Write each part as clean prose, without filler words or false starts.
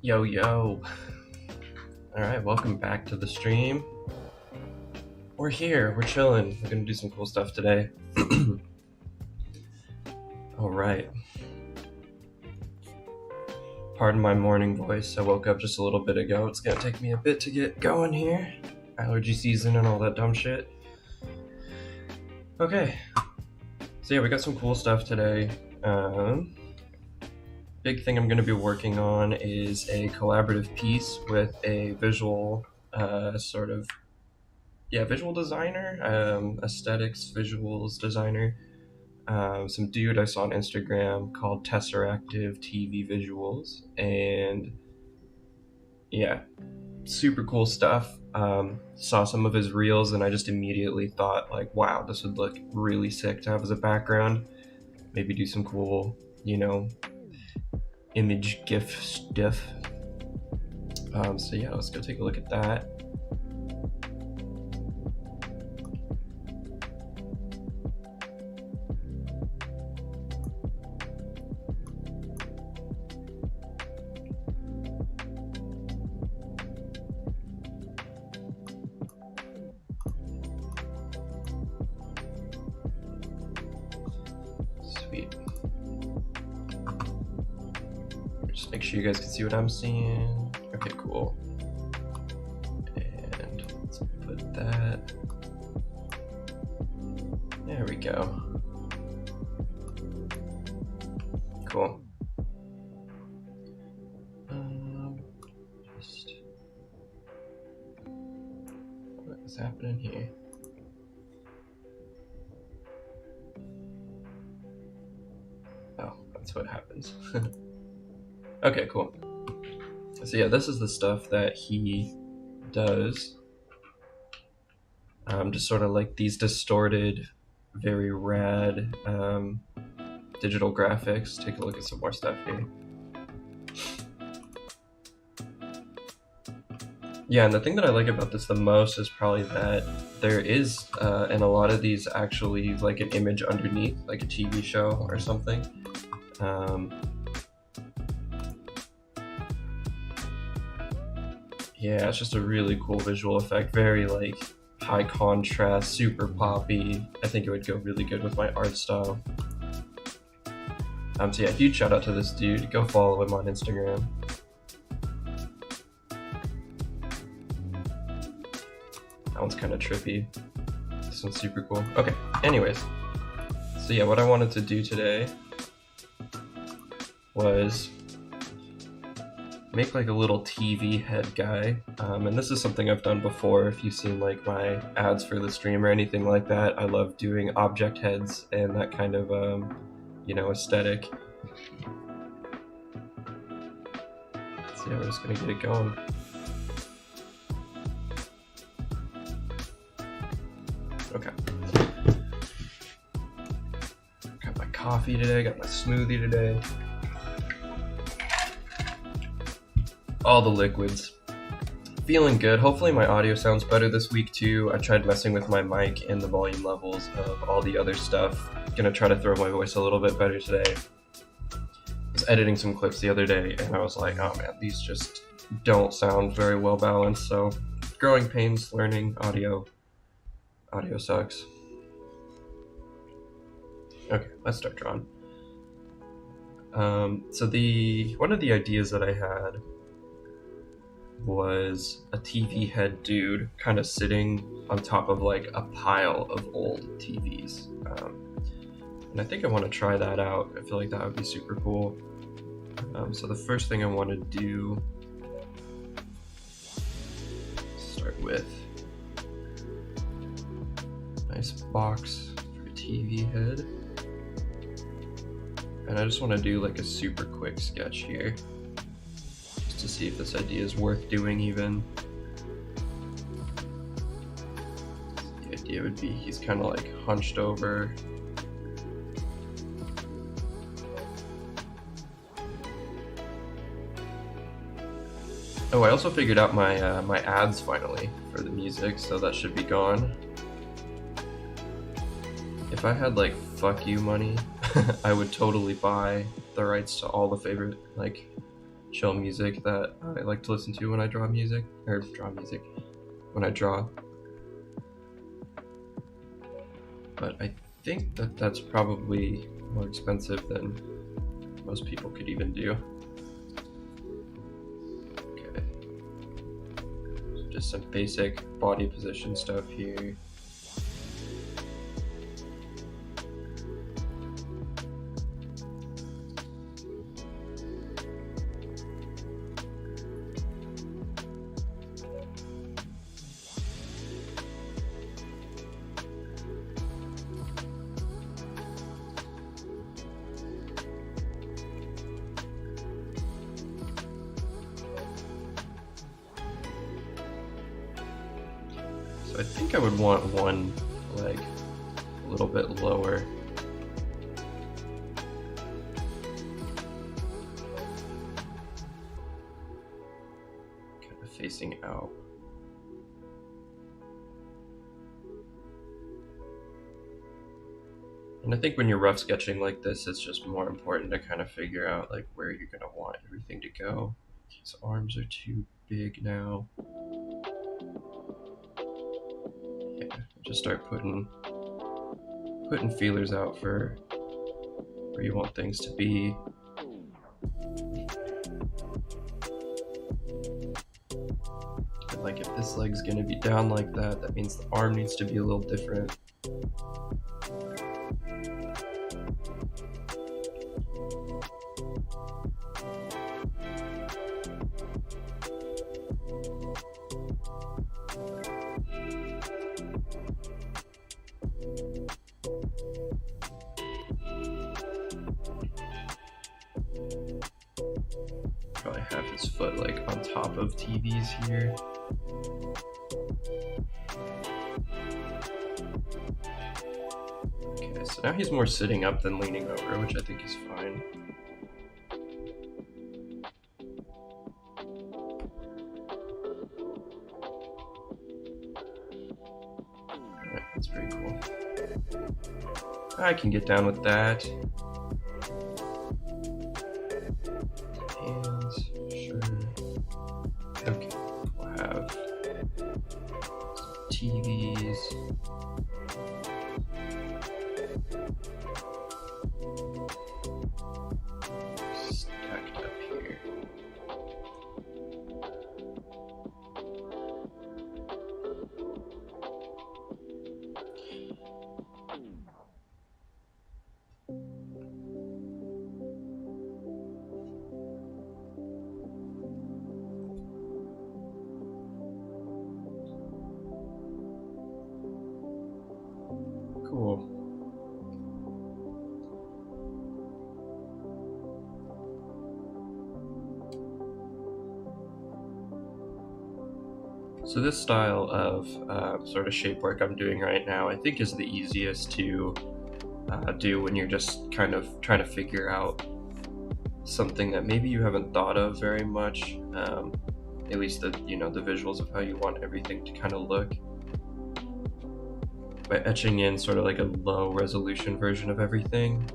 Yo, yo. Alright, welcome back to the stream. We're here, we're chilling. We're gonna do some cool stuff today. Alright. Pardon my morning voice, I woke up just a little bit ago. It's gonna take me a bit to get going here. Allergy season and all that dumb shit. Okay. So yeah, we got some cool stuff today. Big thing I'm going to be working on is a collaborative piece with a visual visual designer, aesthetics, visuals designer, some dude I saw on Instagram called Tesseractive TV Visuals, and yeah, super cool stuff. Saw some of his reels and I just immediately thought like, wow, this would look really sick to have as a background. Maybe do some cool, image GIF stuff. So yeah, let's go take a look at that. Sweet. Just make sure you guys can see what I'm seeing. Okay, cool. And let's put that. There we go. Cool. What is happening here? Oh, that's what happens. Okay, cool. So yeah, this is the stuff that he does. Just sort of like these distorted, very rad digital graphics. Take a look at some more stuff here. Yeah, and the thing that I like about this the most is probably that there is, in a lot of these, actually like an image underneath, like a TV show or something. Yeah, it's just a really cool visual effect, very like high contrast, super poppy. I think it would go really good with my art style. So yeah, huge shout out to this dude. Go follow him on Instagram. That one's kind of trippy. This one's super cool. Okay, anyways. So yeah, what I wanted to do today was make like a little TV head guy, and this is something I've done before. If you've seen like my ads for the stream or anything like that, I love doing object heads and that kind of aesthetic. So yeah, we're just gonna get it going. Okay. Got my coffee today, got my smoothie today. All the liquids. Feeling good. Hopefully my audio sounds better this week too. I tried messing with my mic and the volume levels of all the other stuff. Gonna try to throw my voice a little bit better today. I was editing some clips the other day and I was like, oh man, these just don't sound very well balanced. So growing pains, learning audio. Audio sucks. Okay, let's start drawing. So one of the ideas that I had was a TV head dude kind of sitting on top of like a pile of old TVs. And I think I want to try that out. I feel like that would be super cool. So the first thing I want to do, start with a nice box for a TV head. And I just want to do like a super quick sketch here, just to see if this idea is worth doing even. The idea would be he's kind of like hunched over. Oh, I also figured out my my ads finally for the music, so that should be gone. If I had like fuck you money, I would totally buy the rights to all the favorite like chill music that I like to listen to when I draw music, when I draw. But I think that that's probably more expensive than most people could even do. Okay, so just some basic body position stuff here. So I think I would want one leg a little bit lower. Kind of facing out. And I think when you're rough sketching like this, it's just more important to kind of figure out like where you're gonna want everything to go. His arms are too big now. Yeah, just start putting feelers out for where you want things to be. And like if this leg's gonna be down like that, that means the arm needs to be a little different. Probably have his foot like on top of TV's here. Okay, so now he's more sitting up than leaning over, which I think is fine. Alright, that's pretty cool. I can get down with that. Hands, sure. Okay, we'll have some TVs. Stacked up here. Cool. So this style of sort of shape work I'm doing right now, I think is the easiest to do when you're just kind of trying to figure out something that maybe you haven't thought of very much. At least the the visuals of how you want everything to kind of look. By etching in sort of like a low resolution version of everything,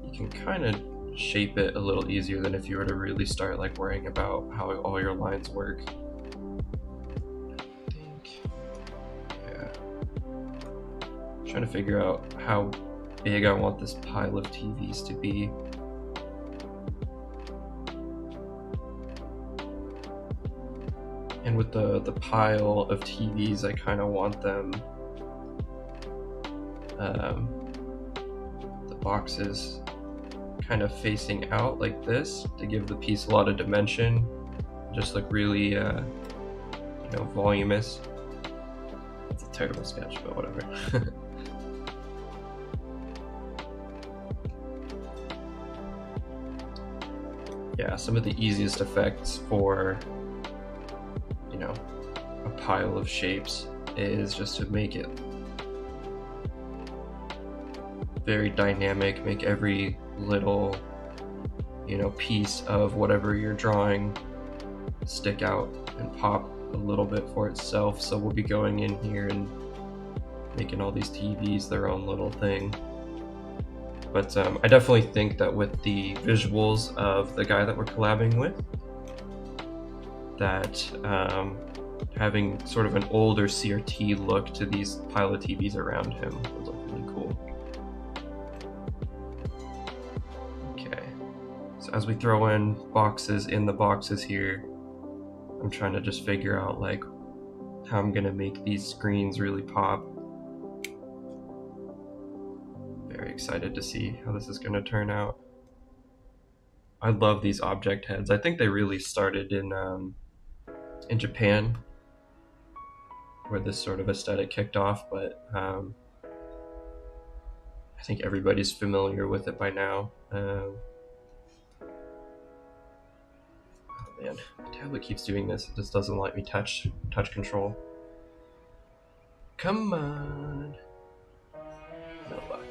you can kind of shape it a little easier than if you were to really start like worrying about how all your lines work. Trying to figure out how big I want this pile of TVs to be. And with the pile of TVs, I kind of want them, the boxes kind of facing out like this to give the piece a lot of dimension, just look really, voluminous. It's a terrible sketch, but whatever. Yeah, some of the easiest effects for, a pile of shapes is just to make it very dynamic, make every little, piece of whatever you're drawing stick out and pop a little bit for itself. So we'll be going in here and making all these TVs their own little thing. But I definitely think that with the visuals of the guy that we're collabing with, that having sort of an older CRT look to these pile of TVs around him would look really cool. Okay, so as we throw in the boxes here, I'm trying to just figure out like how I'm gonna make these screens really pop. Very excited to see how this is gonna turn out. I love these object heads. I think they really started in Japan, where this sort of aesthetic kicked off, but I think everybody's familiar with it by now. Oh man, the tablet keeps doing this. It just doesn't let me touch control. Come on. No luck.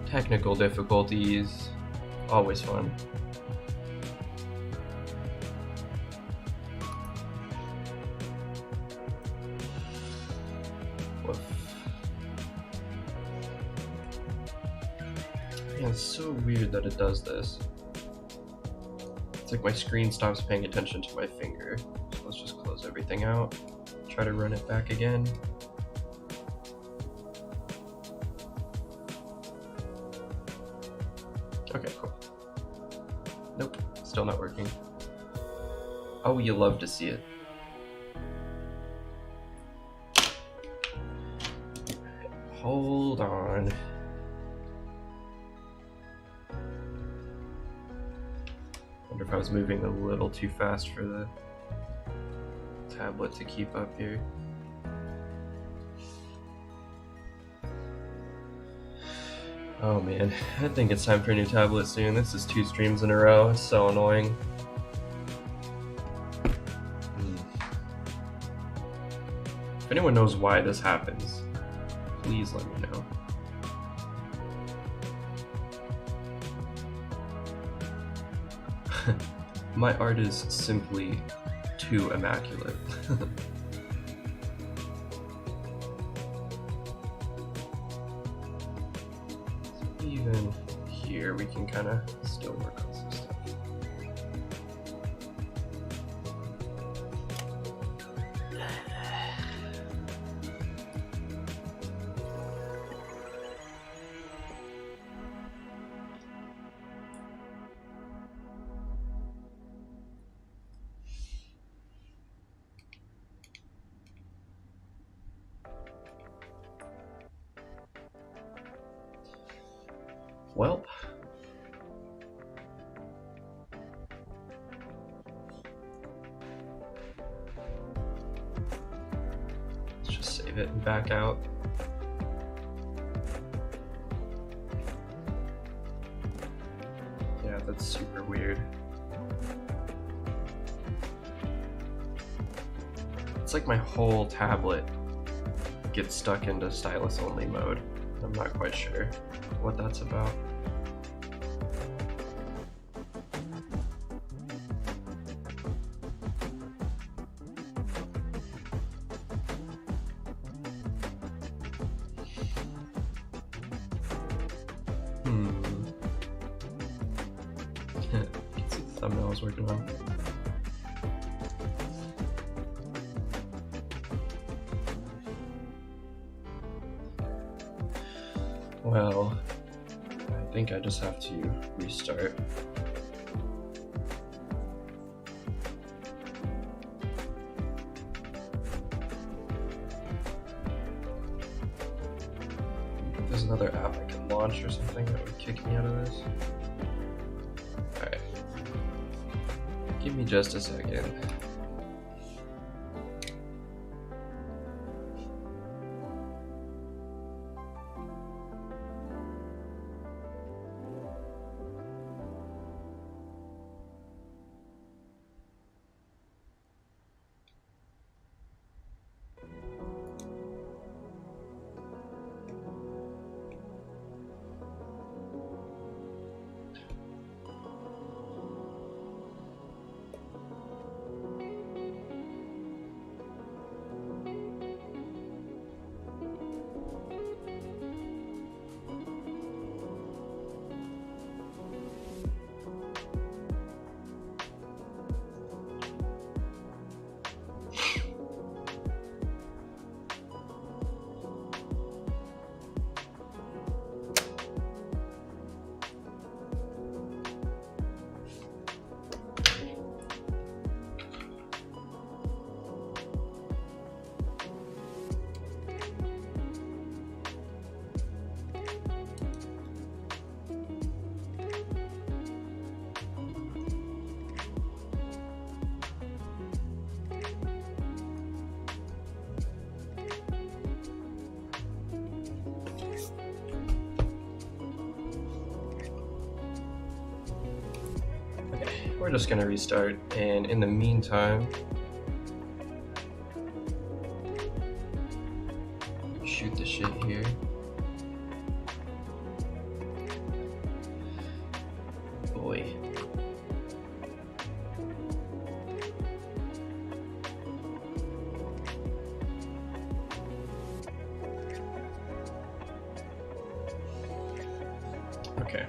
Technical difficulties, always fun. Woof. Yeah, it's so weird that it does this. It's like my screen stops paying attention to my finger. So let's just close everything out. Try to run it back again. Okay, cool. Nope, still not working. Oh, you love to see it. Hold on. Wonder if I was moving a little too fast for the tablet to keep up here. Oh man, I think it's time for a new tablet soon. This is 2 streams in a row. It's so annoying. If anyone knows why this happens, please let me know. My art is simply too immaculate. Even here, we can kind of still work on some stuff. Well, let's just save it and back out. Yeah, that's super weird. It's like my whole tablet gets stuck into stylus only mode. I'm not quite sure what that's about. Let's see the thumbnail I was working on. Well, I think I just have to restart. If there's another app I can launch or something that would kick me out of this. Alright. Give me just a second. we're just gonna restart, and in the meantime, shoot the shit here. Boy. Okay.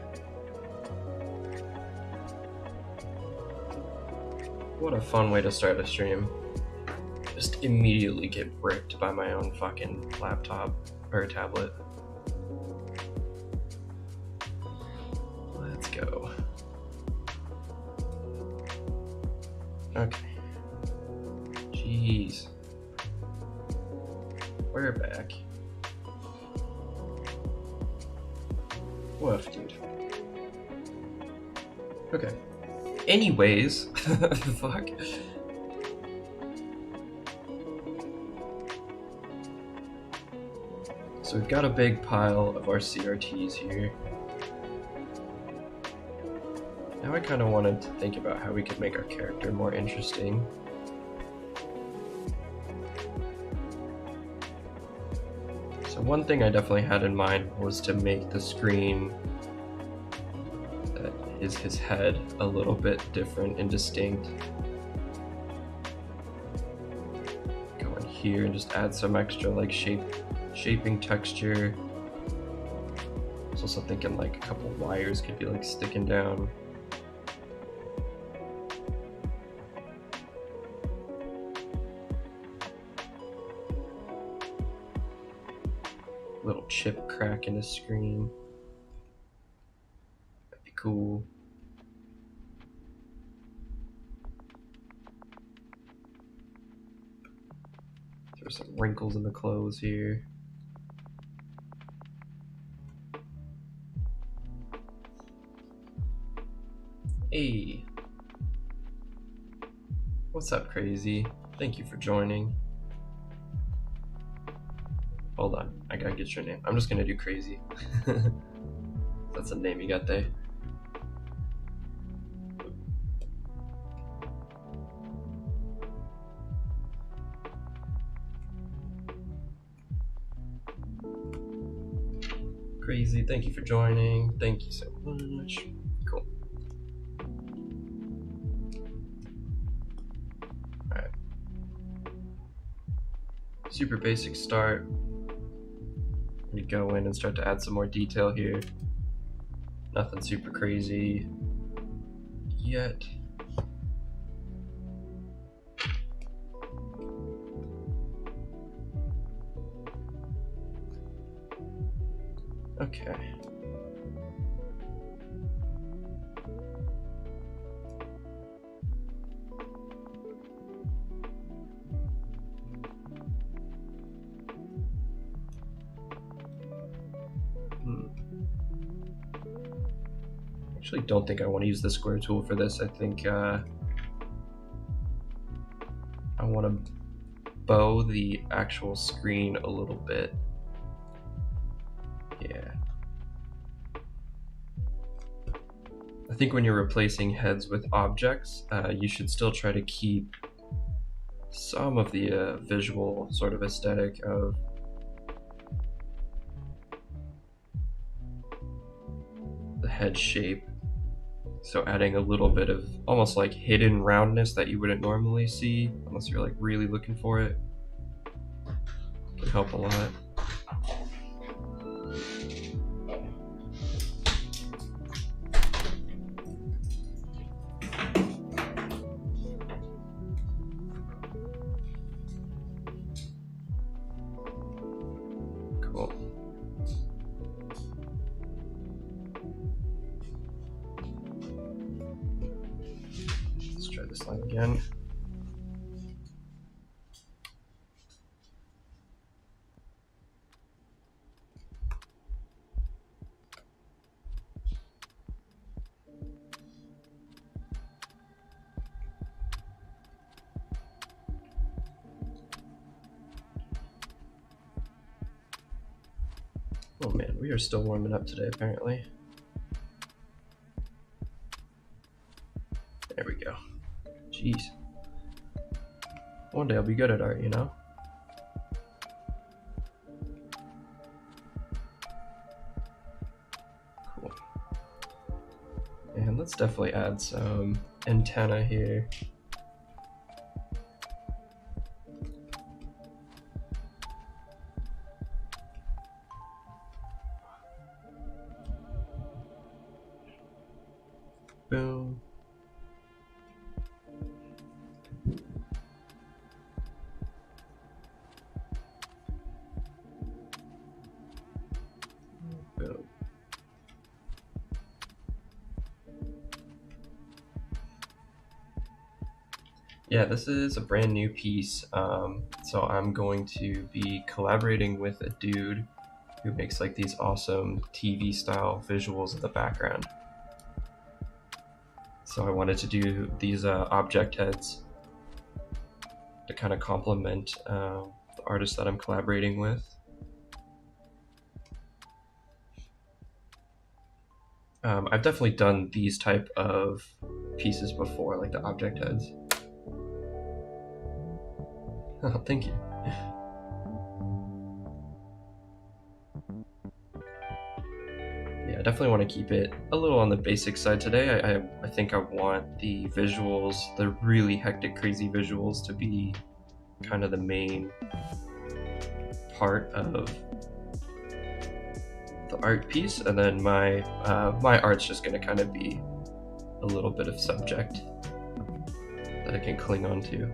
What a fun way to start a stream. Just immediately get bricked by my own fucking laptop or tablet. Let's go. Okay. Jeez. We're back. Woof, dude. Okay. Anyways, fuck. So we've got a big pile of our CRTs here. Now I kind of wanted to think about how we could make our character more interesting. So one thing I definitely had in mind was to make the screen that is his head a little bit different and distinct. Go in here and just add some extra like shaping texture. I was also thinking like a couple wires could be like sticking down. Little chip crack in his screen. That'd be cool. There's some wrinkles in the clothes here. Hey. What's up, Crazy? Thank you for joining. Hold on, I gotta get your name. I'm just gonna do Crazy. That's a name you got there. Crazy, thank you for joining. Thank you so much. Cool. Alright. Super basic start. We go in and start to add some more detail here. Nothing super crazy yet. Okay. Actually don't think I want to use the square tool for this. I think I want to bow the actual screen a little bit. Yeah. I think when you're replacing heads with objects, you should still try to keep some of the visual sort of aesthetic of the head shape. So adding a little bit of almost like hidden roundness that you wouldn't normally see unless you're like really looking for it can help a lot. Cool. Let's try this line again. Oh man, we are still warming up today apparently. There we go. Jeez. One day I'll be good at art, you know? Cool. And let's definitely add some antenna here. Boom. Boom. Yeah, this is a brand new piece, so I'm going to be collaborating with a dude who makes like these awesome TV style visuals in the background. So I wanted to do these object heads to kind of complement the artist that I'm collaborating with. I've definitely done these type of pieces before, like the object heads. Oh, thank you. Yeah, I definitely want to keep it a little on the basic side today. I think I want the visuals, the really hectic, crazy visuals, to be kind of the main part of the art piece, and then my art's just going to kind of be a little bit of subject that I can cling on to.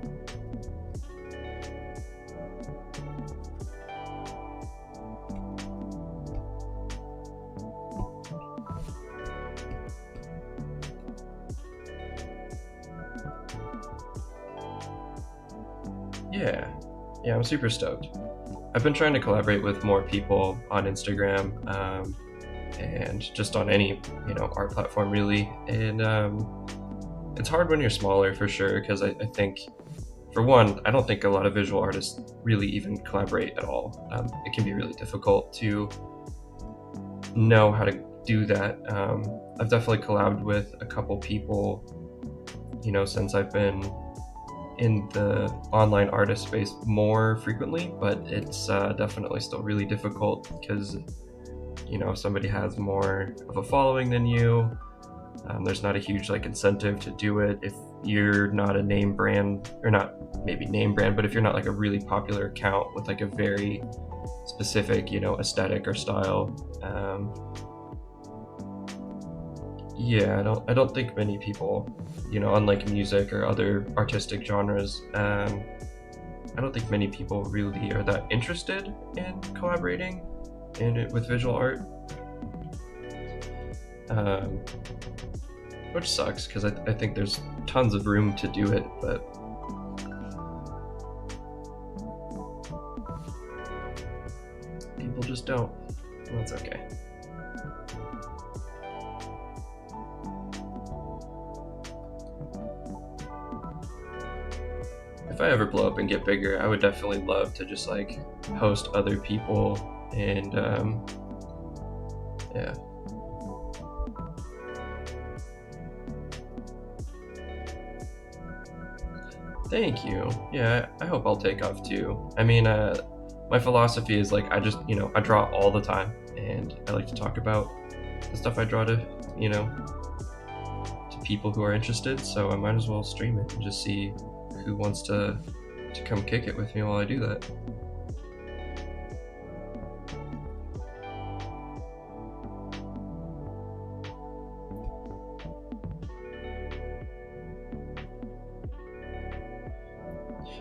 Yeah, I'm super stoked. I've been trying to collaborate with more people on Instagram and just on any art platform really, and it's hard when you're smaller for sure, because I think, for one, I don't think a lot of visual artists really even collaborate at all. It can be really difficult to know how to do that. I've definitely collabed with a couple people, since I've been in the online artist space more frequently, but it's definitely still really difficult because if somebody has more of a following than you, there's not a huge incentive to do it if you're not a name brand, or not maybe name brand, but if you're not like a really popular account with like a very specific aesthetic or style. Yeah, I don't think many people, unlike music or other artistic genres, I don't think many people really are that interested in collaborating with visual art, which sucks, because I think there's tons of room to do it, but people just don't. Well, that's okay. If I ever blow up and get bigger, I would definitely love to just host other people, and yeah. Thank you. Yeah, I hope I'll take off too. I mean, my philosophy is I just, I draw all the time, and I like to talk about the stuff I draw to people who are interested, so I might as well stream it and just see who wants to come kick it with me while I do that.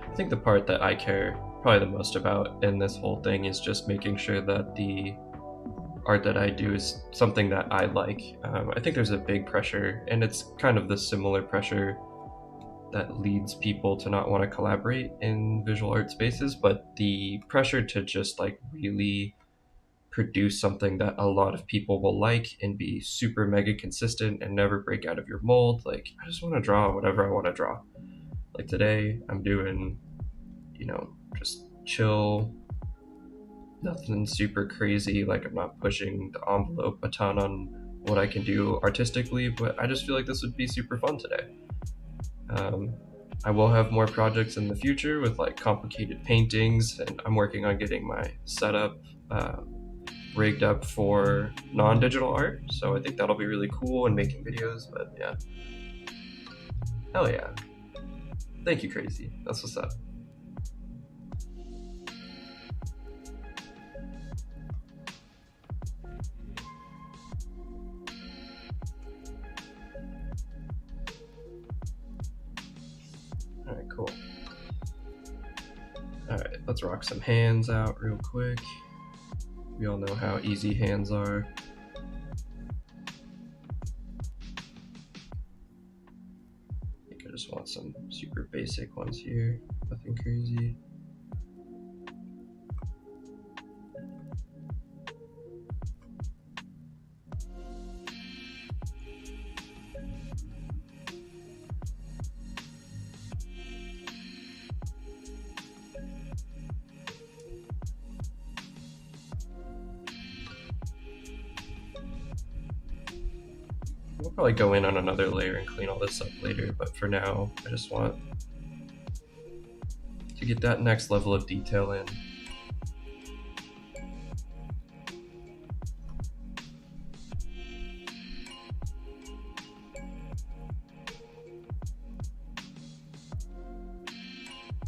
I think the part that I care probably the most about in this whole thing is just making sure that the art that I do is something that I like. I think there's a big pressure, and it's kind of the similar pressure that leads people to not want to collaborate in visual art spaces, but the pressure to just really produce something that a lot of people will like and be super mega consistent and never break out of your mold. I just want to draw whatever I want to draw. Today I'm doing just chill, nothing super crazy. I'm not pushing the envelope a ton on what I can do artistically, but I just feel like this would be super fun today. I will have more projects in the future with like complicated paintings, and I'm working on getting my setup rigged up for non-digital art, so I think that'll be really cool and making videos. But yeah, hell yeah, thank you, Crazy, that's what's up. All right, cool. All right, let's rock some hands out real quick. We all know how easy hands are. I think I just want some super basic ones here, nothing crazy. We'll probably go in on another layer and clean all this up later, but for now, I just want to get that next level of detail in.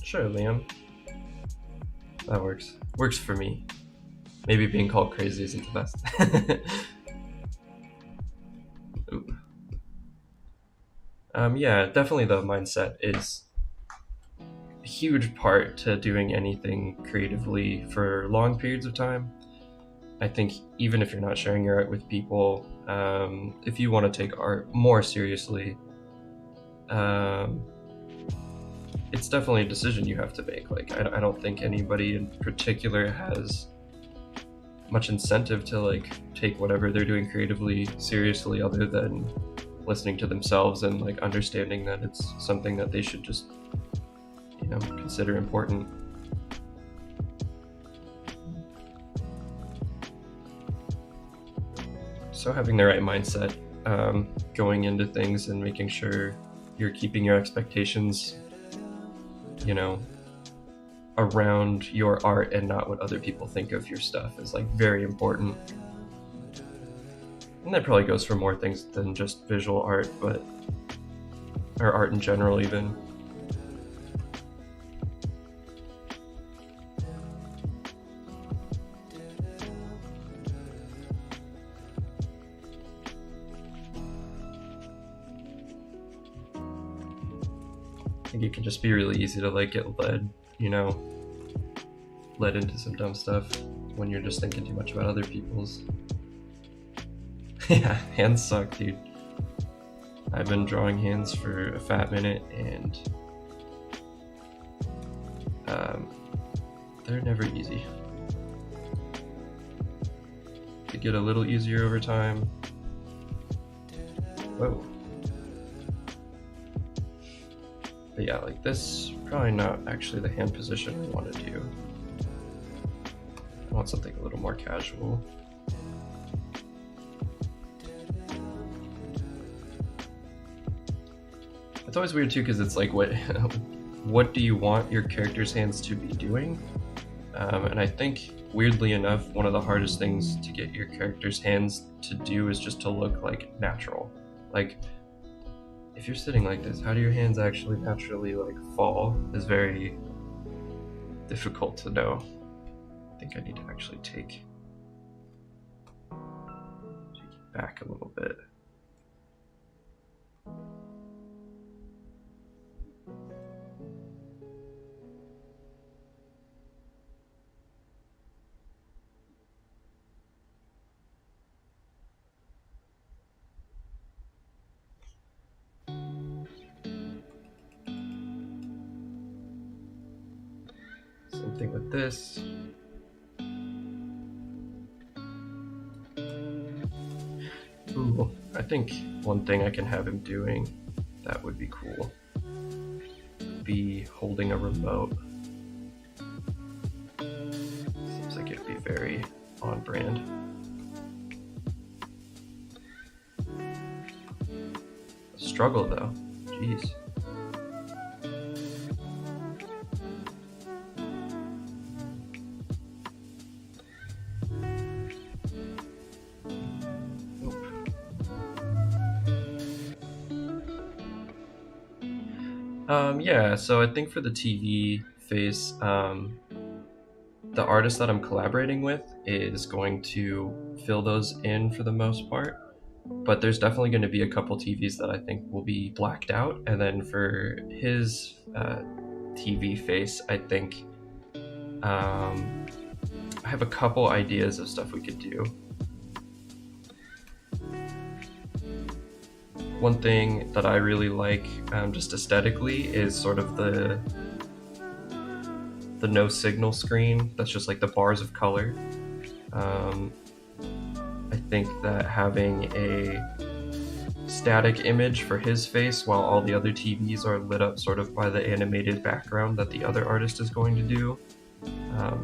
Sure, Liam. That works. Works for me. Maybe being called crazy isn't the best. Yeah, definitely the mindset is a huge part to doing anything creatively for long periods of time. I think even if you're not sharing your art with people, if you want to take art more seriously, it's definitely a decision you have to make. Like, I don't think anybody in particular has much incentive to like take whatever they're doing creatively seriously, other than listening to themselves and like understanding that it's something that they should just, you know, consider important. So having the right mindset, going into things and making sure you're keeping your expectations, you know, around your art and not what other people think of your stuff is like very important. And that probably goes for more things than just visual art, but or art in general even. I think it can just be really easy to like get led, you know, led into some dumb stuff when you're just thinking too much about other people's. Yeah, hands suck, dude. I've been drawing hands for a fat minute, and they're never easy. They get a little easier over time. Whoa. But yeah, like this, probably not actually the hand position I want to do. I want something a little more casual. It's always weird too, because it's like, what do you want your character's hands to be doing? And I think, weirdly enough, one of the hardest things to get your character's hands to do is just to look like natural. Like, if you're sitting like this, how do your hands actually naturally like fall is very difficult to know. I think I need to actually take it back a little bit. Same thing with this. Ooh, I think one thing I can have him doing that would be cool would be holding a remote. Seems like it'd be very on brand. Struggle though, jeez. Yeah, so I think for the TV face, the artist that I'm collaborating with is going to fill those in for the most part. But there's definitely going to be a couple TVs that I think will be blacked out. And then for his TV face, I think I have a couple ideas of stuff we could do. One thing that I really like, just aesthetically, is sort of the no signal screen. That's just like the bars of color. I think that having a static image for his face while all the other TVs are lit up sort of by the animated background that the other artist is going to do.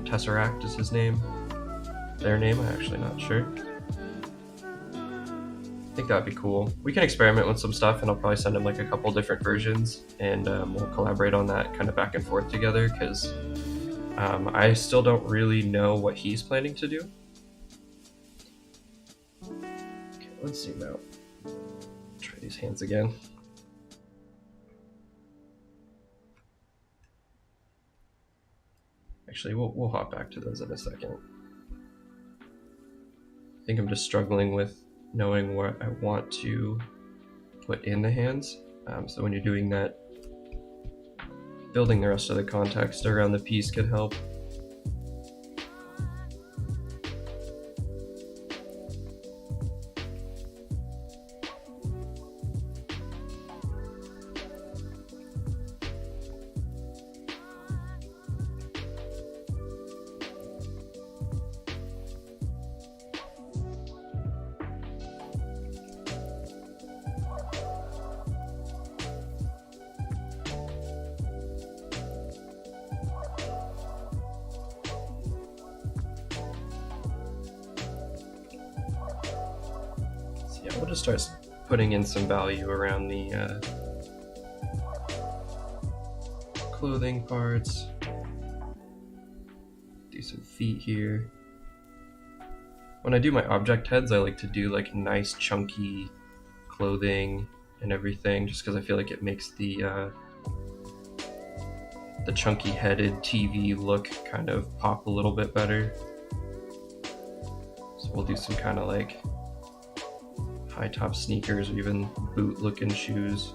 Tesseract is his name. Their name, I'm actually not sure. I think that'd be cool. We can experiment with some stuff, and I'll probably send him like a couple different versions, and we'll collaborate on that kind of back and forth together, because I still don't really know what he's planning to do. Okay, let's zoom out. Try these hands again. Actually, we'll hop back to those in a second. I think I'm just struggling with knowing what I want to put in the hands. So when you're doing that, building the rest of the context around the piece could help. Yeah, we'll just start putting in some value around the clothing parts. Do some feet here. When I do my object heads, I like to do like nice chunky clothing and everything, just because I feel like it makes the chunky headed TV look kind of pop a little bit better. So we'll do some kind of like high top sneakers or even boot looking shoes.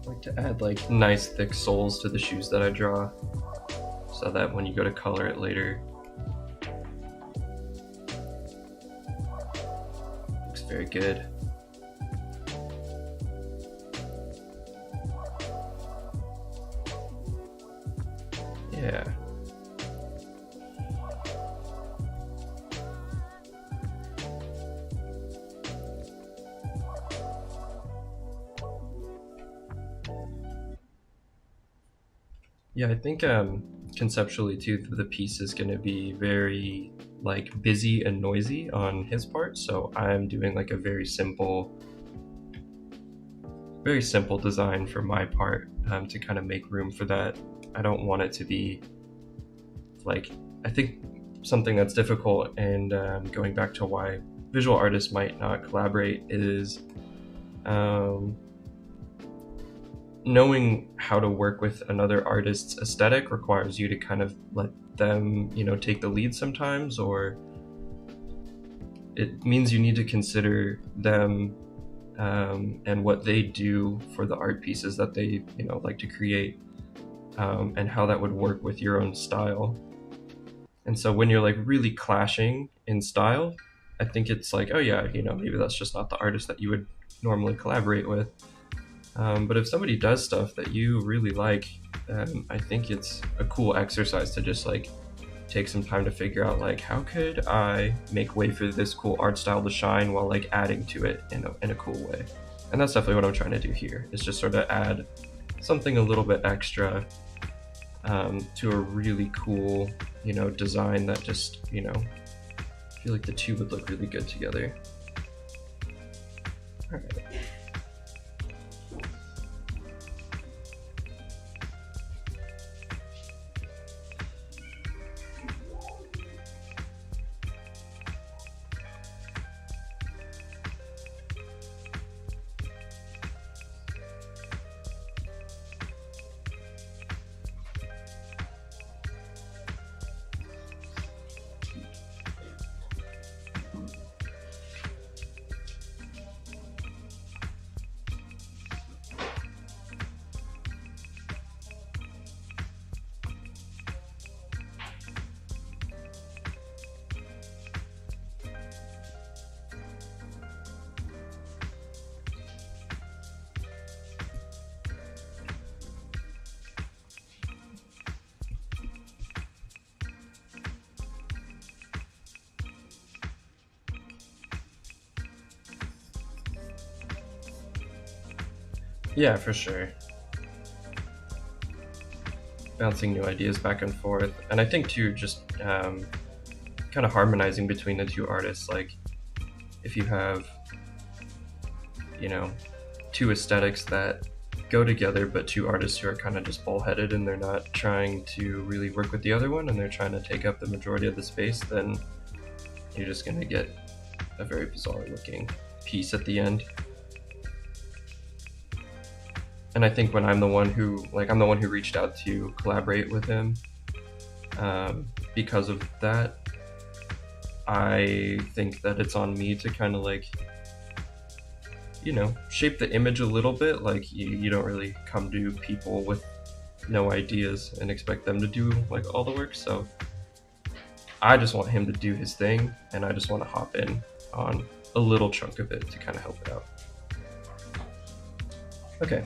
I like to add like nice thick soles to the shoes that I draw, so that when you go to color it later, it looks very good. Yeah. Yeah, I think conceptually too, the piece is going to be very like busy and noisy on his part, so I'm doing like a very simple design for my part, to kind of make room for that. I don't want it to be like, I think something that's difficult, and going back to why visual artists might not collaborate, is knowing how to work with another artist's aesthetic requires you to kind of let them, take the lead sometimes, or it means you need to consider them and what they do for the art pieces that they, like to create, and how that would work with your own style. And so when you're like really clashing in style, I think it's like, oh yeah, maybe that's just not the artist that you would normally collaborate with. But if somebody does stuff that you really like, I think it's a cool exercise to just like take some time to figure out like, how could I make way for this cool art style to shine while like adding to it in a cool way. And that's definitely what I'm trying to do here, is just sort of add something a little bit extra to a really cool, design that just, I feel like the two would look really good together. All right. Yeah, for sure. Bouncing new ideas back and forth, and I think too, just kind of harmonizing between the two artists. Like, if you have, you know, two aesthetics that go together, but two artists who are kind of just bullheaded and they're not trying to really work with the other one and they're trying to take up the majority of the space, then you're just going to get a very bizarre looking piece at the end. And I think when I'm the one who reached out to collaborate with him, because of that, I think that it's on me to kind of like, you know, shape the image a little bit. Like, you don't really come to people with no ideas and expect them to do like all the work. So I just want him to do his thing, and I just want to hop in on a little chunk of it to kind of help it out. Okay.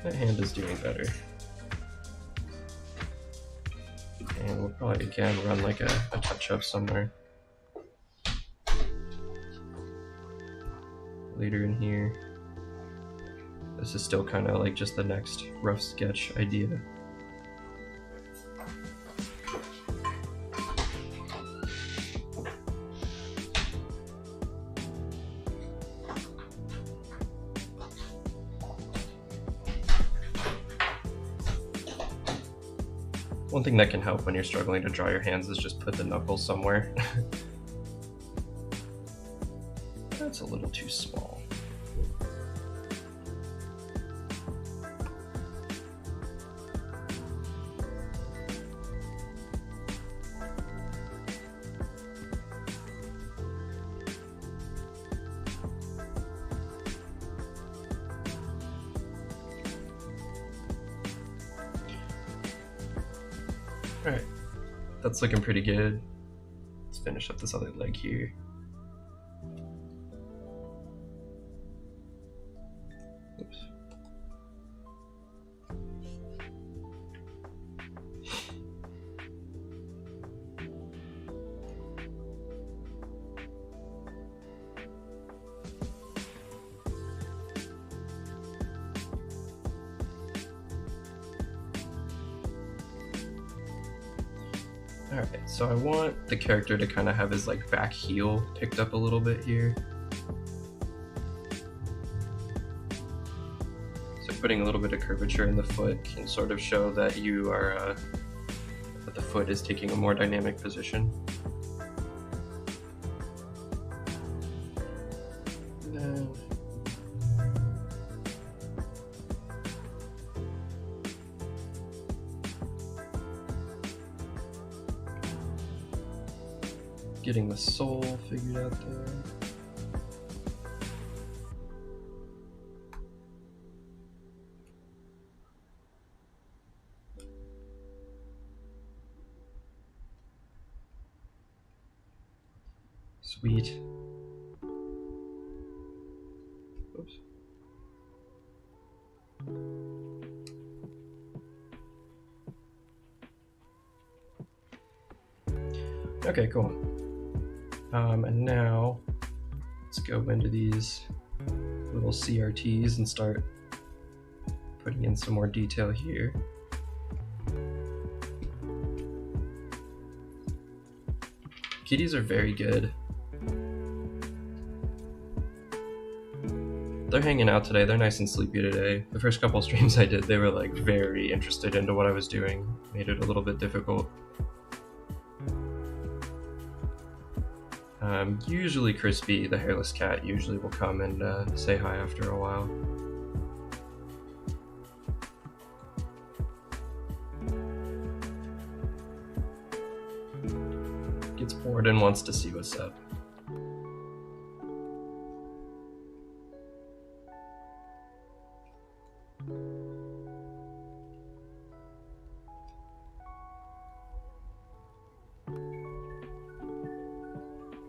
That hand is doing better. And we'll probably again run like a touch-up somewhere later in here. This is still kind of like just the next rough sketch idea. One thing that can help when you're struggling to draw your hands is just put the knuckles somewhere. That's a little too small. Alright, that's looking pretty good. Let's finish up this other leg here. Oops. Alright, so I want the character to kind of have his like back heel picked up a little bit here. So putting a little bit of curvature in the foot can sort of show that you are, that the foot is taking a more dynamic position. And then getting the sole figured out there. Sweet. Oops. Okay, cool. And now let's go into these little CRTs and start putting in some more detail here. Kitties are very good. They're hanging out today. They're nice and sleepy today. The first couple streams I did, they were like very interested into what I was doing. Made it a little bit difficult. Usually Crispy, the hairless cat, usually will come and say hi after a while. Gets bored and wants to see what's up.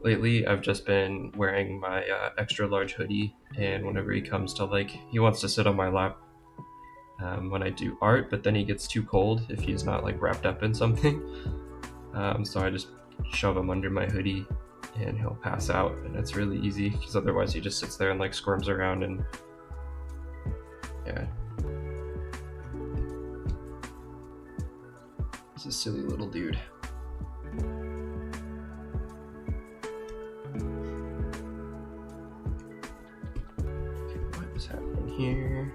Lately, I've just been wearing my extra large hoodie, and whenever he comes to like, he wants to sit on my lap when I do art, but then he gets too cold if he's not like wrapped up in something. So I just shove him under my hoodie and he'll pass out, and it's really easy because otherwise he just sits there and like squirms around and Yeah. He's a silly little dude. Okay, what is happening here?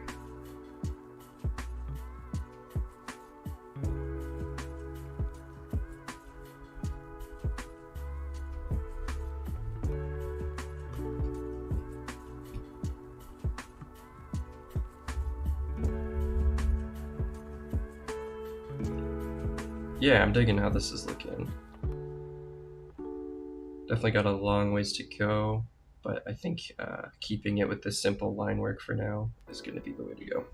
Yeah, I'm digging how this is looking. Definitely got a long ways to go, but I think keeping it with this simple line work for now is going to be the way to go.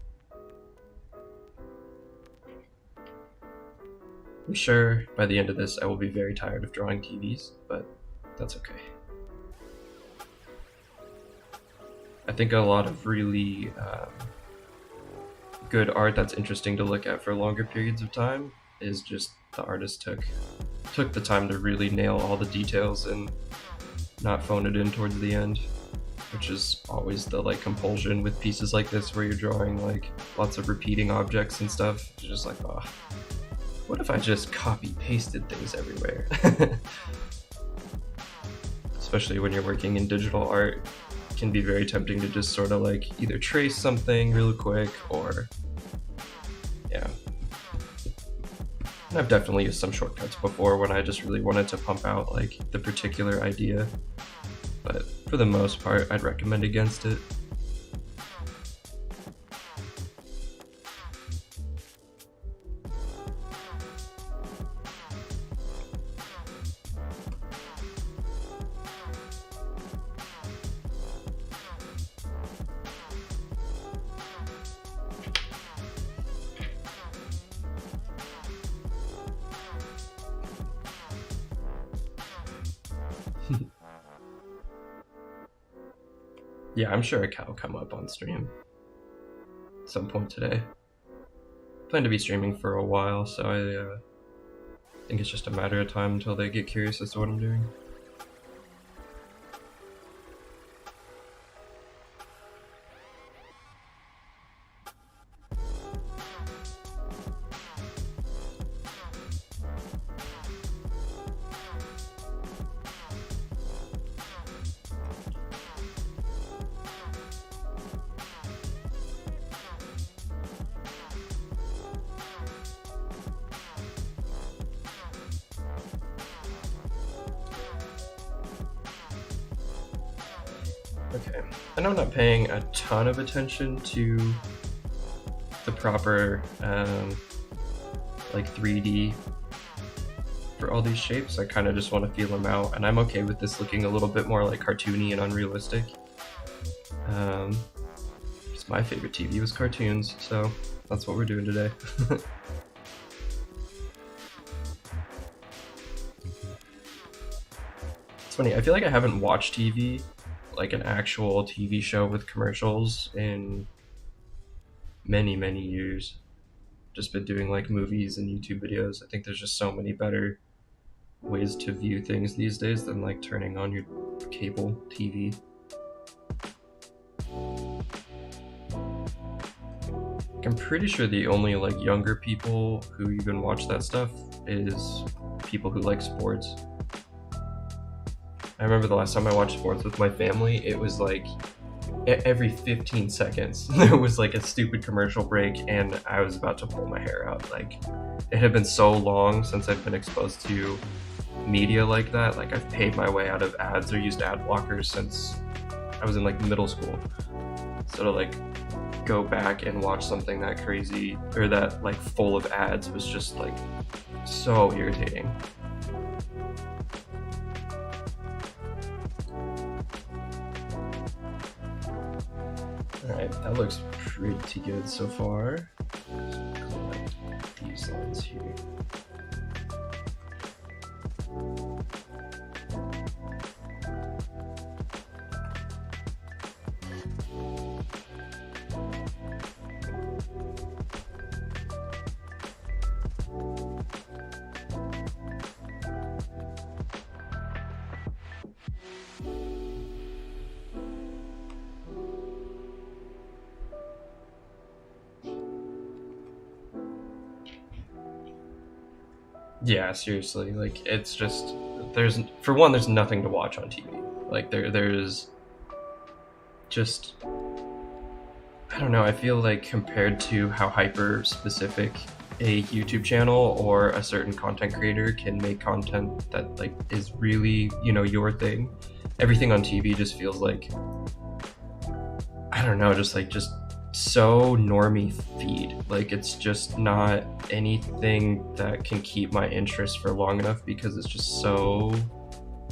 I'm sure by the end of this I will be very tired of drawing TVs, but that's okay. I think a lot of really good art that's interesting to look at for longer periods of time is just the artist took the time to really nail all the details and not phone it in towards the end, which is always the like compulsion with pieces like this where you're drawing like lots of repeating objects and stuff. You're just like, oh, what if I just copy pasted things everywhere? Especially when you're working in digital art, it can be very tempting to just sort of like either trace something real quick or yeah. And I've definitely used some shortcuts before when I just really wanted to pump out like the particular idea, but for the most part I'd recommend against it. Yeah, I'm sure a cow will come up on stream at some point today. Plan to be streaming for a while, so I think it's just a matter of time until they get curious as to what I'm doing. Okay, I know I'm not paying a ton of attention to the proper like 3D for all these shapes. I kind of just want to feel them out, and I'm okay with this looking a little bit more like cartoony and unrealistic. Because my favorite TV was cartoons, so that's what we're doing today. It's funny, I feel like I haven't watched TV, like an actual TV show with commercials, in many, many years. Just been doing like movies and YouTube videos. I think there's just so many better ways to view things these days than like turning on your cable TV. I'm pretty sure the only like younger people who even watch that stuff is people who like sports. I remember the last time I watched sports with my family, it was like every 15 seconds there was like a stupid commercial break and I was about to pull my hair out. Like, it had been so long since I've been exposed to media like that. Like, I've paid my way out of ads or used ad blockers since I was in like middle school. So to like go back and watch something that crazy or that like full of ads was just like so irritating. Alright, that looks pretty good so far. Just collect these lines here. Yeah, seriously, like it's just there's nothing to watch on TV. Like there's just I don't know, I feel like compared to how hyper specific a YouTube channel or a certain content creator can make content that like is really, your thing, everything on TV just feels like I don't know, just so normie feed. Like it's just not anything that can keep my interest for long enough because it's just so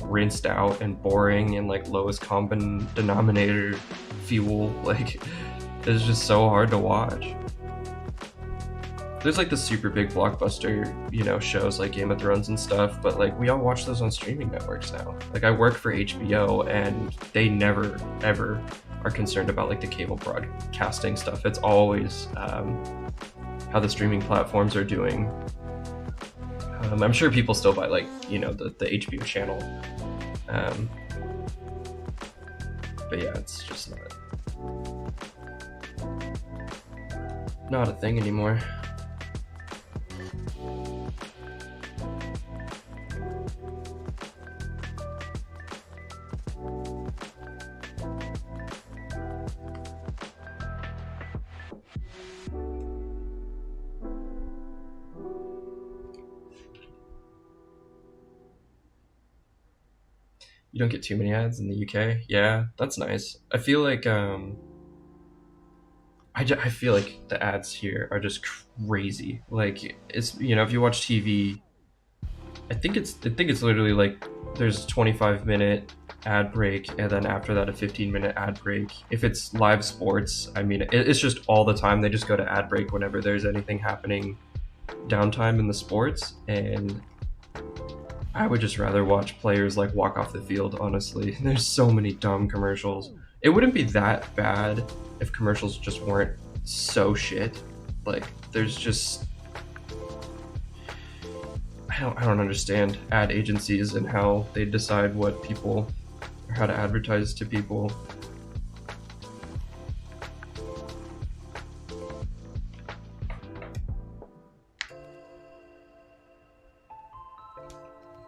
rinsed out and boring and like lowest common denominator fuel. Like it's just so hard to watch. There's like the super big blockbuster, shows like Game of Thrones and stuff, but like we all watch those on streaming networks now. Like I work for HBO and they never ever are concerned about like the cable broadcasting stuff. It's always how the streaming platforms are doing. I'm sure people still buy like, the HBO channel. But yeah, it's just not a thing anymore. You don't get too many ads in the UK. Yeah, that's nice. I feel like I feel like the ads here are just crazy. Like it's if you watch TV, I think it's literally like there's a 25-minute ad break and then after that a 15-minute ad break. If it's live sports, I mean it's just all the time. They just go to ad break whenever there's anything happening downtime in the sports, and I would just rather watch players like walk off the field, honestly. There's so many dumb commercials. It wouldn't be that bad if commercials just weren't so shit. Like there's just I don't understand ad agencies and how they decide what people or how to advertise to people.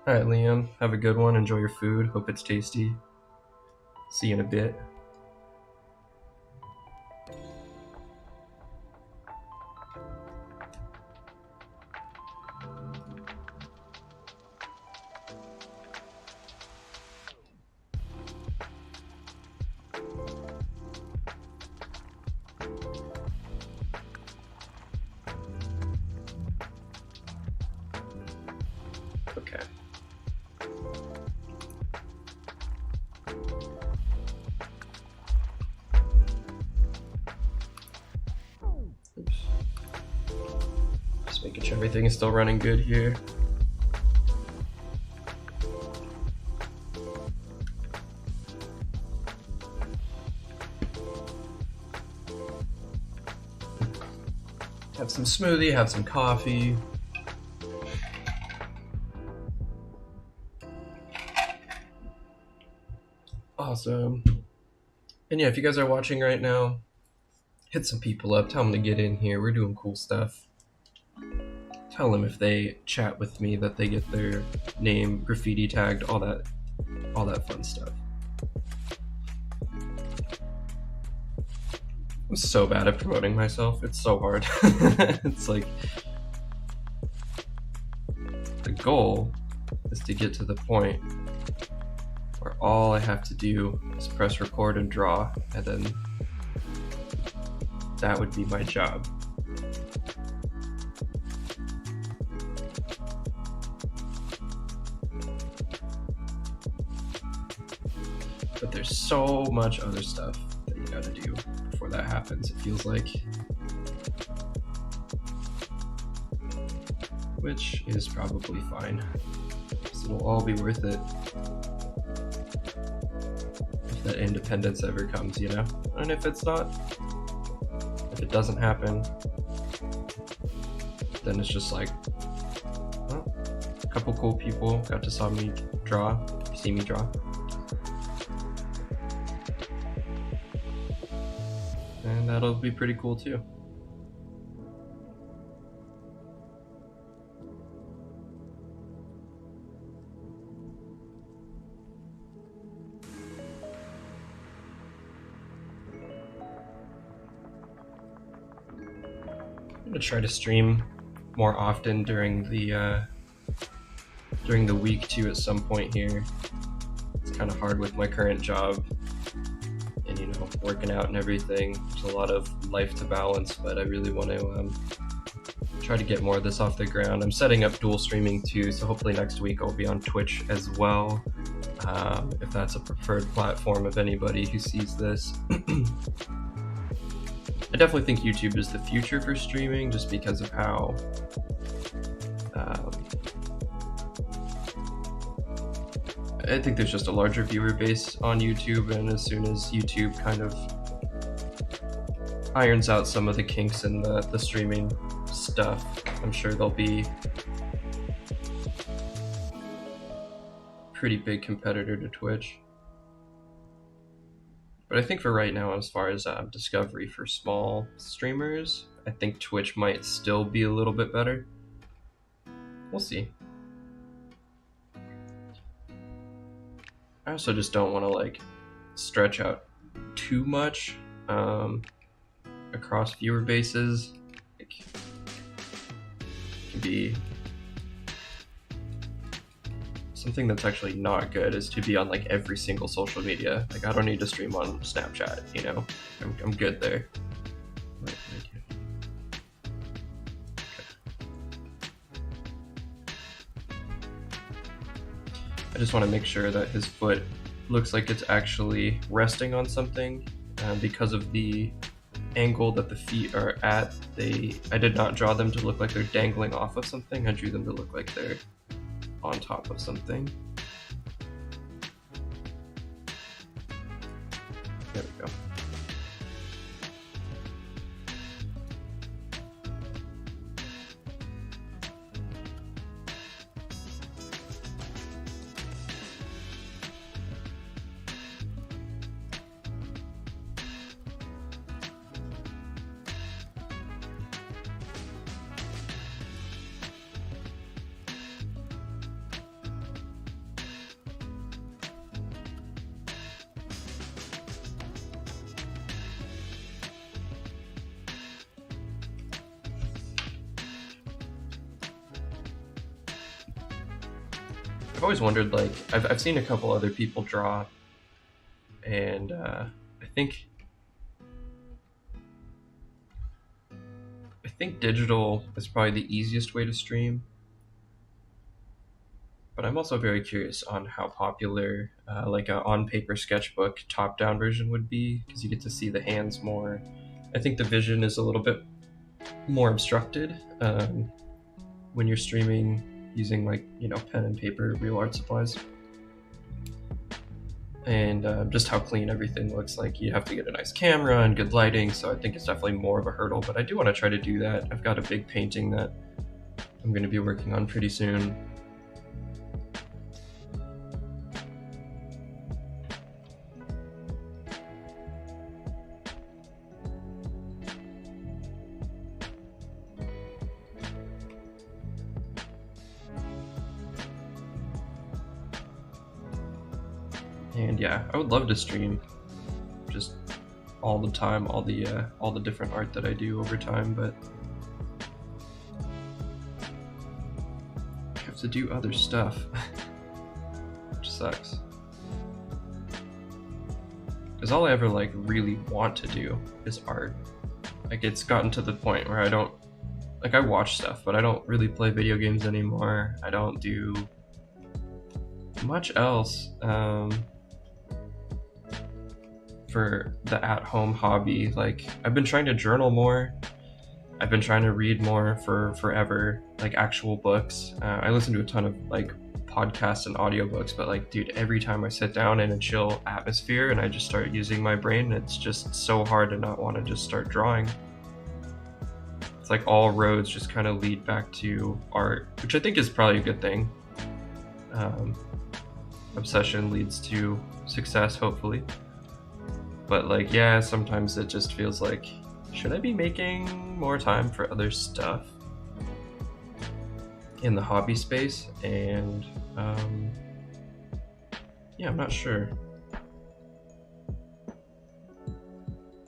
All right, Liam, have a good one. Enjoy your food. Hope it's tasty. See you in a bit. Okay. Oops. Just making sure everything is still running good here. Have some smoothie, have some coffee. Awesome. And yeah, if you guys are watching right now, hit some people up, tell them to get in here. We're doing cool stuff. Tell them if they chat with me that they get their name graffiti tagged, all that fun stuff. I'm so bad at promoting myself. It's so hard. It's like the goal is to get to the point where all I have to do is press record and draw, and then that would be my job. But there's so much other stuff that you gotta do before that happens, it feels like. Which is probably fine. So it'll all be worth it. If that independence ever comes, And if it's not, if it doesn't happen, then it's just like, well, a couple cool people got to see me draw. And that'll be pretty cool too. gonna try to stream more often during the week too at some point here. It's kind of hard with my current job and, you know, working out and everything. There's a lot of life to balance, but I really want to try to get more of this off the ground. I'm setting up dual streaming too, so hopefully next week I'll be on Twitch as well, if that's a preferred platform of anybody who sees this. I definitely think YouTube is the future for streaming, just because of how I think there's just a larger viewer base on YouTube, and as soon as YouTube kind of irons out some of the kinks in the streaming stuff, I'm sure they'll be a pretty big competitor to Twitch. But I think for right now, as far as discovery for small streamers, I think Twitch might still be a little bit better. We'll see. I also just don't want to like stretch out too much across viewer bases. It can be something that's actually not good is to be on like every single social media. Like I don't need to stream on Snapchat, you know. I'm good there. Right, thank you. I just want to make sure that his foot looks like it's actually resting on something, because of the angle that the feet are at. I did not draw them to look like they're dangling off of something. I drew them to look like they're on top of something. There we go. I've always wondered, like, I've seen a couple other people draw, and I think digital is probably the easiest way to stream. But I'm also very curious on how popular like a on-paper sketchbook top-down version would be, because you get to see the hands more. I think the vision is a little bit more obstructed when you're streaming using, like, you know, pen and paper, real art supplies. And just how clean everything looks. Like, you have to get a nice camera and good lighting, so I think it's definitely more of a hurdle, but I do want to try to do that. I've got a big painting that I'm going to be working on pretty soon. And yeah, I would love to stream just all the time, all the different art that I do over time, but I have to do other stuff, which sucks. Because all I ever like really want to do is art. Like, it's gotten to the point where I don't, like, I watch stuff, but I don't really play video games anymore. I don't do much else. For the at-home hobby, like, I've been trying to journal more. I've been trying to read more for forever, like actual books. I listen to a ton of like podcasts and audiobooks, but like, dude, every time I sit down in a chill atmosphere and I just start using my brain, it's just so hard to not want to just start drawing. It's like all roads just kind of lead back to art, which I think is probably a good thing. Obsession leads to success, hopefully. But like, yeah, sometimes it just feels like, should I be making more time for other stuff in the hobby space? And yeah, I'm not sure.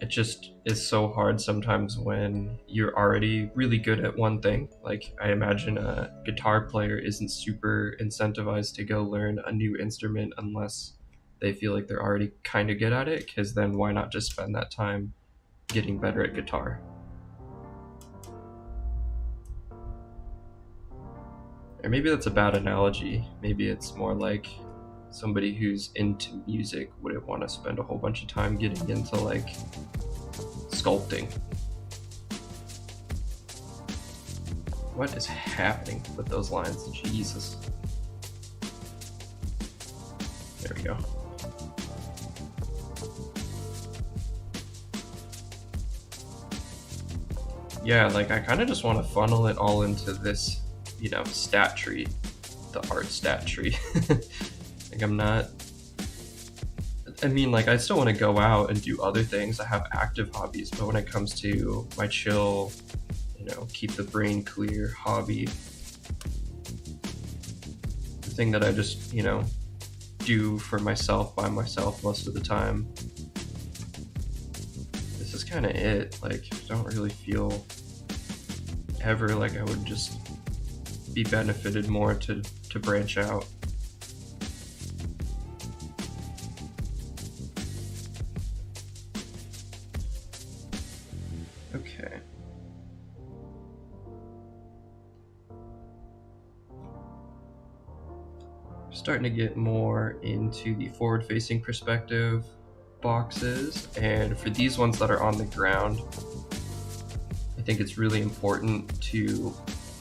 I it just is so hard sometimes when you're already really good at one thing. Like, I imagine a guitar player isn't super incentivized to go learn a new instrument unless they feel like they're already kind of good at it, because then why not just spend that time getting better at guitar? Or maybe that's a bad analogy. Maybe it's more like somebody who's into music wouldn't want to spend a whole bunch of time getting into like sculpting. What is happening with those lines? Jesus. There we go. Yeah, like I kind of just want to funnel it all into this, stat tree, the art stat tree. Like I still want to go out and do other things. I have active hobbies, but when it comes to my chill, keep the brain clear hobby, the thing that I just, do for myself, by myself most of the time, this is kind of it. Like, I don't really feel ever like I would just be benefited more to branch out. Okay. Starting to get more into the forward-facing perspective boxes, and for these ones that are on the ground, I think it's really important to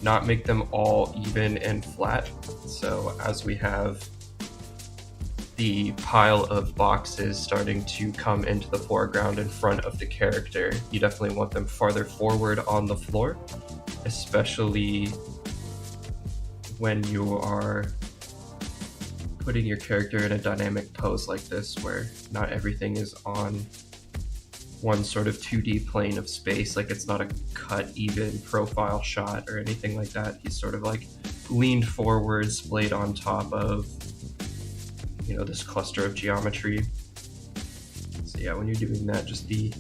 not make them all even and flat. So as we have the pile of boxes starting to come into the foreground in front of the character, you definitely want them farther forward on the floor, especially when you are putting your character in a dynamic pose like this, where not everything is on one sort of 2D plane of space. Like, it's not a cut even profile shot or anything like that. He's sort of like leaned forward, splayed on top of, this cluster of geometry. So yeah, when you're doing that, just be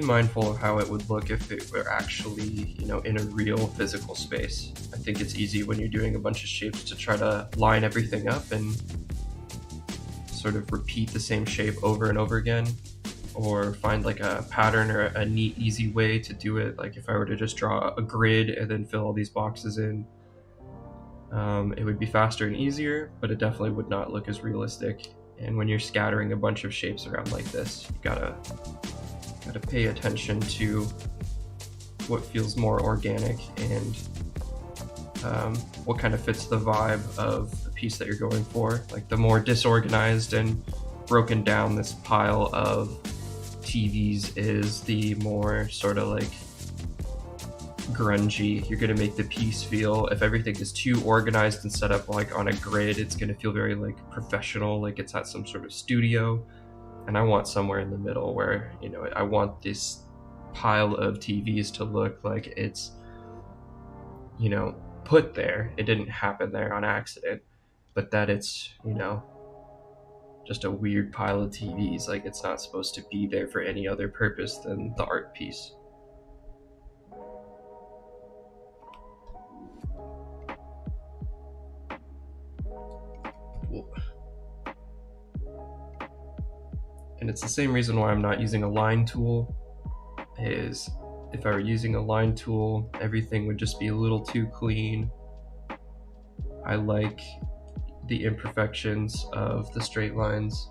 mindful of how it would look if it were actually, in a real physical space. I think it's easy when you're doing a bunch of shapes to try to line everything up and sort of repeat the same shape over and over again, or find like a pattern or a neat, easy way to do it. Like, if I were to just draw a grid and then fill all these boxes in, it would be faster and easier, but it definitely would not look as realistic. And when you're scattering a bunch of shapes around like this, you gotta pay attention to what feels more organic and what kind of fits the vibe of the piece that you're going for. Like, the more disorganized and broken down this pile of TVs is, the more sort of like grungy you're going to make the piece feel. If everything is too organized and set up like on a grid, it's going to feel very like professional, like it's at some sort of studio. And I want somewhere in the middle where, I want this pile of TVs to look like it's, put there. It didn't happen there on accident, but that it's, just a weird pile of TVs. Like, it's not supposed to be there for any other purpose than the art piece. Cool. And it's the same reason why I'm not using a line tool. Is if I were using a line tool, everything would just be a little too clean. I like the imperfections of the straight lines.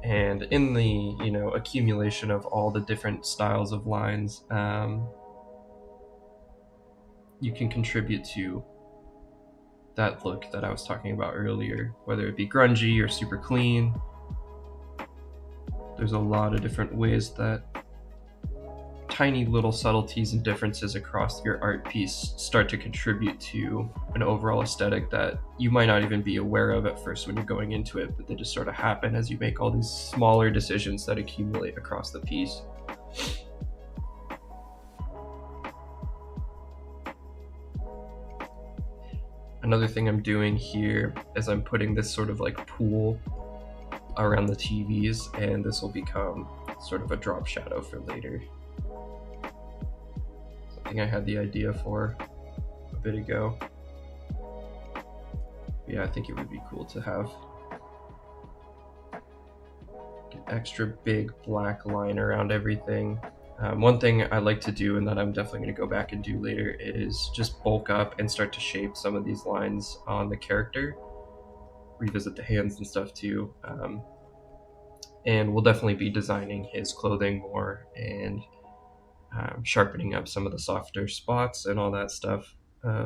And in the, accumulation of all the different styles of lines, you can contribute to that look that I was talking about earlier, whether it be grungy or super clean. There's a lot of different ways that tiny little subtleties and differences across your art piece start to contribute to an overall aesthetic that you might not even be aware of at first when you're going into it, but they just sort of happen as you make all these smaller decisions that accumulate across the piece. Another thing I'm doing here is I'm putting this sort of like pool around the TVs, and this will become sort of a drop shadow for later. Something I had the idea for a bit ago. Yeah, I think it would be cool to have an extra big black line around everything. One thing I like to do, and that I'm definitely going to go back and do later, is just bulk up and start to shape some of these lines on the character. Revisit the hands and stuff too. And we'll definitely be designing his clothing more and sharpening up some of the softer spots and all that stuff. Yeah,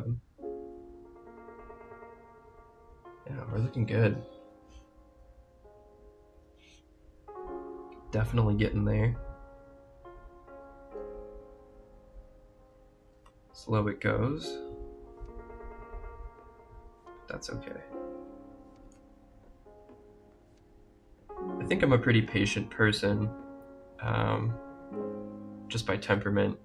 we're looking good. Definitely getting there. Slow it goes. That's okay. I think I'm a pretty patient person, just by temperament.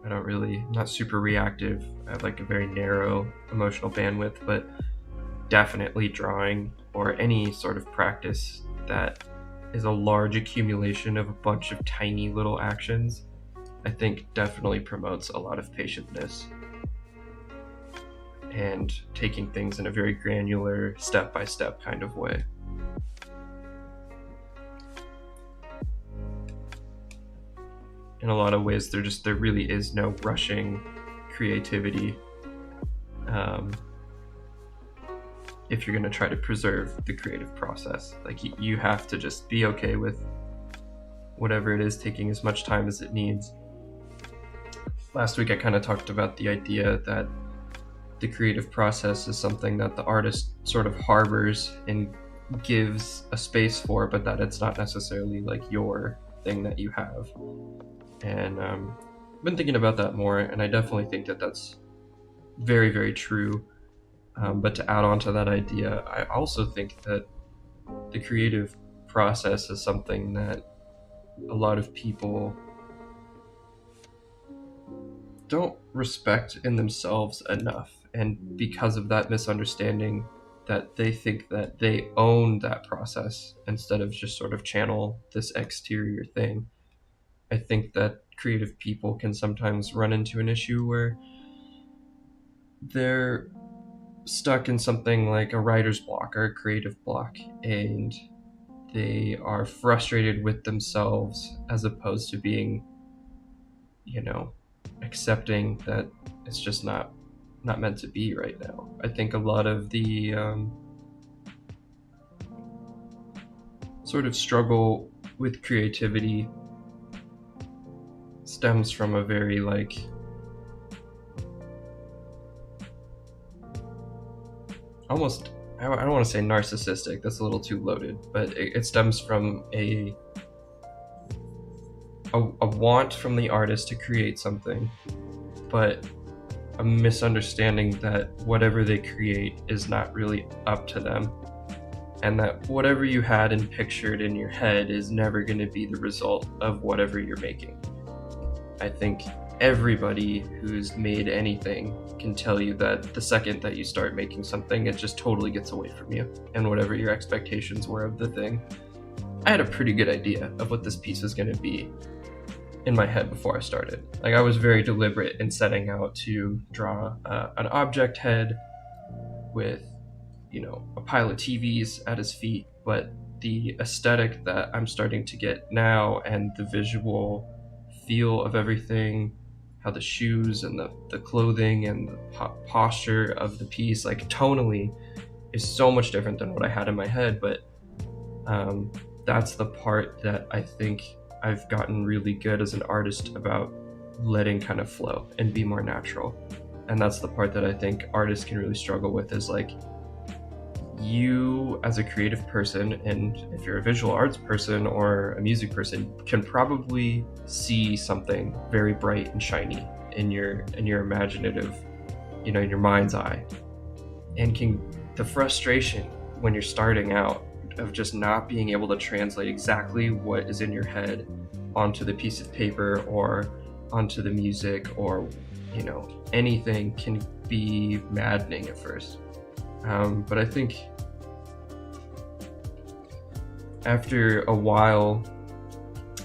Not super reactive. I have like a very narrow emotional bandwidth, but definitely drawing or any sort of practice that is a large accumulation of a bunch of tiny little actions, I think definitely promotes a lot of patientness and taking things in a very granular, step-by-step kind of way. In a lot of ways, there really is no rushing creativity if you're going to try to preserve the creative process. Like, you have to just be okay with whatever it is taking as much time as it needs. Last week I kind of talked about the idea that the creative process is something that the artist sort of harbors and gives a space for, but that it's not necessarily like your thing that you have. And I've been thinking about that more, and I definitely think that that's very, very true. But to add on to that idea, I also think that the creative process is something that a lot of people don't respect in themselves enough. And because of that misunderstanding, that they think that they own that process instead of just sort of channel this exterior thing. I think that creative people can sometimes run into an issue where they're stuck in something like a writer's block or a creative block, and they are frustrated with themselves as opposed to being, accepting that it's just not meant to be right now. I think a lot of the sort of struggle with creativity stems from a very almost, I don't want to say narcissistic, that's a little too loaded, but it stems from a want from the artist to create something, but a misunderstanding that whatever they create is not really up to them, and that whatever you had and pictured in your head is never going to be the result of whatever you're making. I think everybody who's made anything can tell you that the second that you start making something, it just totally gets away from you, and whatever your expectations were of the thing. I had a pretty good idea of what this piece was going to be in my head before I started. Like, I was very deliberate in setting out to draw an object head with, a pile of TVs at his feet, but the aesthetic that I'm starting to get now and the visual feel of everything, how the shoes and the clothing and the posture of the piece, like tonally, is so much different than what I had in my head. But that's the part that I think I've gotten really good as an artist about letting kind of flow and be more natural. And that's the part that I think artists can really struggle with, is like, you as a creative person, and if you're a visual arts person or a music person, can probably see something very bright and shiny in your imaginative, in your mind's eye, and the frustration when you're starting out of just not being able to translate exactly what is in your head onto the piece of paper or onto the music or anything, can be maddening at first. But I think after a while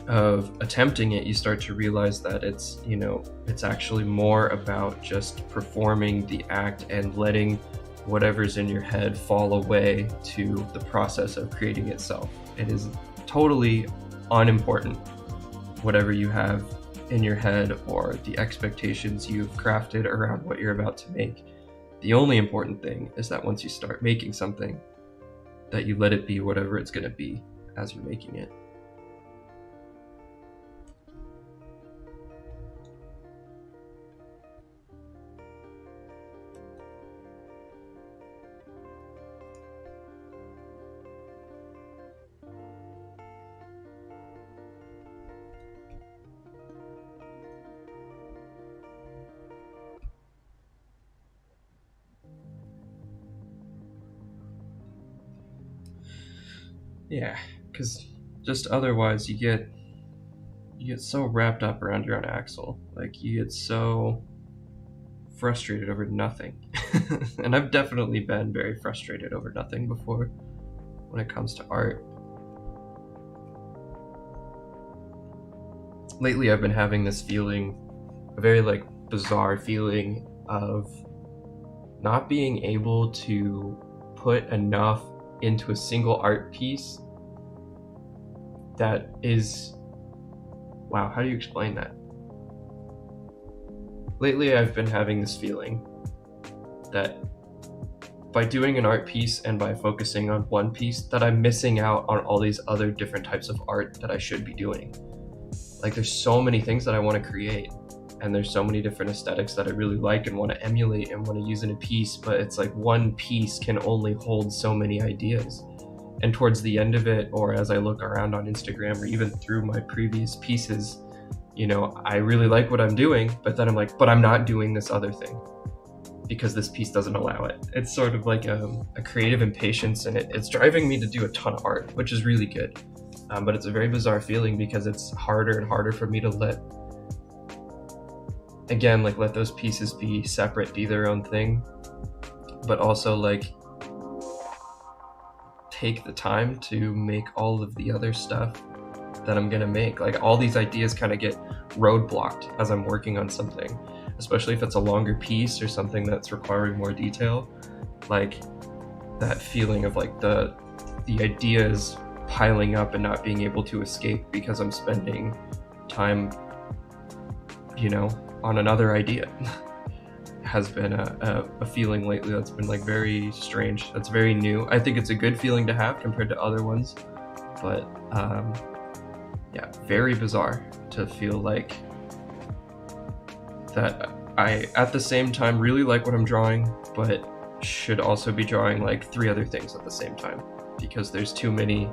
of attempting it, you start to realize that it's, you know, it's actually more about just performing the act and letting whatever's in your head fall away to the process of creating itself. It is totally unimportant whatever you have in your head or the expectations you've crafted around what you're about to make. The only important thing is that once you start making something, that you let it be whatever it's going to be as you're making it. Yeah, because just otherwise you get so wrapped up around your own axle. Like, you get so frustrated over nothing. And I've definitely been very frustrated over nothing before when it comes to art. Lately I've been having this feeling, a very like bizarre feeling of not being able to put enough into a single art piece that is, wow, how do you explain that? Lately I've been having this feeling that by doing an art piece and by focusing on one piece, that I'm missing out on all these other different types of art that I should be doing. Like, there's so many things that I want to create, and there's so many different aesthetics that I really like and want to emulate and want to use in a piece, but it's like one piece can only hold so many ideas. And towards the end of it, or as I look around on Instagram or even through my previous pieces, you know, I really like what I'm doing, but then I'm like, but I'm not doing this other thing because this piece doesn't allow it. It's sort of like a creative impatience, and it's driving me to do a ton of art, which is really good. But it's a very bizarre feeling because it's harder and harder for me to let those pieces be separate, be their own thing, but also like take the time to make all of the other stuff that I'm gonna make. Like, all these ideas kind of get roadblocked as I'm working on something, especially if it's a longer piece or something that's requiring more detail. Like, that feeling of like the ideas piling up and not being able to escape because I'm spending time, you know, on another idea has been a feeling lately that's been like very strange. That's very new. I think it's a good feeling to have compared to other ones, but yeah, very bizarre to feel like that I at the same time really like what I'm drawing, but should also be drawing like 3 other things at the same time, because there's too many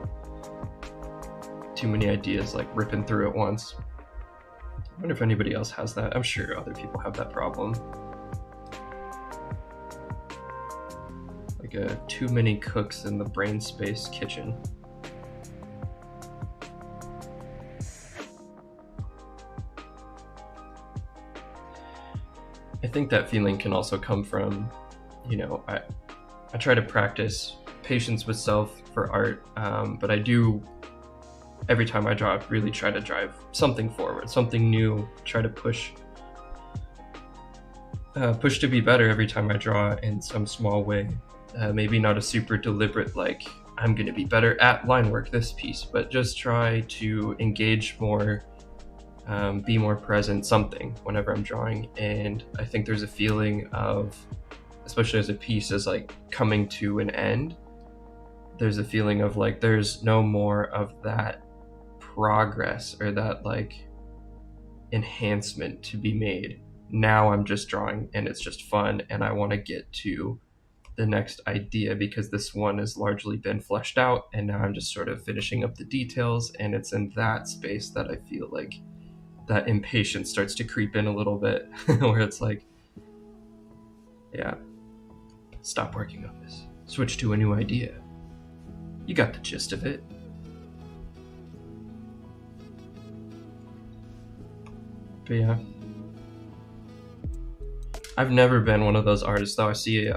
ideas like ripping through at once. I wonder if anybody else has that. I'm sure other people have that problem. Like too many cooks in the brain space kitchen. I think that feeling can also come from, you know, I try to practice patience with self for art, but I do, every time I draw, I really try to drive something forward, something new, try to push to be better every time I draw in some small way. Maybe not a super deliberate, like, I'm going to be better at line work this piece, but just try to engage more, be more present, something, whenever I'm drawing. And I think there's a feeling of, especially as a piece is like coming to an end, there's a feeling of like there's no more of that progress or that like enhancement to be made. Now I'm just drawing and it's just fun, and I want to get to the next idea because this one has largely been fleshed out, and now I'm just sort of finishing up the details. And it's in that space that I feel like that impatience starts to creep in a little bit where it's like, yeah, stop working on this, switch to a new idea, you got the gist of it. But yeah, I've never been one of those artists though. I see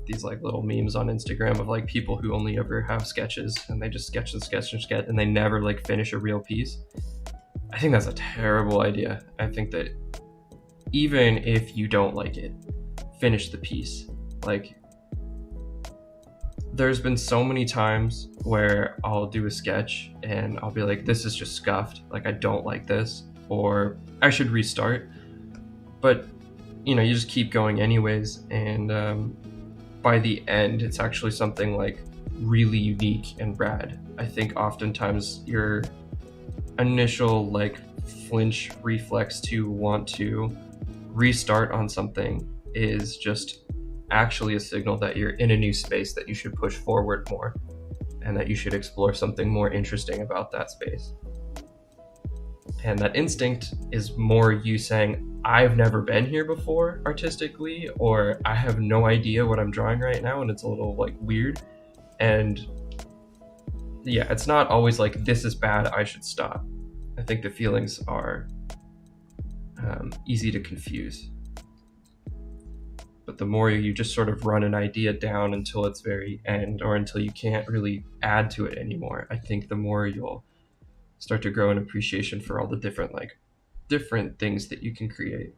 these like little memes on Instagram of like people who only ever have sketches and they just sketch and sketch and sketch and they never like finish a real piece. I think that's a terrible idea. I think that even if you don't like it, finish the piece. Like, there's been so many times where I'll do a sketch and I'll be like, this is just scuffed, like I don't like this, or I should restart. But you know, you just keep going anyways, and by the end it's actually something like really unique and rad. I think oftentimes your initial like flinch reflex to want to restart on something is just actually a signal that you're in a new space, that you should push forward more and that you should explore something more interesting about that space. And that instinct is more you saying, I've never been here before artistically, or I have no idea what I'm drawing right now and it's a little like weird. And yeah, it's not always like, this is bad, I should stop. I think the feelings are easy to confuse. But the more you just sort of run an idea down until its very end, or until you can't really add to it anymore, I think the more you'll start to grow an appreciation for all the different things that you can create.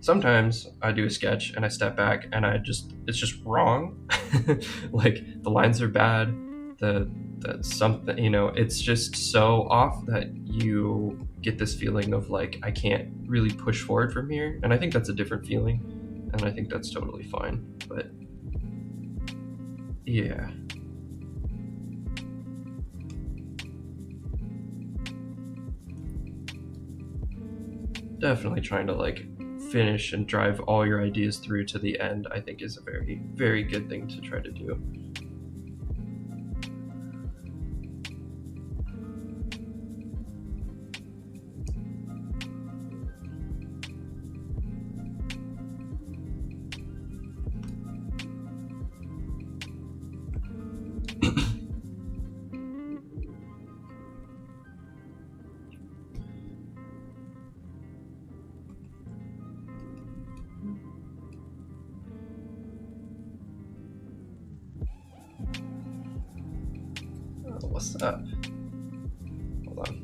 Sometimes I do a sketch and I step back and it's just wrong. Like the lines are bad, the something, you know, it's just so off that you get this feeling of like, I can't really push forward from here. And I think that's a different feeling, and I think that's totally fine. But yeah. Definitely trying to like finish and drive all your ideas through to the end, I think is a very, very good thing to try to do. What's up? Hold on.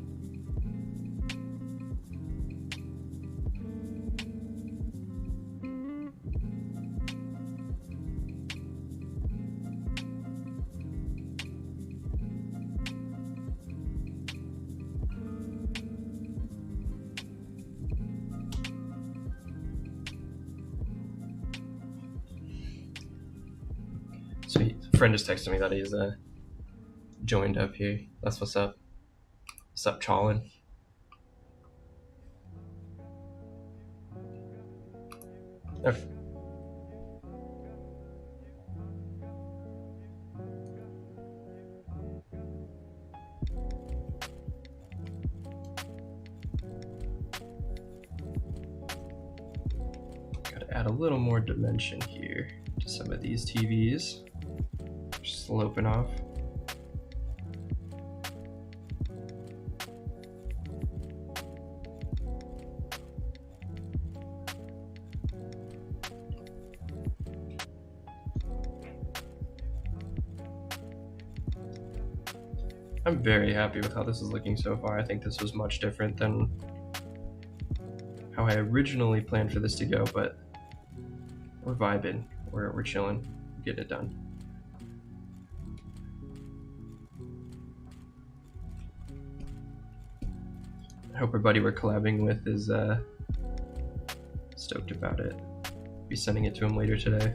Sweet. A friend just texted me that he's joined up here. That's what's up. What's up, Chalin? Okay. Gotta add a little more dimension here to some of these TVs. Just sloping off. I'm very happy with how this is looking so far. I think this was much different than how I originally planned for this to go, but we're vibing, we're chilling, we're getting it done. I hope everybody we're collabing with is stoked about it. Be sending it to him later today.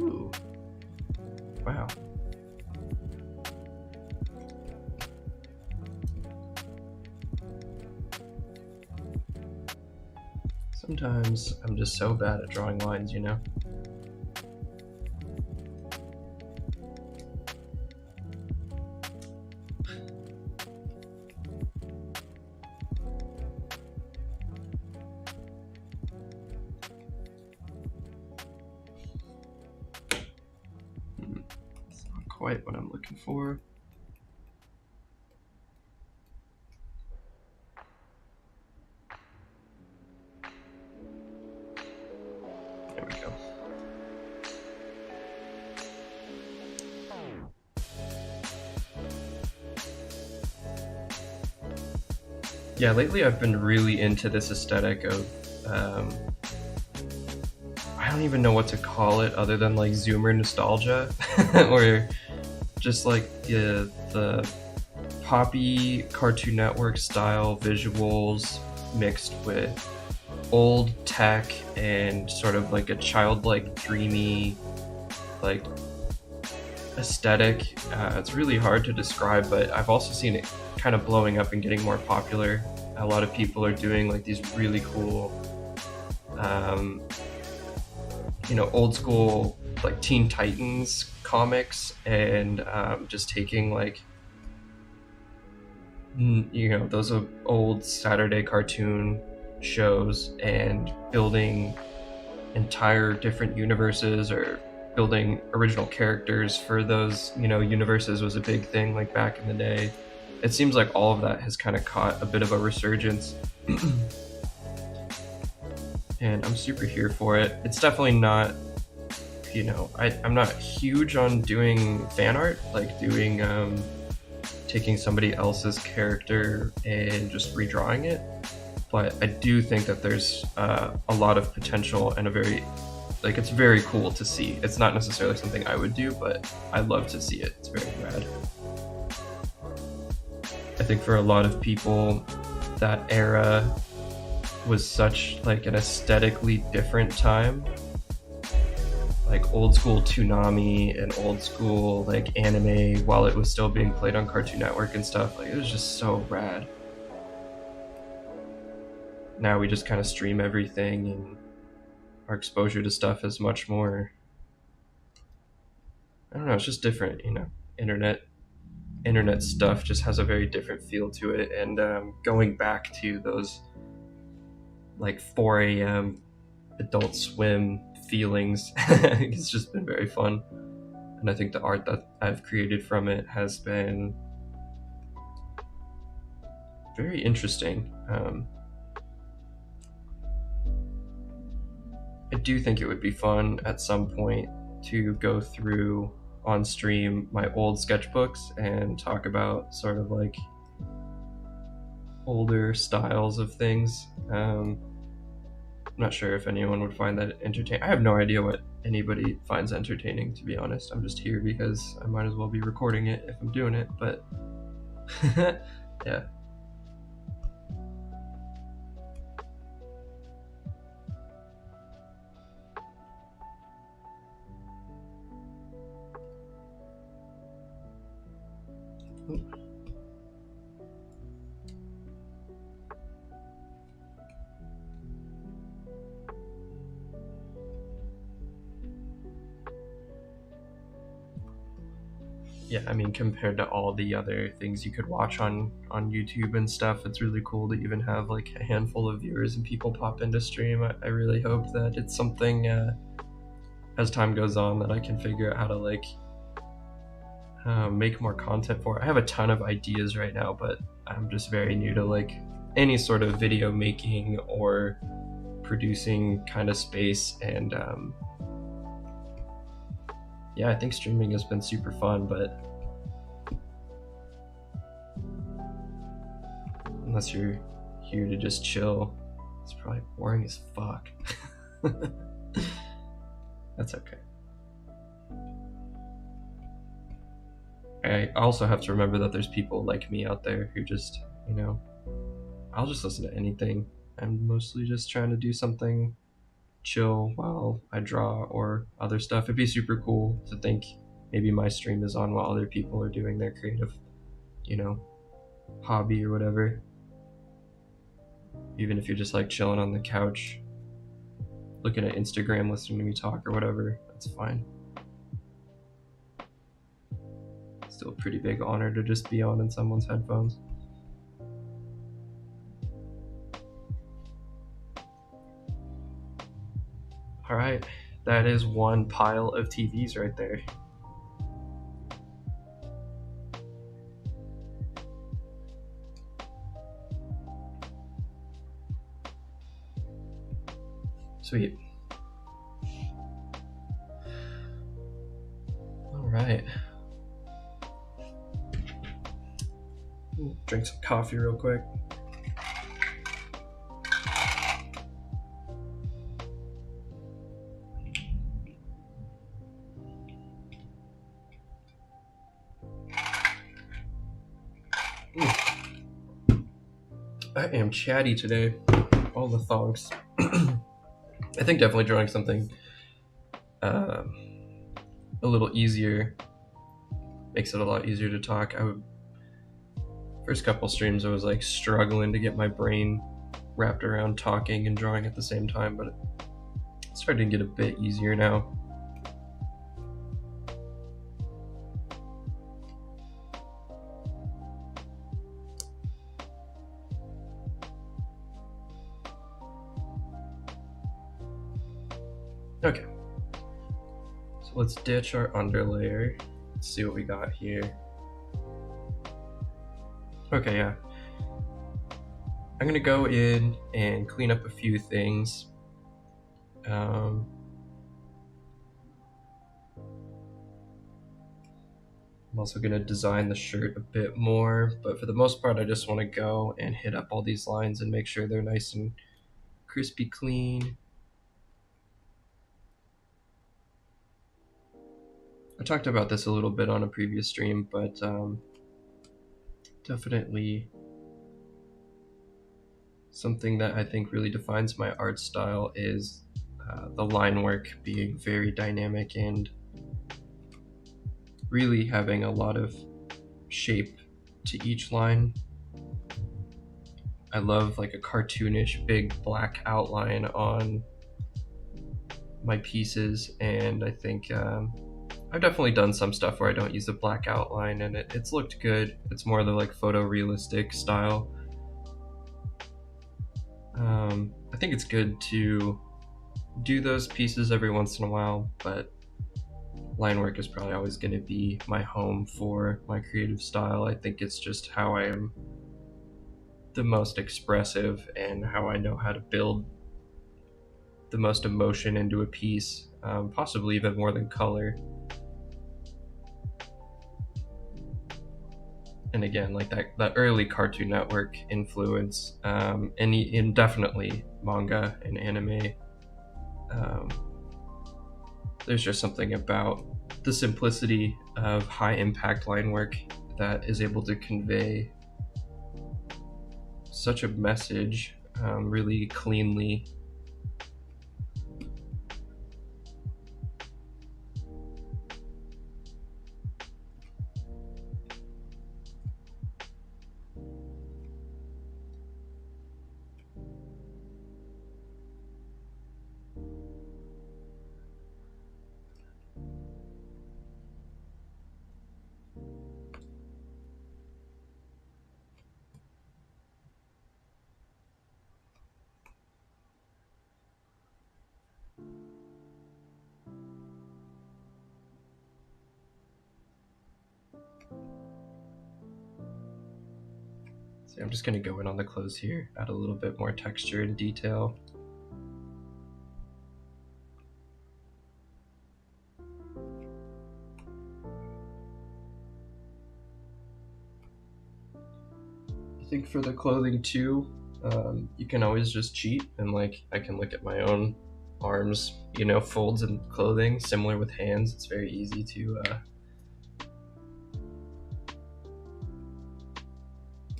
Ooh. Wow. Sometimes I'm just so bad at drawing lines, you know? quite what I'm looking for. There we go. Yeah, lately I've been really into this aesthetic of, I don't even know what to call it other than like Zoomer nostalgia, or just like the poppy Cartoon Network style visuals mixed with old tech and sort of like a childlike, dreamy, like aesthetic. It's really hard to describe, but I've also seen it kind of blowing up and getting more popular. A lot of people are doing like these really cool, old school like Teen Titans comics, and just taking like those old Saturday cartoon shows and building entire different universes, or building original characters for those universes was a big thing like back in the day. It seems like all of that has kind of caught a bit of a resurgence. And I'm super here for it. It's definitely not, I'm not huge on doing fan art, like doing taking somebody else's character and just redrawing it. But I do think that there's a lot of potential, and it's very cool to see. It's not necessarily something I would do, but I love to see it. It's very rad. I think for a lot of people, that era was such like an aesthetically different time. Like old school Toonami and old school like anime, while it was still being played on Cartoon Network and stuff, like it was just so rad. Now we just kind of stream everything, and our exposure to stuff is much more, I don't know, it's just different, internet stuff just has a very different feel to it. And going back to those like 4 a.m. Adult Swim feelings, it's just been very fun. And I think the art that I've created from it has been very interesting. I do think it would be fun at some point to go through on stream my old sketchbooks and talk about sort of like older styles of things. I'm not sure if anyone would find that entertaining. I have no idea what anybody finds entertaining, to be honest. I'm just here because I might as well be recording it if I'm doing it, but yeah. Yeah, I mean, compared to all the other things you could watch on YouTube and stuff, it's really cool to even have like a handful of viewers and people pop into stream. I really hope that it's something as time goes on that I can figure out how to like make more content for. I have a ton of ideas right now, but I'm just very new to like any sort of video making or producing kind of space. And yeah, I think streaming has been super fun, but unless you're here to just chill, it's probably boring as fuck. That's okay. I also have to remember that there's people like me out there who just, I'll just listen to anything. I'm mostly just trying to do something chill while I draw or other stuff. It'd be super cool to think maybe my stream is on while other people are doing their creative, hobby or whatever. Even if you're just like chilling on the couch, looking at Instagram, listening to me talk or whatever, that's fine. Still a pretty big honor to just be on in someone's headphones. All right, that is one pile of TVs right there. Sweet. All right. Drink some coffee real quick. I am chatty today. All the thongs. I think definitely drawing something a little easier makes it a lot easier to talk. First couple streams I was like struggling to get my brain wrapped around talking and drawing at the same time, but it's starting to get a bit easier now. Okay, so let's ditch our underlayer. Let's see what we got here. Okay, yeah. I'm gonna go in and clean up a few things. I'm also gonna design the shirt a bit more, but for the most part, I just wanna go and hit up all these lines and make sure they're nice and crispy clean. I talked about this a little bit on a previous stream, but definitely something that I think really defines my art style is the line work being very dynamic and really having a lot of shape to each line. I love like a cartoonish big black outline on my pieces, and I think I've definitely done some stuff where I don't use a black outline and it's looked good. It's more the like photorealistic style. I think it's good to do those pieces every once in a while, but line work is probably always going to be my home for my creative style. I think it's just how I am the most expressive and how I know how to build the most emotion into a piece, possibly even more than color. And again, like that early Cartoon Network influence, and definitely manga and anime. There's just something about the simplicity of high impact line work that is able to convey such a message really cleanly. So I'm just going to go in on the clothes here, add a little bit more texture and detail. I think for the clothing too, you can always just cheat and like I can look at my own arms, you know, folds in clothing, similar with hands. It's very easy to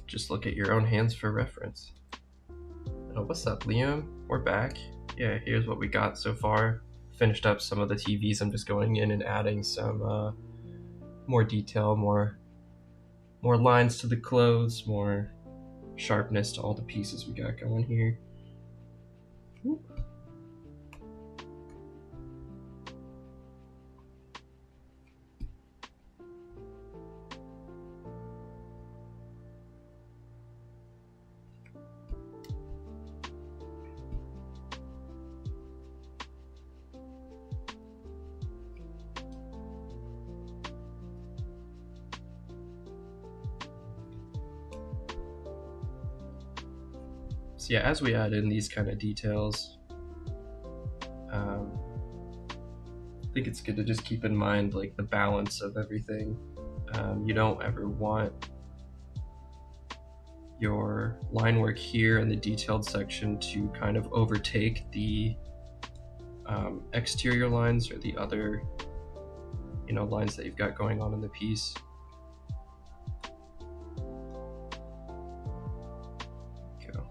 just look at your own hands for reference. Oh, what's up, Liam? We're back. Yeah, here's what we got so far. Finished up some of the TVs. I'm just going in and adding some more detail, more lines to the clothes, more sharpness to all the pieces we got going here. Ooh. So yeah, as we add in these kind of details, think it's good to just keep in mind like the balance of everything. You don't ever want your line work here in the detailed section to kind of overtake the exterior lines or the other, lines that you've got going on in the piece. Go.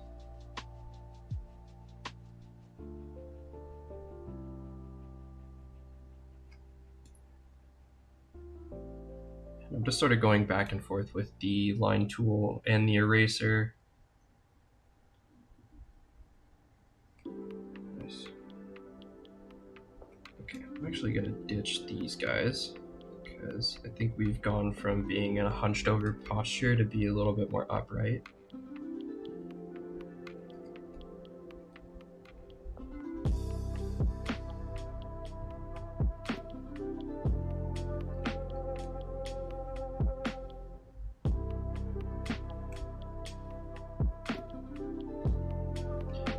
And I'm just sort of going back and forth with the line tool and the eraser. Nice. Okay, I'm actually gonna ditch these guys because I think we've gone from being in a hunched over posture to be a little bit more upright.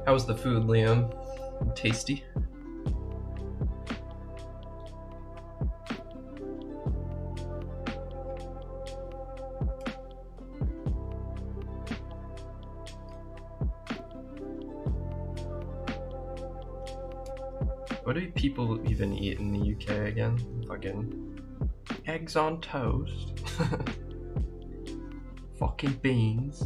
How's the food, Liam? Tasty? What do people even eat in the UK again? Fucking eggs on toast. Fucking beans.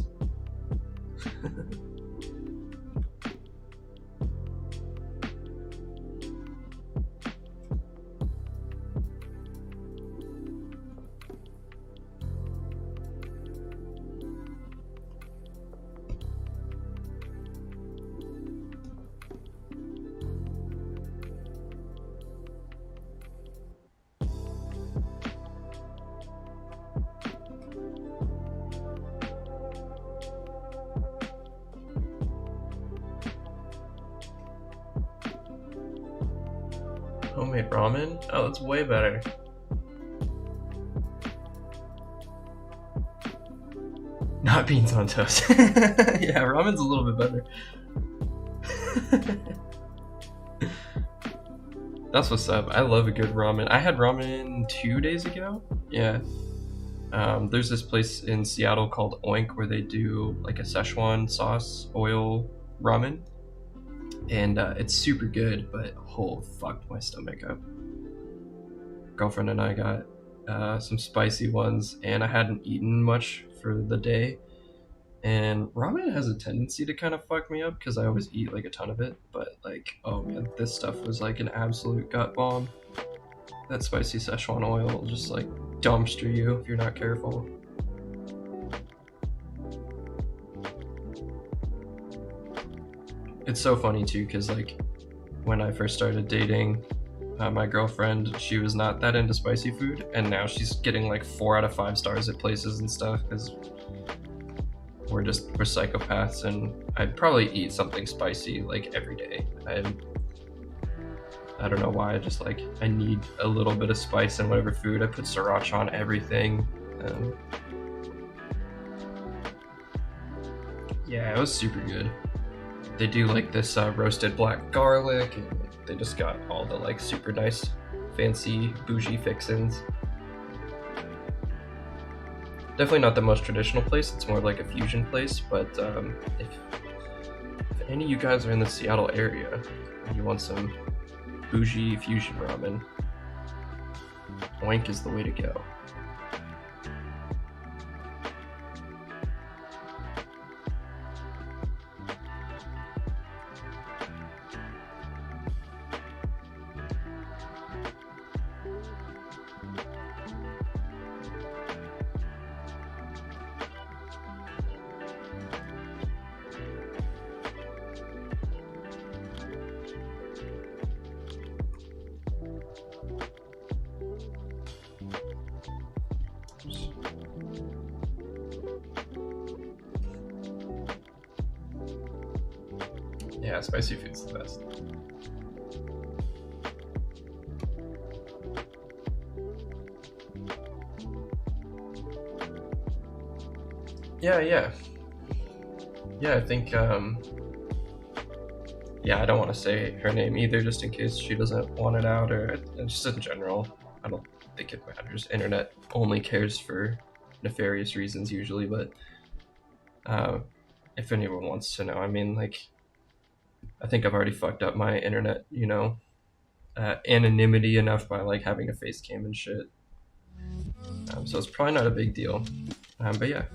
Homemade ramen? Oh, that's way better. Not beans on toast. Yeah, ramen's a little bit better. That's what's up. I love a good ramen. I had ramen 2 days ago. Yeah. There's this place in Seattle called Oink where they do like a Szechuan sauce oil ramen. And it's super good, but fucked my stomach up. Girlfriend and I got some spicy ones, and I hadn't eaten much for the day. And ramen has a tendency to kind of fuck me up because I always eat like a ton of it. But like, oh man, this stuff was like an absolute gut bomb. That spicy Szechuan oil will just like dumpster you if you're not careful. It's so funny too, because like when I first started dating my girlfriend, she was not that into spicy food, and now she's getting like 4 out of 5 stars at places and stuff because we're psychopaths, and I'd probably eat something spicy like every day. I don't know why, I need a little bit of spice in whatever food. I put sriracha on everything. Yeah, it was super good. They do like this roasted black garlic, and they just got all the like super nice, fancy, bougie fixins. Definitely not the most traditional place. It's more like a fusion place. But if any of you guys are in the Seattle area and you want some bougie fusion ramen, Oink is the way to go. Yeah, spicy food's the best. Yeah, I think Yeah, I don't want to say her name either, just in case she doesn't want it out, or just in general. I don't think it matters. Internet only cares for nefarious reasons usually, but if anyone wants to know, I mean, like, I think I've already fucked up my internet, anonymity enough by like having a face cam and shit. So it's probably not a big deal. But yeah.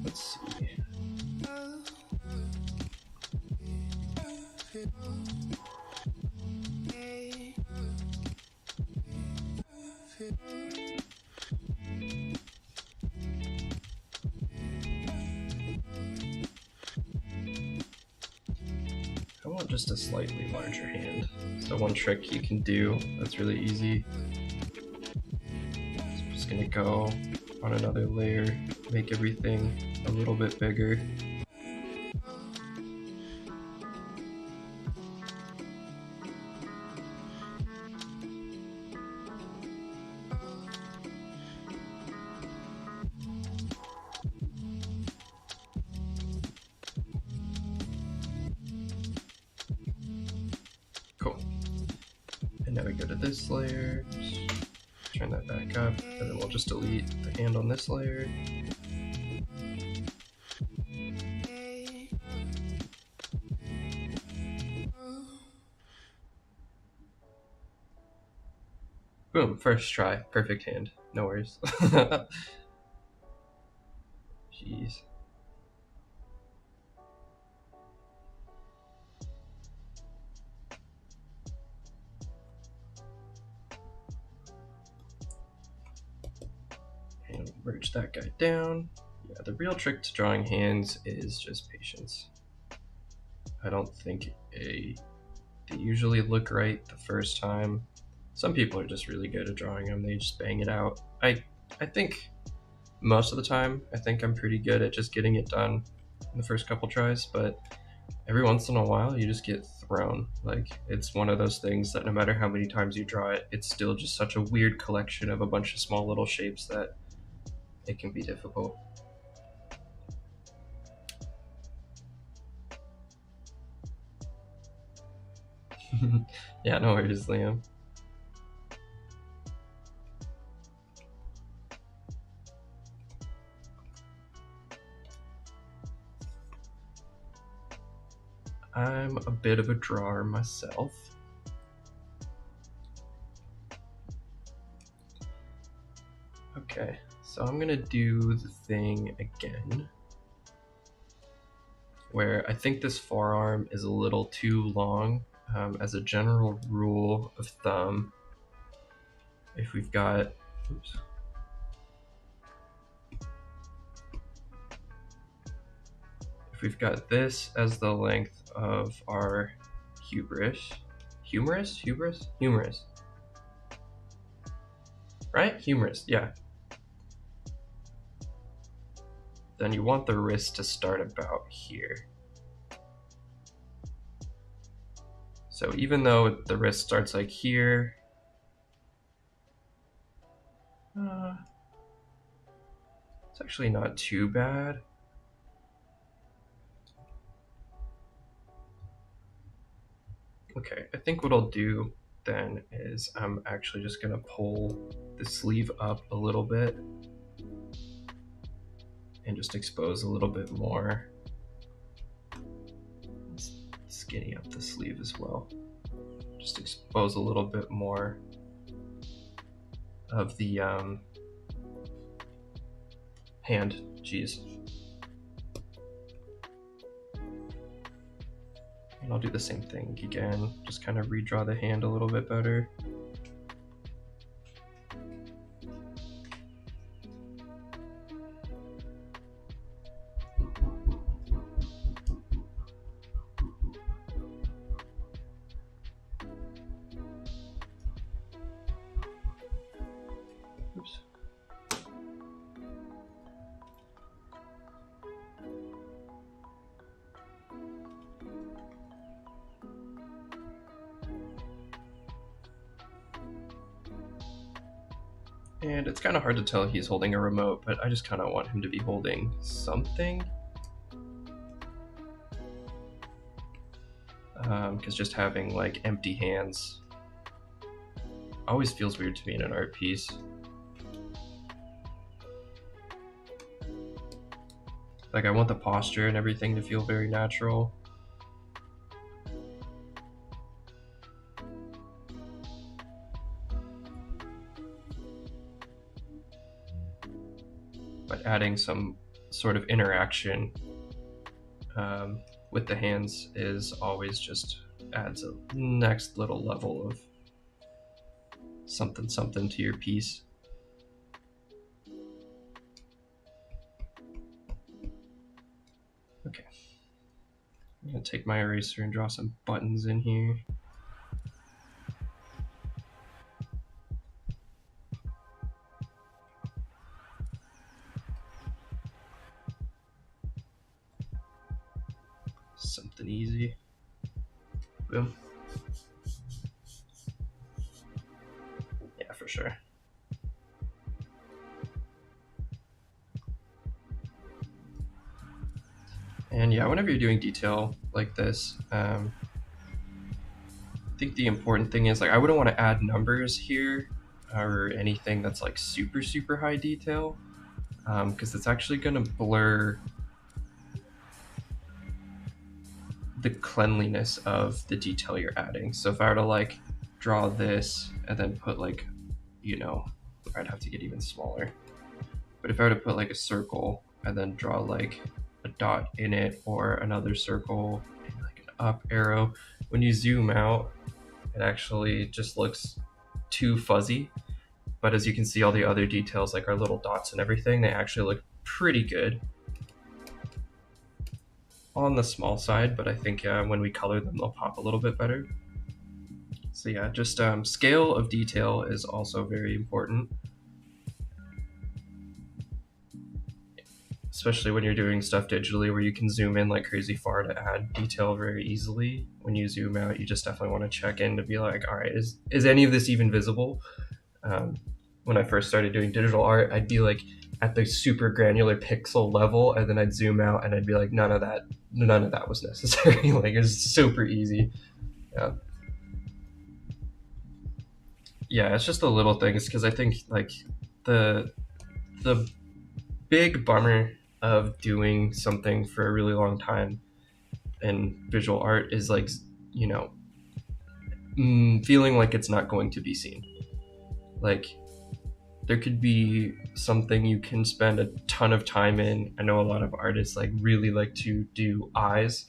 Let's see. I want just a slightly larger hand. So one trick you can do that's really easy. I'm just gonna go on another layer, make everything a little bit bigger. Cool. And now we go to this layer, turn that back up, and then we'll just delete the hand on this layer. Boom, first try, perfect hand, no worries. Jeez. And merge that guy down. Yeah, the real trick to drawing hands is just patience. I don't think they usually look right the first time. Some people are just really good at drawing them, they just bang it out. I think most of the time, I think I'm pretty good at just getting it done in the first couple tries, but every once in a while you just get thrown. Like, it's one of those things that no matter how many times you draw it, it's still just such a weird collection of a bunch of small little shapes that it can be difficult. Yeah, no worries, Liam. I'm a bit of a drawer myself. Okay, so I'm gonna do the thing again where I think this forearm is a little too long. As a general rule of thumb, if we've got, oops, if we've got this as the length of our humerus, right? Humerus, yeah. Then you want the wrist to start about here. So even though the wrist starts like here, it's actually not too bad. Okay, I think what I'll do then is I'm actually just gonna pull the sleeve up a little bit and just expose a little bit more. Skinny up the sleeve as well. Just expose a little bit more of the hand. Jeez. And I'll do the same thing again, just kind of redraw the hand a little bit better. Oops. And it's kind of hard to tell he's holding a remote, but I just kind of want him to be holding something. Because just having like empty hands always feels weird to me in an art piece. Like, I want the posture and everything to feel very natural. But adding some sort of interaction with the hands is always just adds a next little level of something to your piece. Okay, I'm gonna take my eraser and draw some buttons in here. Something easy. Boom. Yeah, for sure. And yeah, whenever you're doing detail like this, I think the important thing is, like, I wouldn't want to add numbers here or anything that's like super high detail, because it's actually going to blur the cleanliness of the detail you're adding. So if I were to like draw this and then put like, you know, I'd have to get even smaller. But if I were to put like a circle and then draw like a dot in it or another circle and like an up arrow, when you zoom out, it actually just looks too fuzzy. But as you can see, all the other details, like our little dots and everything, they actually look pretty good on the small side, but I think when we color them, they'll pop a little bit better. So yeah, just scale of detail is also very important, especially when you're doing stuff digitally where you can zoom in like crazy far to add detail very easily. When you zoom out, you just definitely want to check in to be like, all right, is any of this even visible? When I first started doing digital art, I'd be like at the super granular pixel level, and then I'd zoom out and I'd be like, none of that was necessary. Like, it's super easy. Yeah, it's just the little things, because I think like the big bummer of doing something for a really long time in visual art is like, you know, feeling like it's not going to be seen. Like, there could be something you can spend a ton of time in. I know a lot of artists like really like to do eyes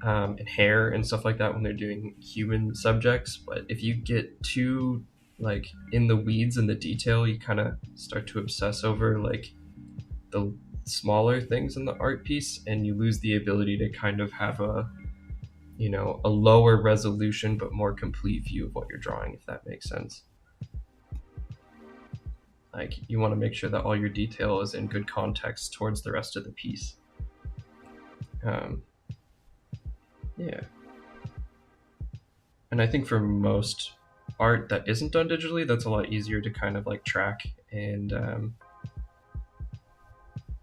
and hair and stuff like that when they're doing human subjects, but if you get too like in the weeds and the detail, you kind of start to obsess over like the smaller things in the art piece, and you lose the ability to kind of have a, you know, a lower resolution but more complete view of what you're drawing, if that makes sense. Like, you want to make sure that all your detail is in good context towards the rest of the piece. Yeah. And I think for most art that isn't done digitally, that's a lot easier to kind of like track and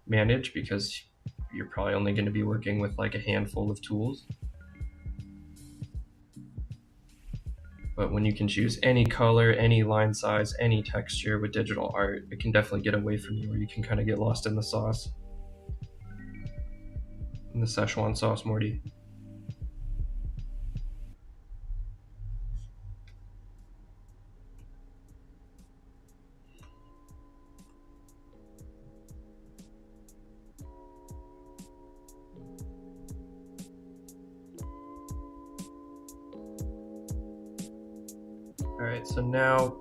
manage, because you're probably only going to be working with like a handful of tools. But when you can choose any color, any line size, any texture with digital art, it can definitely get away from you, where you can kind of get lost in the sauce. In the Szechuan sauce, Morty. All right, so now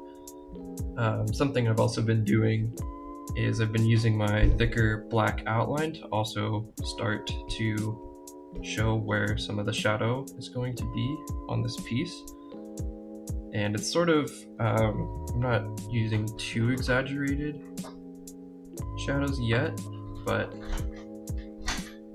something I've also been doing is I've been using my thicker black outline to also start to show where some of the shadow is going to be on this piece. And it's sort of, I'm not using too exaggerated shadows yet, but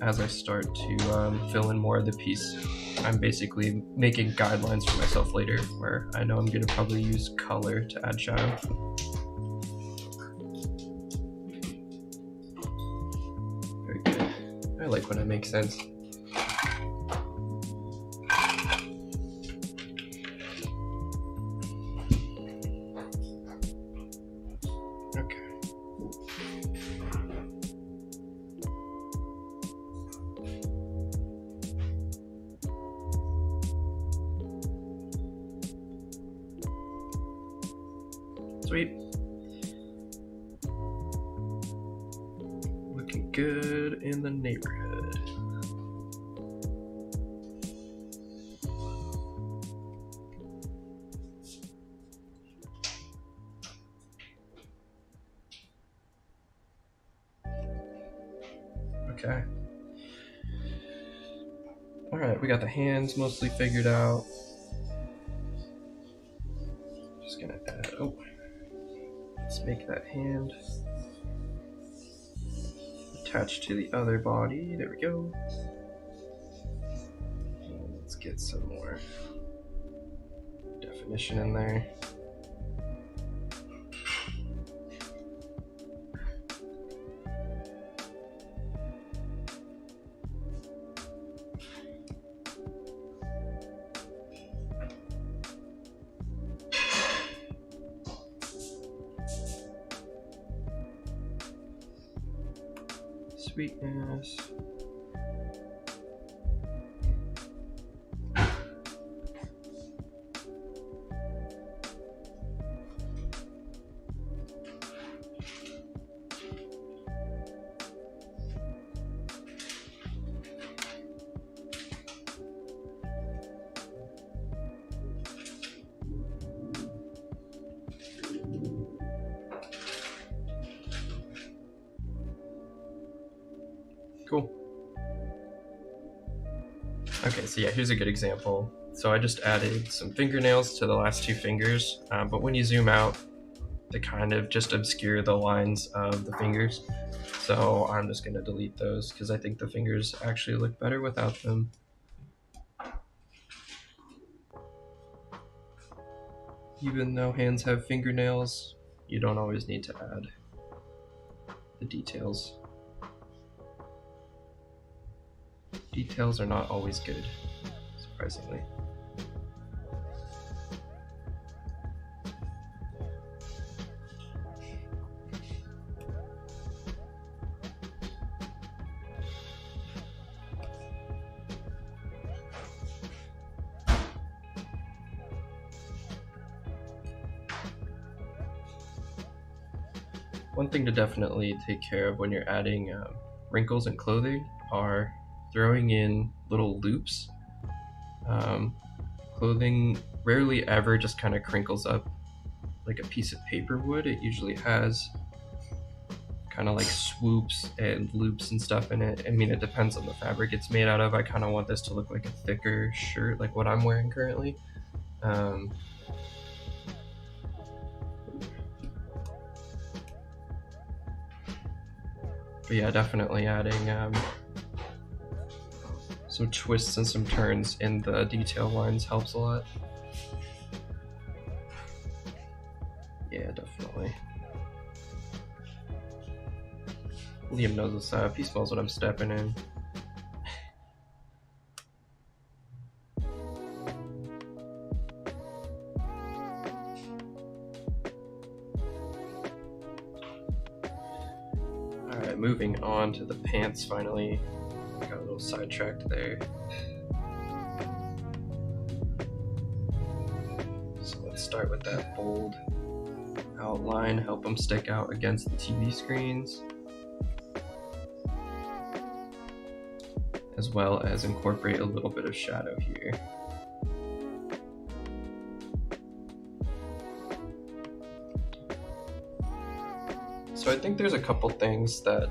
as I start to fill in more of the piece, I'm basically making guidelines for myself later, where I know I'm going to probably use color to add shadow. I like when it makes sense. Okay. Sweet. Looking good in the neighborhood. Okay. All right, we got the hands mostly figured out. Just gonna add, let's make that hand attached to the other body. There we go. And let's get some more definition in there. Sweetness. Cool. Okay, so yeah, here's a good example. So I just added some fingernails to the last two fingers, but when you zoom out, they kind of just obscure the lines of the fingers. So I'm just gonna delete those because I think the fingers actually look better without them. Even though hands have fingernails, you don't always need to add the details. Details are not always good, surprisingly. One thing to definitely take care of when you're adding wrinkles in clothing are throwing in little loops. Clothing rarely ever just kind of crinkles up like a piece of paper would. It usually has kind of like swoops and loops and stuff in it. I mean, it depends on the fabric it's made out of. I kind of want this to look like a thicker shirt, like what I'm wearing currently. But yeah, definitely adding some twists and some turns in the detail lines helps a lot. Yeah, definitely. Liam knows what's up. He smells what I'm stepping in. Alright, moving on to the pants finally. Got a little sidetracked there. So let's start with that bold outline, help them stick out against the TV screens, as well as incorporate a little bit of shadow here. So I think there's a couple things that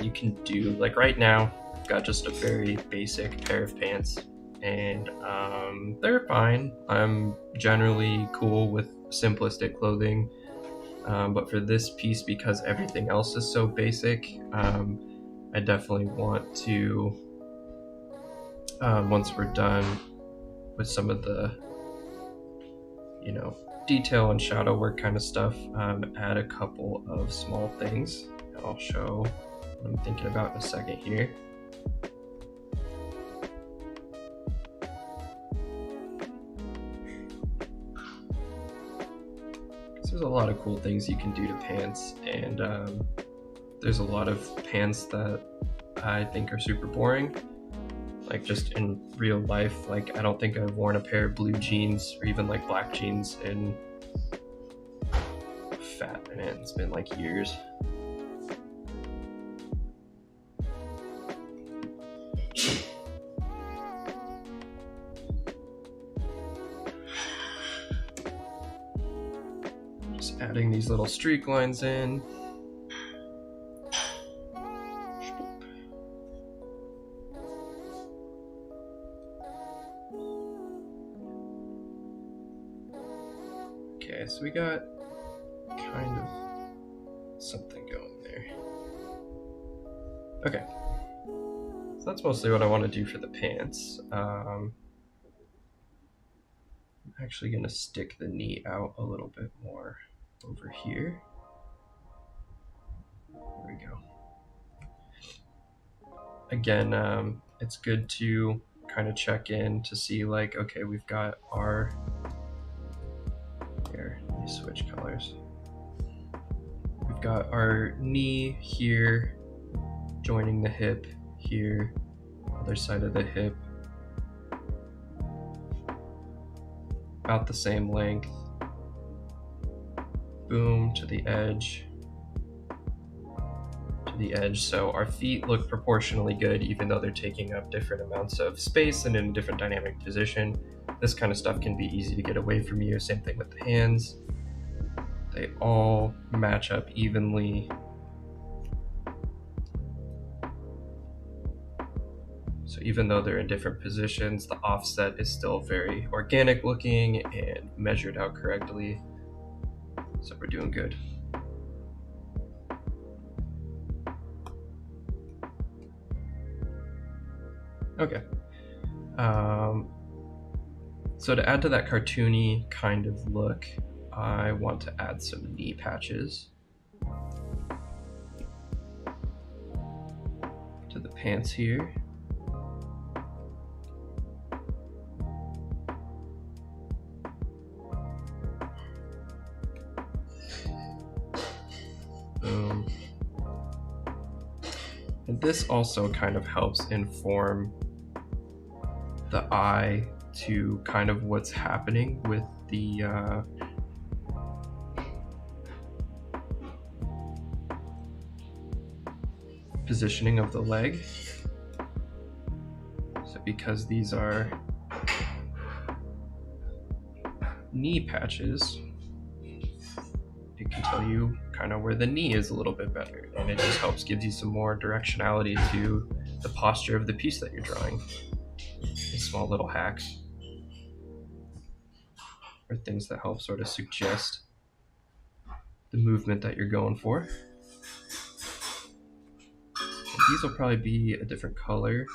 you can do. Like right now, I've got just a very basic pair of pants, and they're fine. I'm generally cool with simplistic clothing, but for this piece, because everything else is so basic, I definitely want to, once we're done with some of the, detail and shadow work kind of stuff, add a couple of small things. I'll show what I'm thinking about in a second here. There's a lot of cool things you can do to pants, and there's a lot of pants that I think are super boring. Like just in real life, like I don't think I've worn a pair of blue jeans or even like black jeans in man, it's been like years. Just adding these little streak lines in. Okay, so we got kind of something going there. Okay, so that's mostly what I want to do for the pants. I'm actually going to stick the knee out a little bit more over here. There we go. Again, it's good to kind of check in to see like, okay, we've got our, here, let me switch colors. We've got our knee here, joining the hip here, other side of the hip, about the same length, boom, to the edge, so our feet look proportionally good even though they're taking up different amounts of space and in a different dynamic position. This kind of stuff can be easy to get away from you. Same thing with the hands. They all match up evenly. So even though they're in different positions, the offset is still very organic looking and measured out correctly. So we're doing good. Okay. So to add to that cartoony kind of look, I want to add some knee patches to the pants here. Boom. And this also kind of helps inform the eye to kind of what's happening with the positioning of the leg. So because these are knee patches, it can tell you kind of where the knee is a little bit better, and it just helps gives you some more directionality to the posture of the piece that you're drawing. A small little hacks or things that help sort of suggest the movement that you're going for. And these will probably be a different color.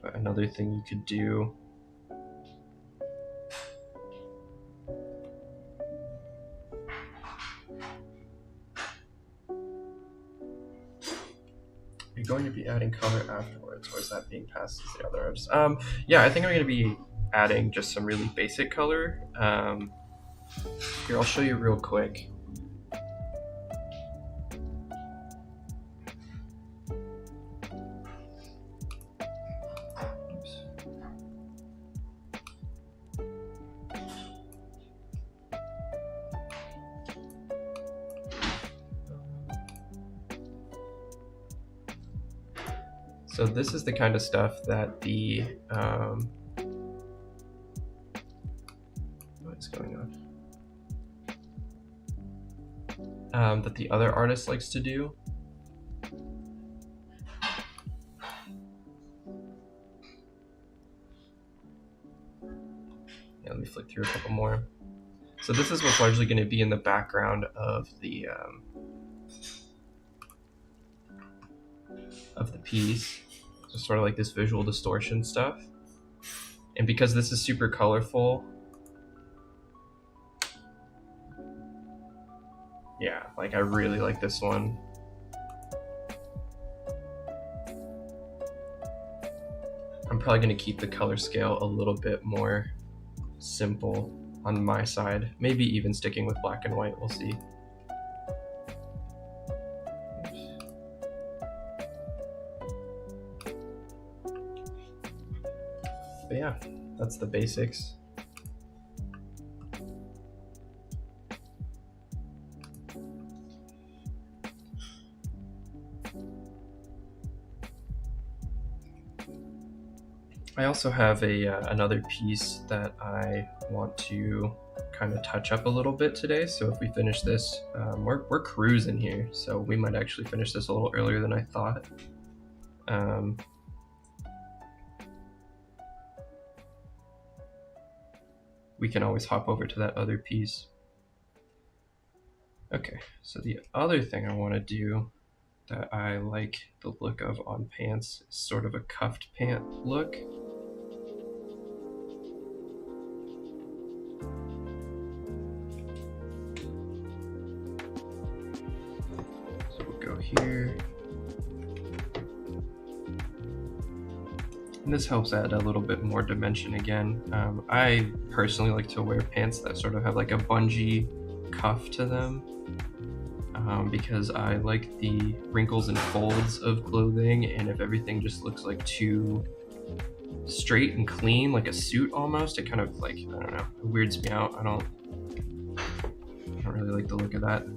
But another thing you could do you're going to be adding color afterwards, or is that being passed as the other artists? Yeah, I think I'm going to be adding just some really basic color. Here, I'll show you real quick. So this is the kind of stuff that the, what is going on? That the other artist likes to do. Yeah, let me flick through a couple more. So this is what's largely going to be in the background of the piece. Just sort of like this visual distortion stuff. And because this is super colorful, Yeah, like I really like this one. I'm probably going to keep the color scale a little bit more simple on my side. Maybe even sticking with black and white, we'll see. But yeah, that's the basics. I also have another piece that I want to kind of touch up a little bit today. So if we finish this, we're cruising here. So we might actually finish this a little earlier than I thought. We can always hop over to that other piece. Okay, so the other thing I want to do that I like the look of on pants is sort of a cuffed pant look. So we'll go here. And this helps add a little bit more dimension again. I personally like to wear pants that sort of have like a bungee cuff to them, because I like the wrinkles and folds of clothing, and if everything just looks like too straight and clean, like a suit almost, it kind of like, I don't know, it weirds me out. I don't really like the look of that.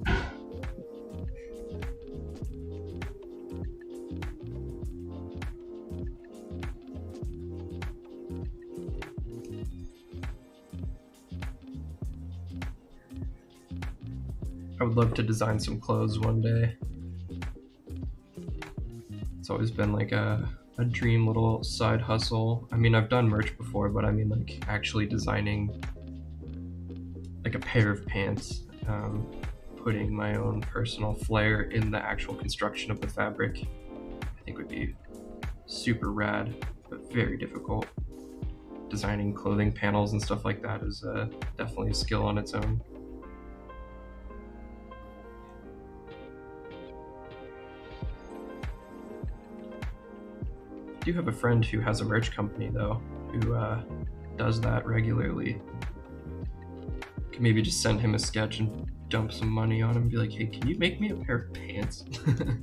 I would love to design some clothes one day. It's always been like a dream little side hustle. I mean, I've done merch before, but I mean like actually designing like a pair of pants, putting my own personal flair in the actual construction of the fabric, I think would be super rad, but very difficult. Designing clothing panels and stuff like that is definitely a skill on its own. I do have a friend who has a merch company though, who does that regularly. Could maybe just send him a sketch and dump some money on him and be like, hey, can you make me a pair of pants? Okay.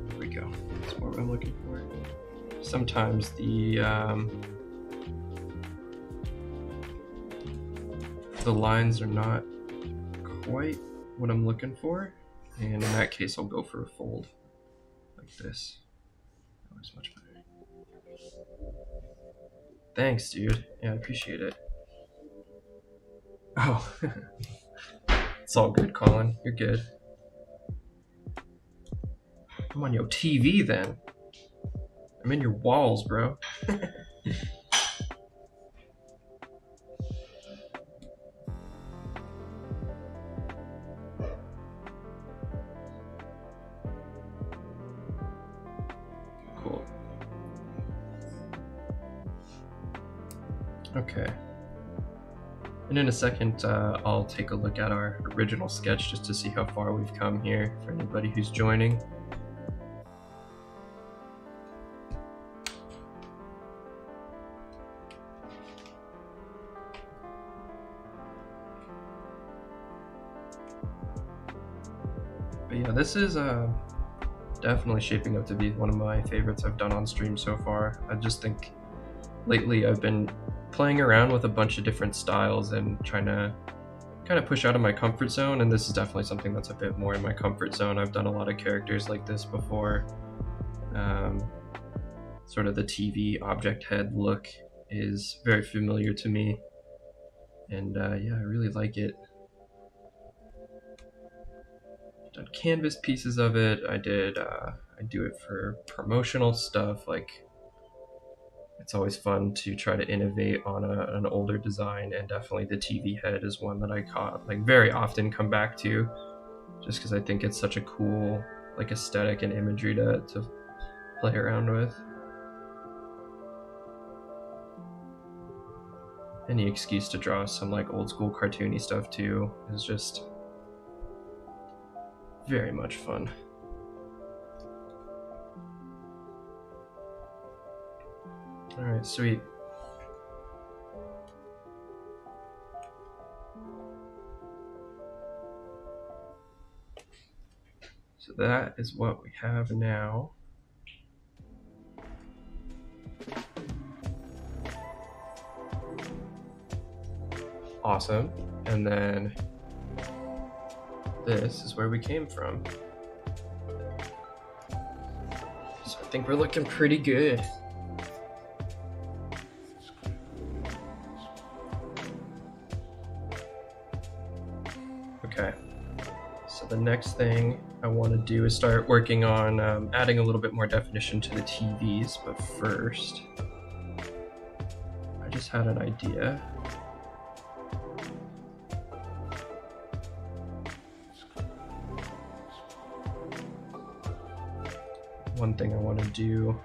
There we go. That's what I'm looking for. Sometimes the lines are not quite what I'm looking for, and in that case I'll go for a fold like this. That was much better. Thanks, dude. Yeah, I appreciate it. Oh, it's all good, Colin. You're good. I'm on your TV then. I'm in your walls, bro. Cool. Okay. And in a second, I'll take a look at our original sketch just to see how far we've come here for anybody who's joining. But yeah, this is definitely shaping up to be one of my favorites I've done on stream so far. I just think lately I've been playing around with a bunch of different styles and trying to kind of push out of my comfort zone, and this is definitely something that's a bit more in my comfort zone. I've done a lot of characters like this before. Sort of the TV object head look is very familiar to me, and yeah, I really like it. I've done canvas pieces of it. I do it for promotional stuff. Like, it's always fun to try to innovate on an older design, and definitely the TV head is one that I very often come back to, just because I think it's such a cool like aesthetic and imagery to play around with. Any excuse to draw some like old school cartoony stuff too is just very much fun. All right, sweet. So that is what we have now. Awesome. And then this is where we came from. So I think we're looking pretty good. Okay. So the next thing I want to do is start working on adding a little bit more definition to the TVs, but first, I just had an idea. One thing I want to do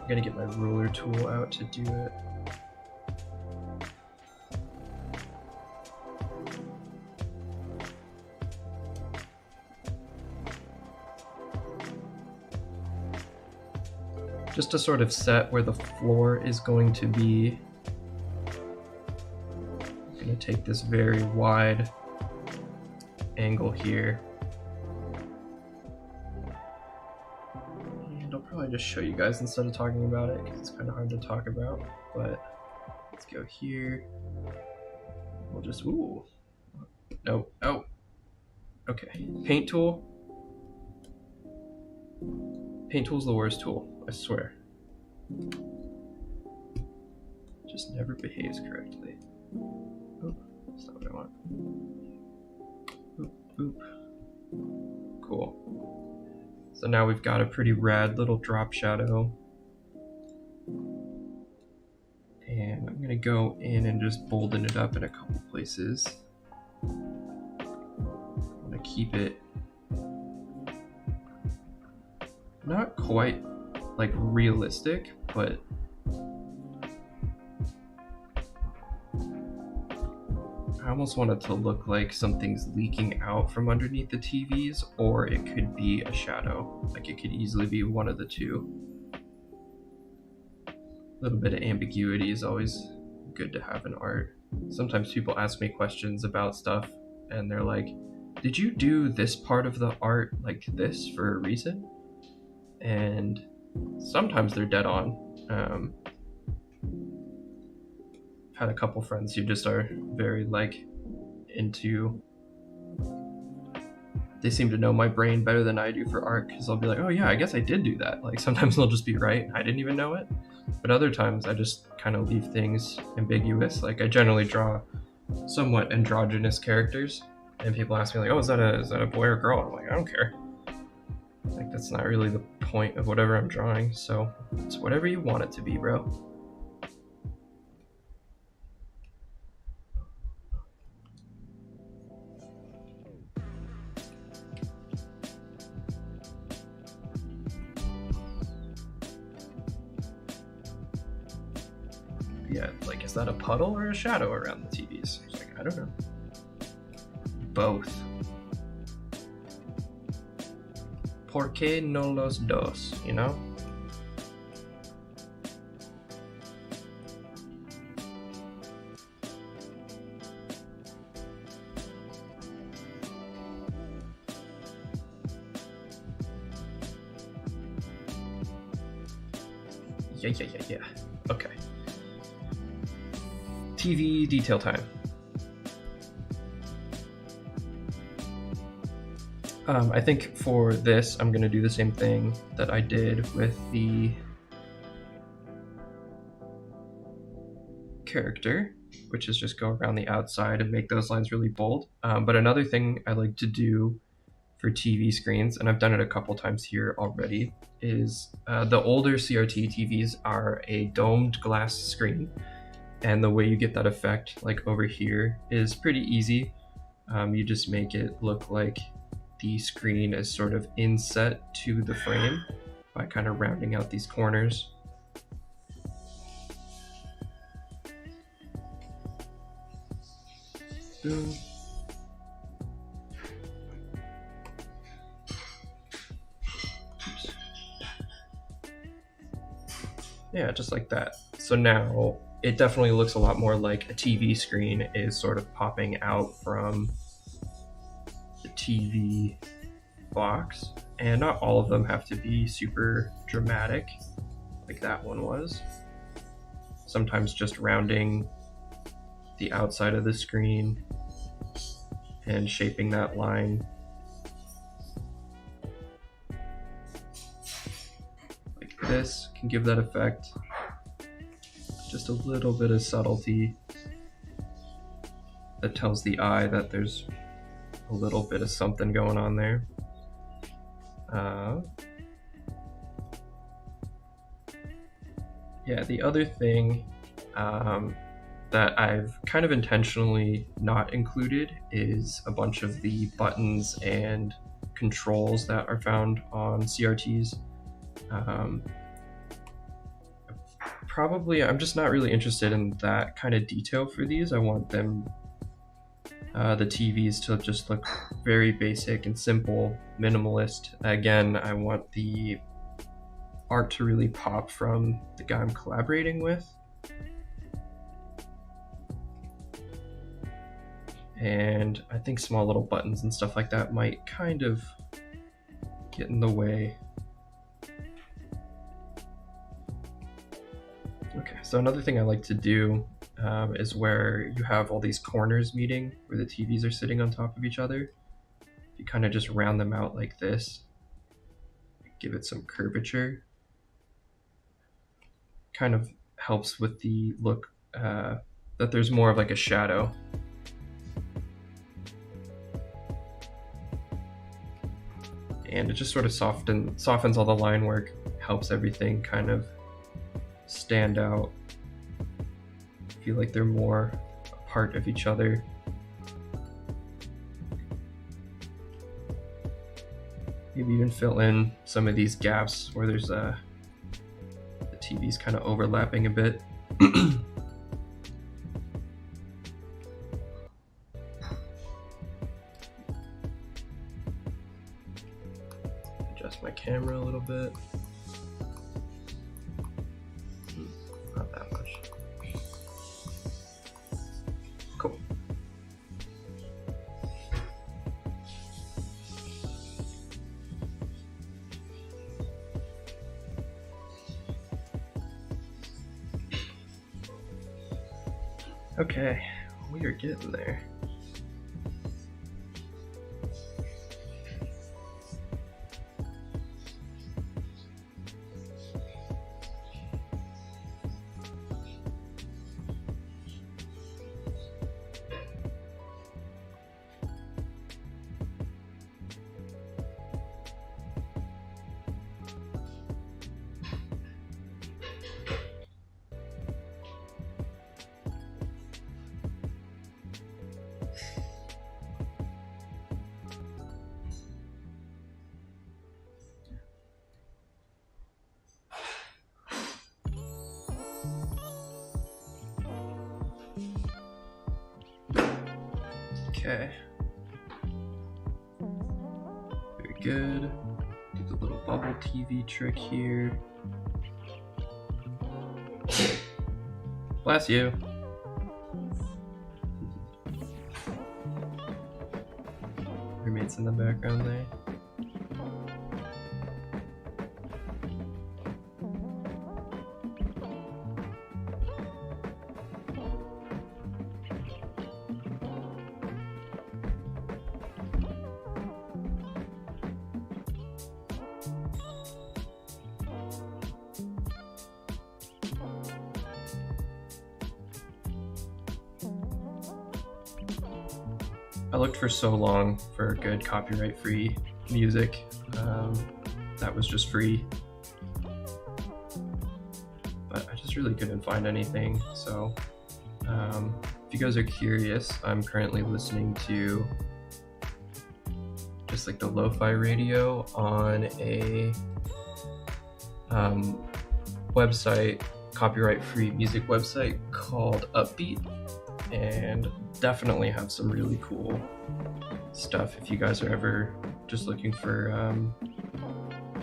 I'm gonna get my ruler tool out to do it. Just to sort of set where the floor is going to be, I'm gonna take this very wide angle here. And I'll probably just show you guys instead of talking about it because it's kind of hard to talk about, but let's go here. We'll just, ooh, no, oh, okay. Paint tool. Paint tool's the worst tool, I swear. Just never behaves correctly. Oh, that's not what I want. Boop, boop. Cool. So now we've got a pretty rad little drop shadow. And I'm gonna go in and just bolden it up in a couple places. I'm gonna keep it not quite like realistic, but I almost want it to look like something's leaking out from underneath the TVs, or it could be a shadow. Like it could easily be one of the two. A little bit of ambiguity is always good to have in art. Sometimes people ask me questions about stuff and they're like, did you do this part of the art like this for a reason? And sometimes they're dead on. Had a couple friends who just are very like into, they seem to know my brain better than I do for art, because I'll be like, oh yeah, I guess I did do that. Like sometimes they'll just be right, I didn't even know it. But other times I just kind of leave things ambiguous. Like I generally draw somewhat androgynous characters, and people ask me like, oh, is that a boy or girl? I'm like, I don't care. Like that's not really the point of whatever I'm drawing, so it's whatever you want it to be, bro. Yeah, like is that a puddle or a shadow around the TVs? It's like, I don't know. Both. ¿Por qué no los dos? You know? Yeah. Okay. TV detail time. I think for this, I'm going to do the same thing that I did with the character, which is just go around the outside and make those lines really bold. But another thing I like to do for TV screens, and I've done it a couple times here already, is the older CRT TVs are a domed glass screen. And the way you get that effect, like over here, is pretty easy. You just make it look like the screen is sort of inset to the frame by kind of rounding out these corners. Boom. Oops. Yeah, just like that. So now it definitely looks a lot more like a TV screen is sort of popping out from the TV box. And not all of them have to be super dramatic like that one was. Sometimes just rounding the outside of the screen and shaping that line like this can give that effect. Just a little bit of subtlety that tells the eye that there's a little bit of something going on there. Yeah, the other thing that I've kind of intentionally not included is a bunch of the buttons and controls that are found on CRTs. I'm just not really interested in that kind of detail for these. I want them, the TVs, to just look very basic and simple, minimalist. Again, I want the art to really pop from the guy I'm collaborating with. And I think small little buttons and stuff like that might kind of get in the way. Okay, so another thing I like to do is where you have all these corners meeting, where the TVs are sitting on top of each other. You kind of just round them out like this, give it some curvature. Kind of helps with the look that there's more of like a shadow. And it just sort of softens all the line work, helps everything kind of stand out. Feel like they're more a part of each other. Maybe even fill in some of these gaps where there's the TV's kind of overlapping a bit. Adjust my camera a little bit. Not that much. Cool. Okay, we are getting there. Okay. Very good. Do the little bubble TV trick here. Bless you. Roommates in the background there. I looked for so long for good copyright-free music that was just free, but I just really couldn't find anything, so If you guys are curious, I'm currently listening to just like the lo-fi radio on a website, copyright-free music website called Upbeat, and definitely have some really cool stuff if you guys are ever just looking for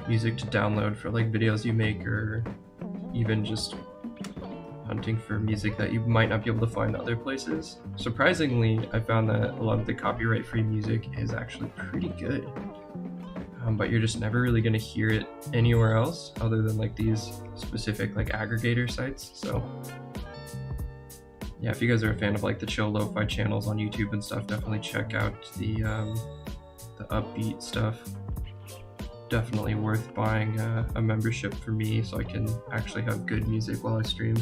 music to download for like videos you make, or even just hunting for music that you might not be able to find other places. Surprisingly, I found that a lot of the copyright-free music is actually pretty good, but you're just never really going to hear it anywhere else other than like these specific like aggregator sites. So yeah, if you guys are a fan of like the chill lo-fi channels on YouTube and stuff, definitely check out the Upbeat stuff. Definitely worth buying a membership for me so I can actually have good music while I stream.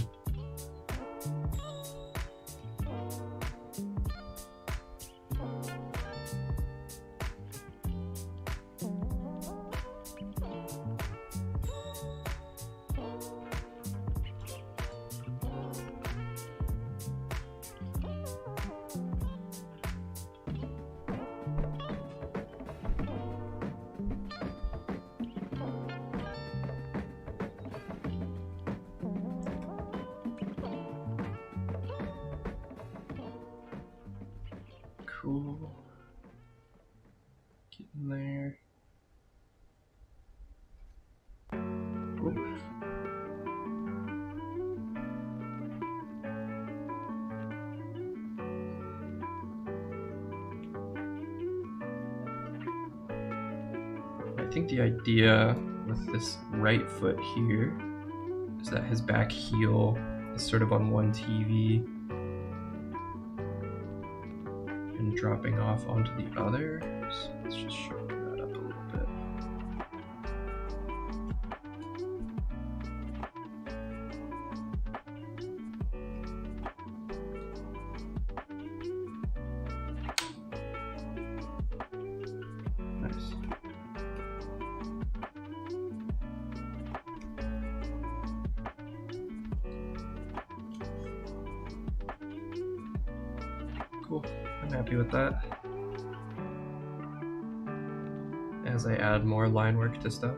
Cool. Getting there. Oops. I think the idea with this right foot here is that his back heel is sort of on one TV and dropping off onto the other. So let's just sharpen that up a little bit. Nice. Cool. I'm happy with that. As I add more line work to stuff.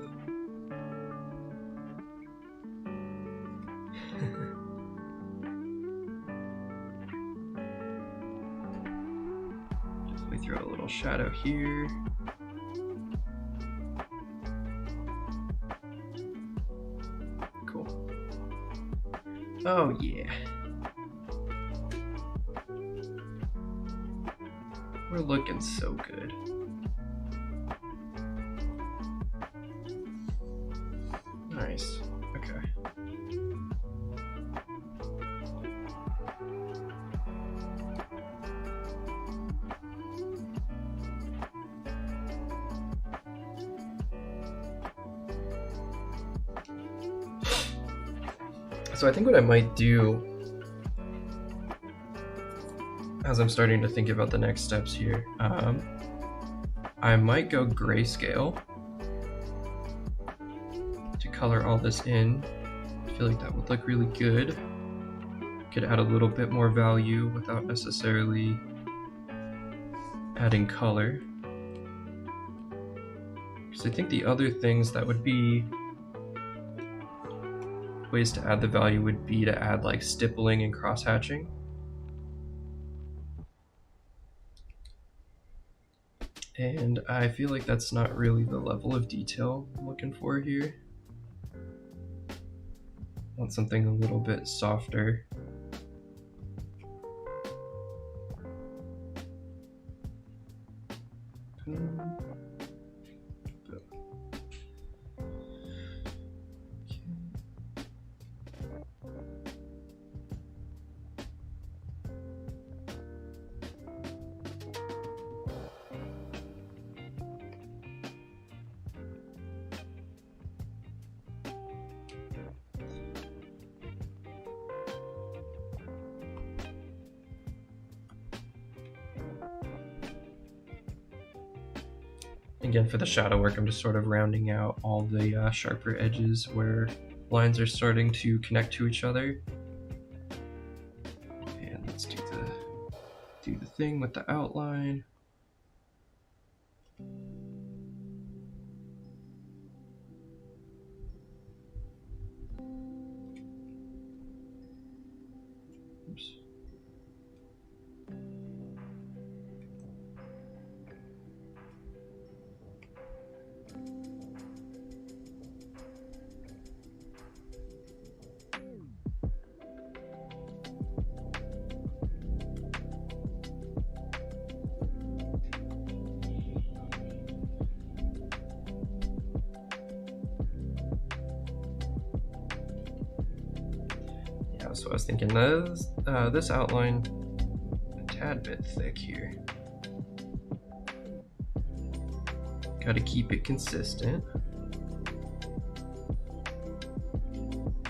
Just we throw a little shadow here. Cool. Oh yeah. We're looking so good. Nice. Okay. So I think what I might do, as I'm starting to think about the next steps here, I might go grayscale to color all this in. I feel like that would look really good. Could add a little bit more value without necessarily adding color. Because I think the other things that would be ways to add the value would be to add like stippling and cross-hatching. And I feel like that's not really the level of detail I'm looking for here. I want something a little bit softer. Again, for the shadow work, I'm just sort of rounding out all the sharper edges where lines are starting to connect to each other. And do the thing with the outline. Oops. So I was thinking this outline a tad bit thick here. Got to keep it consistent.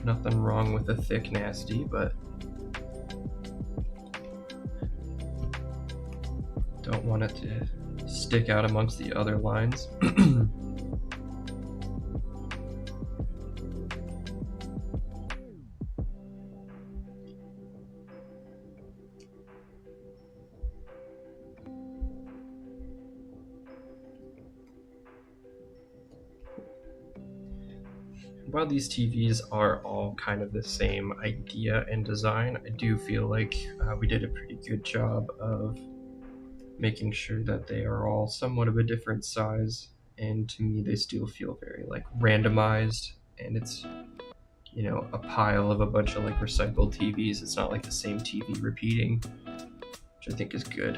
Nothing wrong with a thick nasty, but don't want it to stick out amongst the other lines. While these TVs are all kind of the same idea and design, I do feel like we did a pretty good job of making sure that they are all somewhat of a different size, and to me they still feel very like randomized, and it's, you know, a pile of a bunch of like recycled TVs. It's not like the same TV repeating, which I think is good.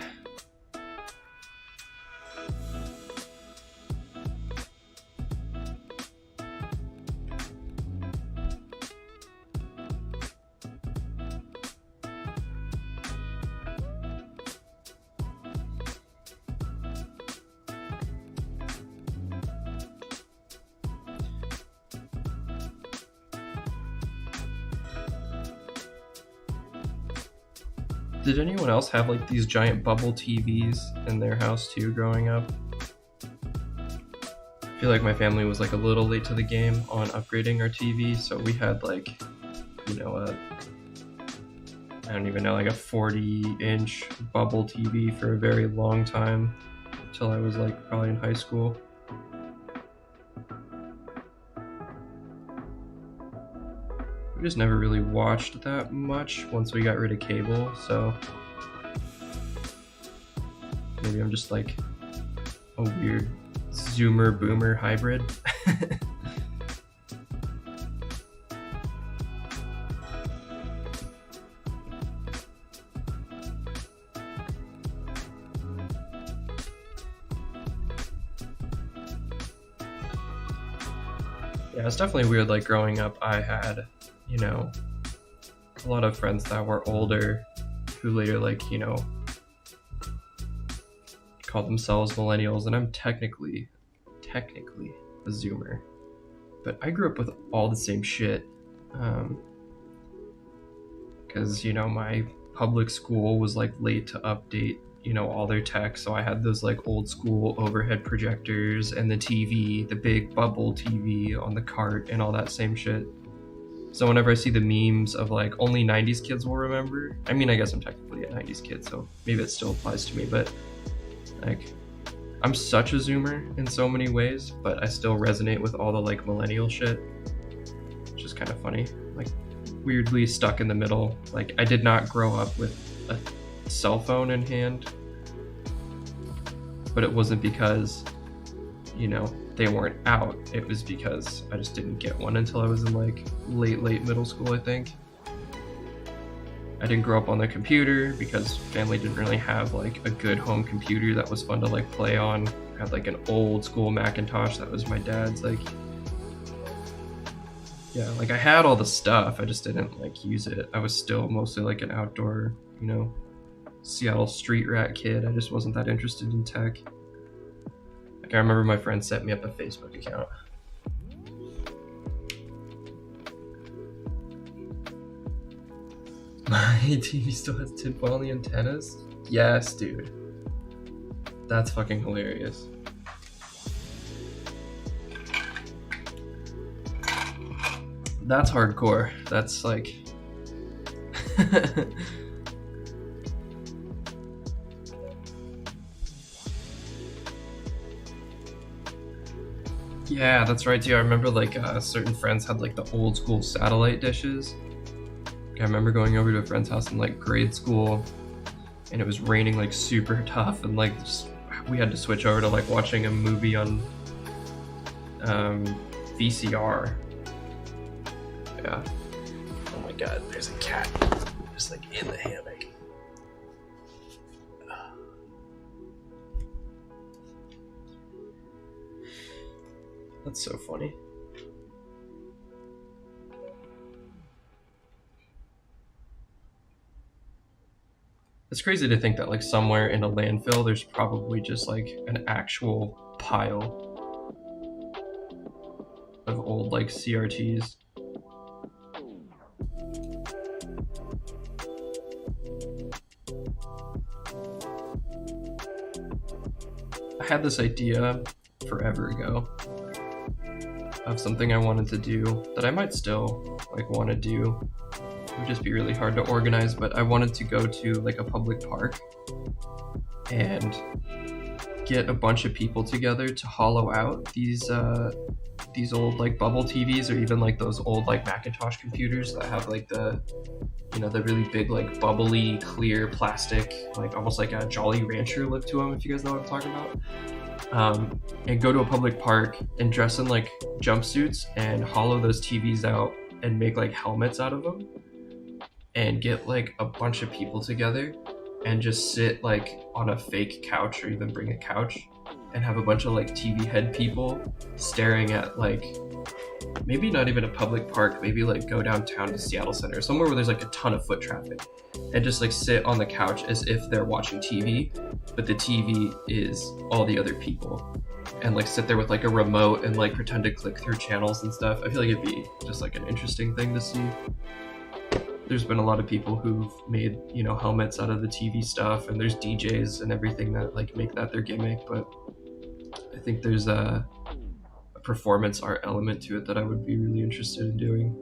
Did anyone else have like these giant bubble TVs in their house too growing up? I feel like my family was like a little late to the game on upgrading our TV, so we had like, you know, I don't even know, like a 40-inch bubble TV for a very long time, until I was like probably in high school. We just never really watched that much once we got rid of cable, so maybe I'm just like a weird Zoomer Boomer hybrid. Yeah, it's definitely weird. Like growing up, I had, you know, a lot of friends that were older who later, like, you know, called themselves millennials, and I'm technically a Zoomer, but I grew up with all the same shit, because, you know, my public school was like late to update, you know, all their tech, so I had those like old school overhead projectors and the TV, the big bubble TV on the cart and all that same shit. So whenever I see the memes of like only 90s kids will remember, I mean, I guess I'm technically a 90s kid, so maybe it still applies to me, but like I'm such a Zoomer in so many ways, but I still resonate with all the like millennial shit, which is kind of funny. Like weirdly stuck in the middle. Like I did not grow up with a cell phone in hand, but it wasn't because, you know, they weren't out. It was because I just didn't get one until I was in like late middle school, I think. I didn't grow up on the computer because family didn't really have like a good home computer that was fun to like play on. I had like an old school Macintosh that was my dad's. Like, yeah, like I had all the stuff, I just didn't like use it. I was still mostly like an outdoor, you know, Seattle street rat kid. I just wasn't that interested in tech. Like I remember my friend set me up a Facebook account. My TV still has tinfoil antennas? Yes, dude. That's fucking hilarious. That's hardcore. That's like... Yeah, that's right too. I remember like certain friends had like the old school satellite dishes. I remember going over to a friend's house in like grade school, and it was raining like super tough, and like we had to switch over to like watching a movie on VCR. Yeah. Oh my god, there's a cat just like in the hammock. That's so funny. It's crazy to think that like somewhere in a landfill there's probably just like an actual pile of old like CRTs. I had this idea forever ago of something I wanted to do that I might still like want to do. It would just be really hard to organize, but I wanted to go to like a public park and get a bunch of people together to hollow out these old like bubble TVs, or even like those old like Macintosh computers that have like the, you know, the really big like bubbly clear plastic, like almost like a Jolly Rancher look to them, if you guys know what I'm talking about. And go to a public park and dress in like jumpsuits and hollow those TVs out and make like helmets out of them, and get like a bunch of people together and just sit like on a fake couch, or even bring a couch and have a bunch of like TV head people staring at like, maybe not even a public park, maybe like go downtown to Seattle Center, somewhere where there's like a ton of foot traffic, and just like sit on the couch as if they're watching TV, but the TV is all the other people, and like sit there with like a remote and like pretend to click through channels and stuff. I feel like it'd be just like an interesting thing to see. There's been a lot of people who've made, you know, helmets out of the TV stuff, and there's DJs and everything that like make that their gimmick, but I think there's a performance art element to it that I would be really interested in doing.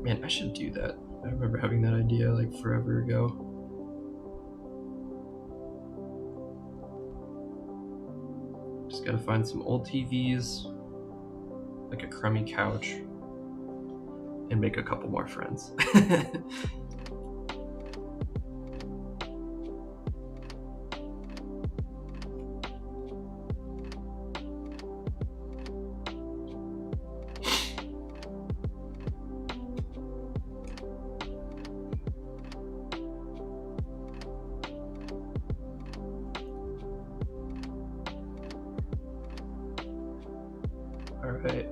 Man, I should do that. I remember having that idea like forever ago. Just gotta find some old TVs, like a crummy couch, and make a couple more friends. All right.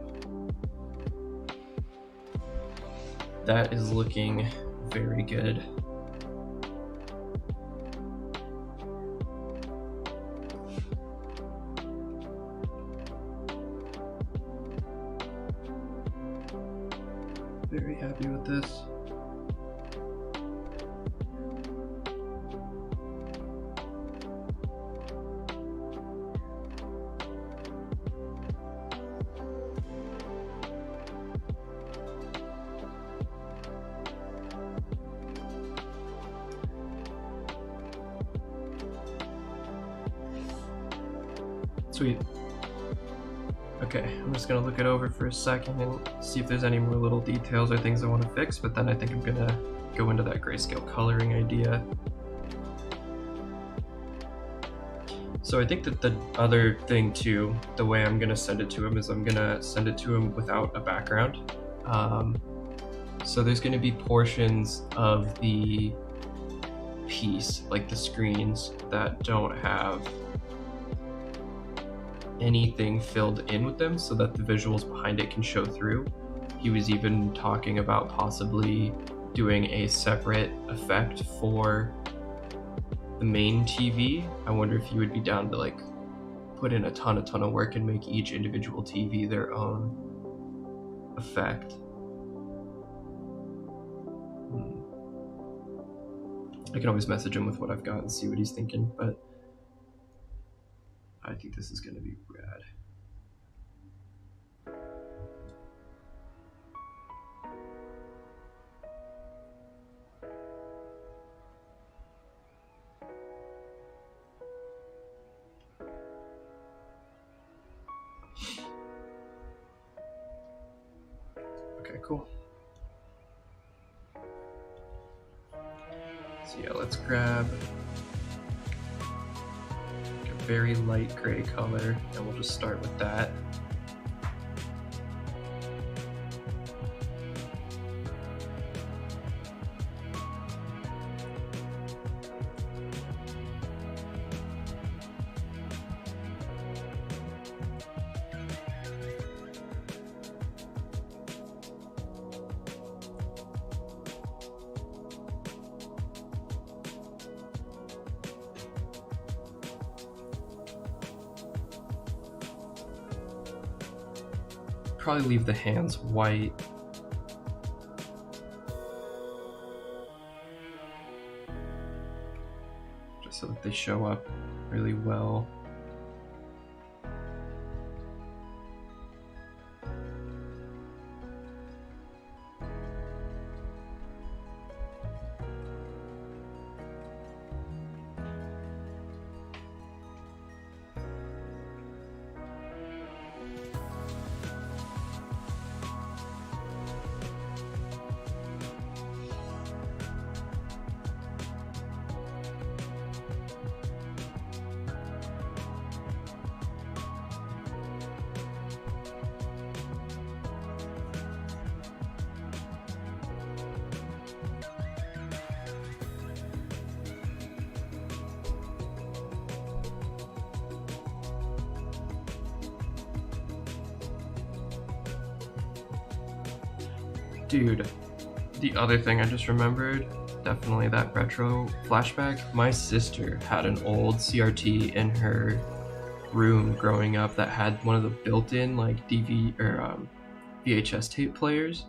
That is looking very good. Very happy with this. Sweet. Okay, I'm just gonna look it over for a second and see if there's any more little details or things I want to fix, but then I think I'm gonna go into that grayscale coloring idea. So I think that the other thing too, the way I'm gonna send it to him is I'm gonna send it to him without a background. So there's gonna be portions of the piece, like the screens, that don't have anything filled in with them so that the visuals behind it can show through. He was even talking about possibly doing a separate effect for the main TV. I wonder if you would be down to like put in a ton of work and make each individual TV their own effect. I can always message him with what I've got and see what he's thinking, but I think this is going to be rad. cool. So yeah, let's grab a very light gray color, and we'll just start with that. Probably leave the hands white. Just so that they show up really well. Dude, the other thing I just remembered, definitely that retro flashback. My sister had an old CRT in her room growing up that had one of the built-in like VHS tape players.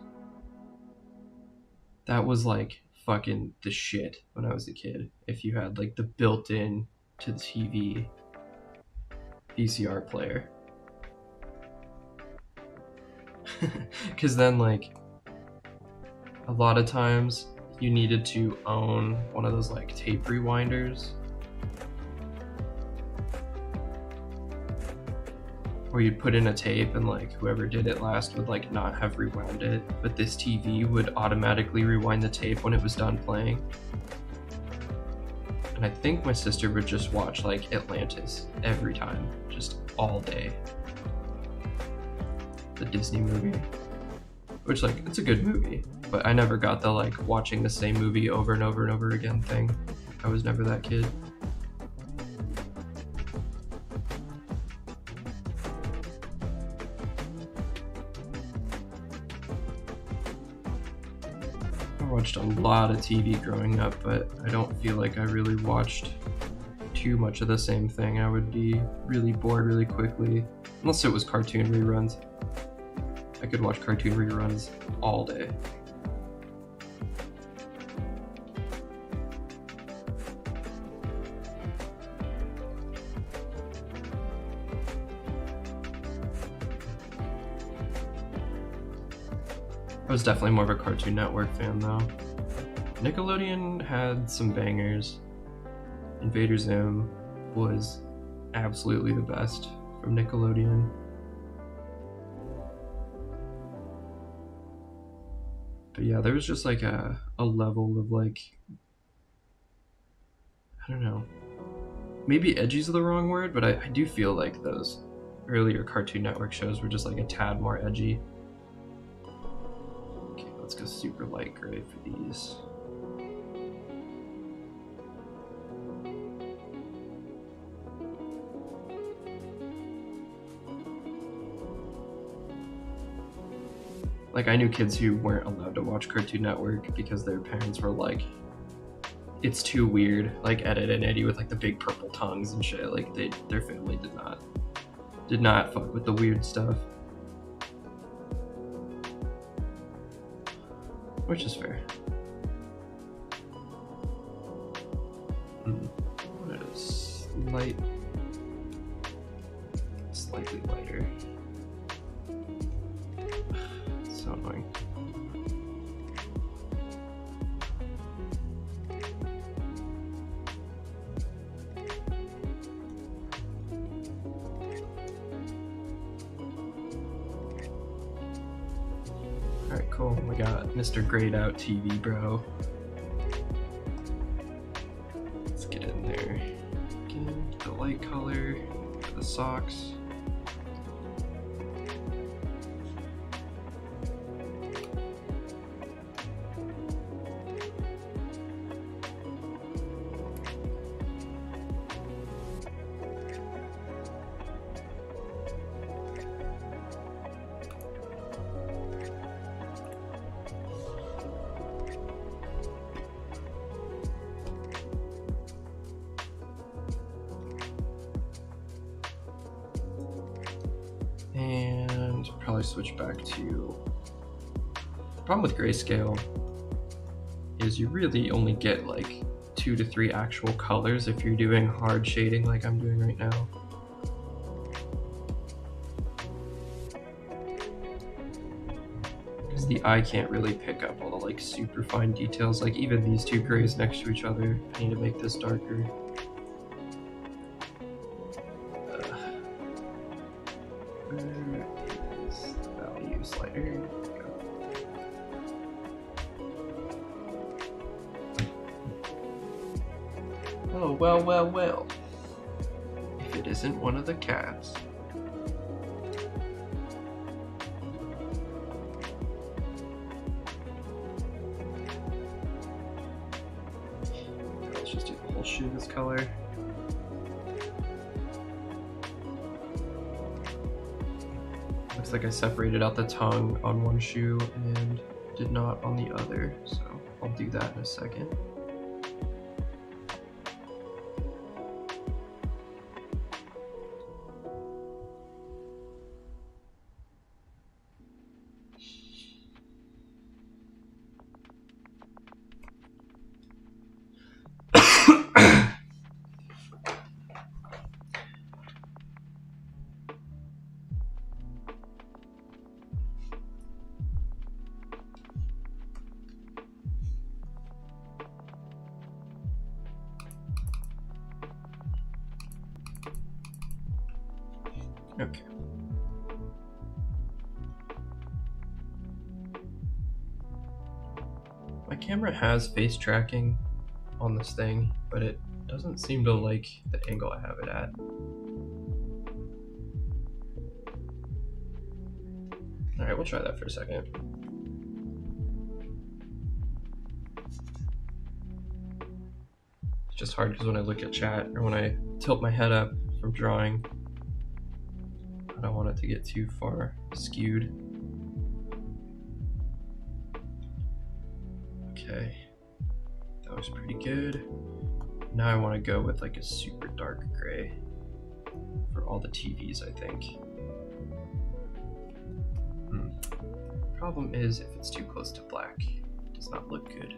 That was like fucking the shit when I was a kid. If you had like the built-in to the TV VCR player. Because then like a lot of times you needed to own one of those like tape rewinders, where you'd put in a tape and like whoever did it last would like not have rewound it, but this TV would automatically rewind the tape when it was done playing. And I think my sister would just watch like Atlantis every time, just all day. The Disney movie. Which, like, it's a good movie, but I never got the, like, watching the same movie over and over and over again thing. I was never that kid. I watched a lot of TV growing up, but I don't feel like I really watched too much of the same thing. I would be really bored really quickly, unless it was cartoon reruns. I could watch cartoon reruns all day. I was definitely more of a Cartoon Network fan though. Nickelodeon had some bangers. Invader Zim was absolutely the best from Nickelodeon. But yeah, there was just like a level of like, I don't know, maybe edgy's the wrong word, but I do feel like those earlier Cartoon Network shows were just like a tad more edgy. Okay, let's go super light gray for these. Like, I knew kids who weren't allowed to watch Cartoon Network because their parents were like, it's too weird, like Ed, Edd and Eddy with like the big purple tongues and shit. Like their family did not fuck with the weird stuff. Which is fair. What is light? Slightly lighter. So annoying. Alright, cool. We got Mr. Grayed Out TV, bro. Let's get in there. Get the light color, the socks. And probably switch back to, the problem with grayscale is you really only get like 2 to 3 actual colors if you're doing hard shading like I'm doing right now. Because the eye can't really pick up all the like super fine details, like even these two grays next to each other. I need to make this darker. Slider. Oh, well, well, well. If it isn't one of the cats. Let's just do the whole shoe this color. Looks like I separated out the tongue on one shoe and did not on the other, so I'll do that in a second. Okay. My camera has face tracking on this thing, but it doesn't seem to like the angle I have it at. Alright, we'll try that for a second. It's just hard because when I look at chat or when I tilt my head up from drawing, I don't want it to get too far skewed. Okay, that was pretty good. Now I want to go with like a super dark gray for all the TVs, I think. Problem is if it's too close to black, it does not look good.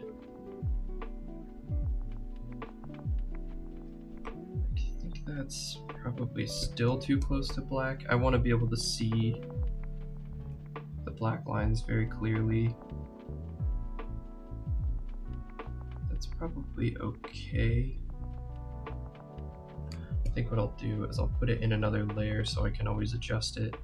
I think that's probably still too close to black. I want to be able to see the black lines very clearly. That's probably okay. I think what I'll do is I'll put it in another layer so I can always adjust it.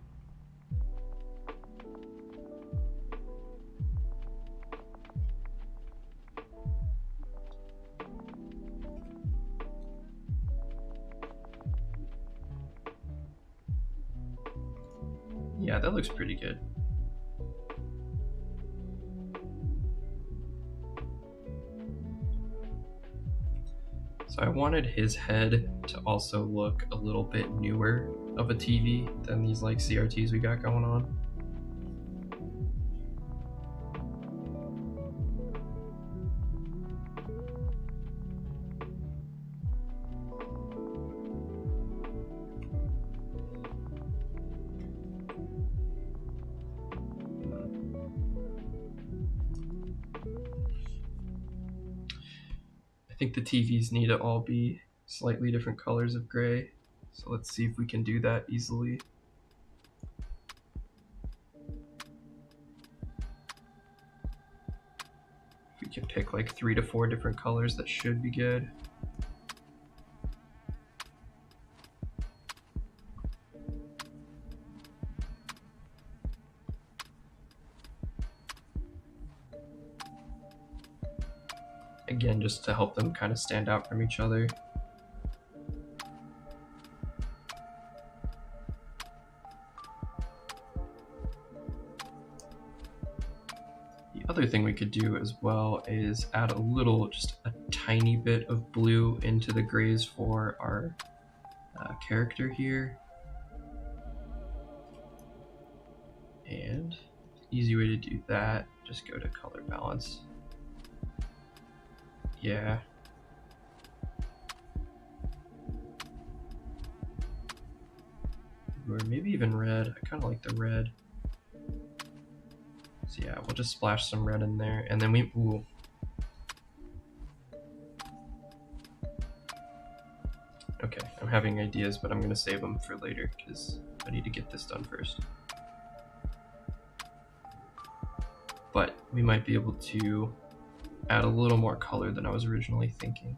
Yeah, that looks pretty good. So I wanted his head to also look a little bit newer of a TV than these like CRTs we got going on. I think the TVs need to all be slightly different colors of gray. So let's see if we can do that easily. If we can pick like 3 to 4 different colors, that should be good. again, just to help them kind of stand out from each other. The other thing we could do as well is add a little, just a tiny bit of blue into the grays for our character here. And easy way to do that, just go to color balance. Yeah. Or maybe even red. I kind of like the red. So yeah, we'll just splash some red in there, and then we, ooh. Okay, I'm having ideas, but I'm gonna save them for later because I need to get this done first. But we might be able to add a little more color than I was originally thinking.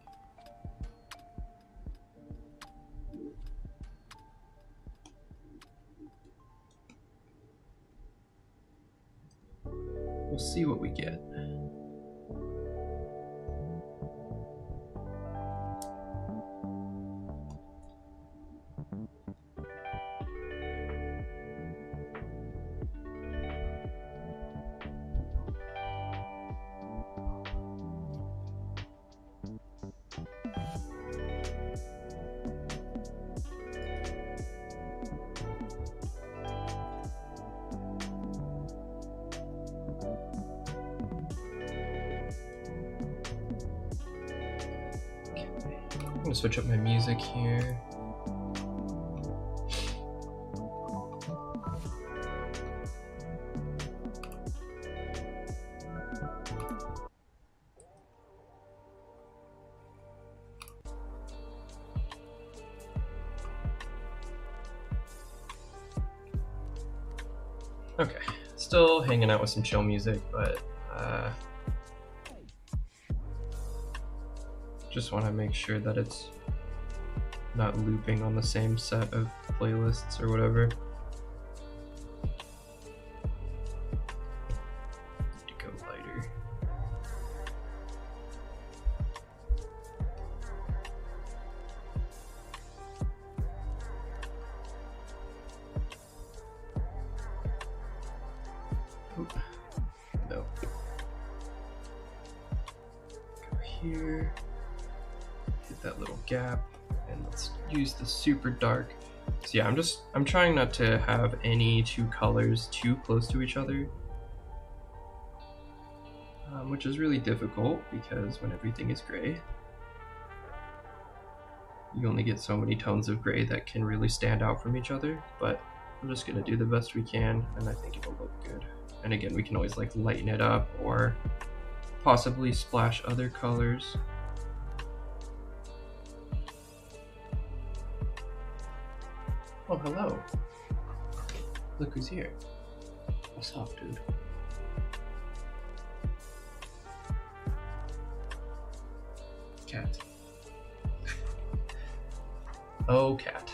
We'll see what we get. I'm gonna switch up my music here. Okay, still hanging out with some chill music, but just want to make sure that it's not looping on the same set of playlists or whatever. Need to go lighter. Oop. No. Go here. Hit that little gap, and let's use the super dark. So yeah, I'm trying not to have any two colors too close to each other, which is really difficult because when everything is gray, you only get so many tones of gray that can really stand out from each other. But I'm just gonna do the best we can, and I think it'll look good. And again, we can always like lighten it up or possibly splash other colors. Oh, hello. Look who's here. What's up, dude? Cat. Oh, cat.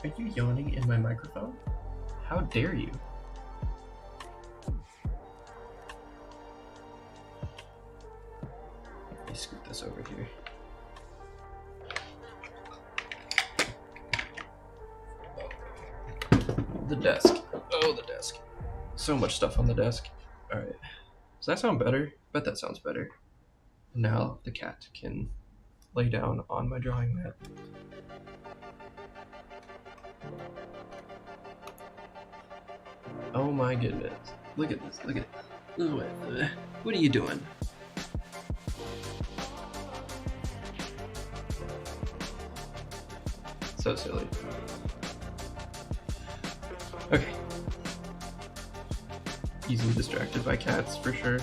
Are you yawning in my microphone? How dare you? Scoot this over here. The desk. Oh, the desk. So much stuff on the desk. Alright. Does that sound better? I bet that sounds better. Now the cat can lay down on my drawing mat. Oh my goodness. Look at this. Look at it. What are you doing? So silly. Okay. Easily distracted by cats, for sure.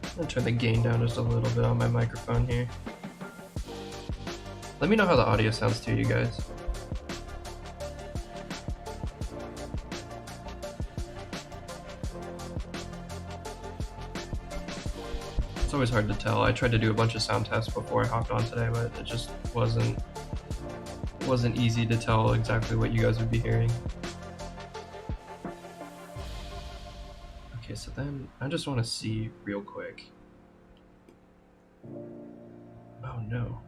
I'm gonna turn the gain down just a little bit on my microphone here. Let me know how the audio sounds to you guys. always hard to tell. I tried to do a bunch of sound tests before I hopped on today, but it just wasn't easy to tell exactly what you guys would be hearing. Okay, so then I just want to see real quick. Oh no.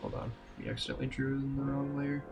Hold on, we accidentally drew in the wrong layer.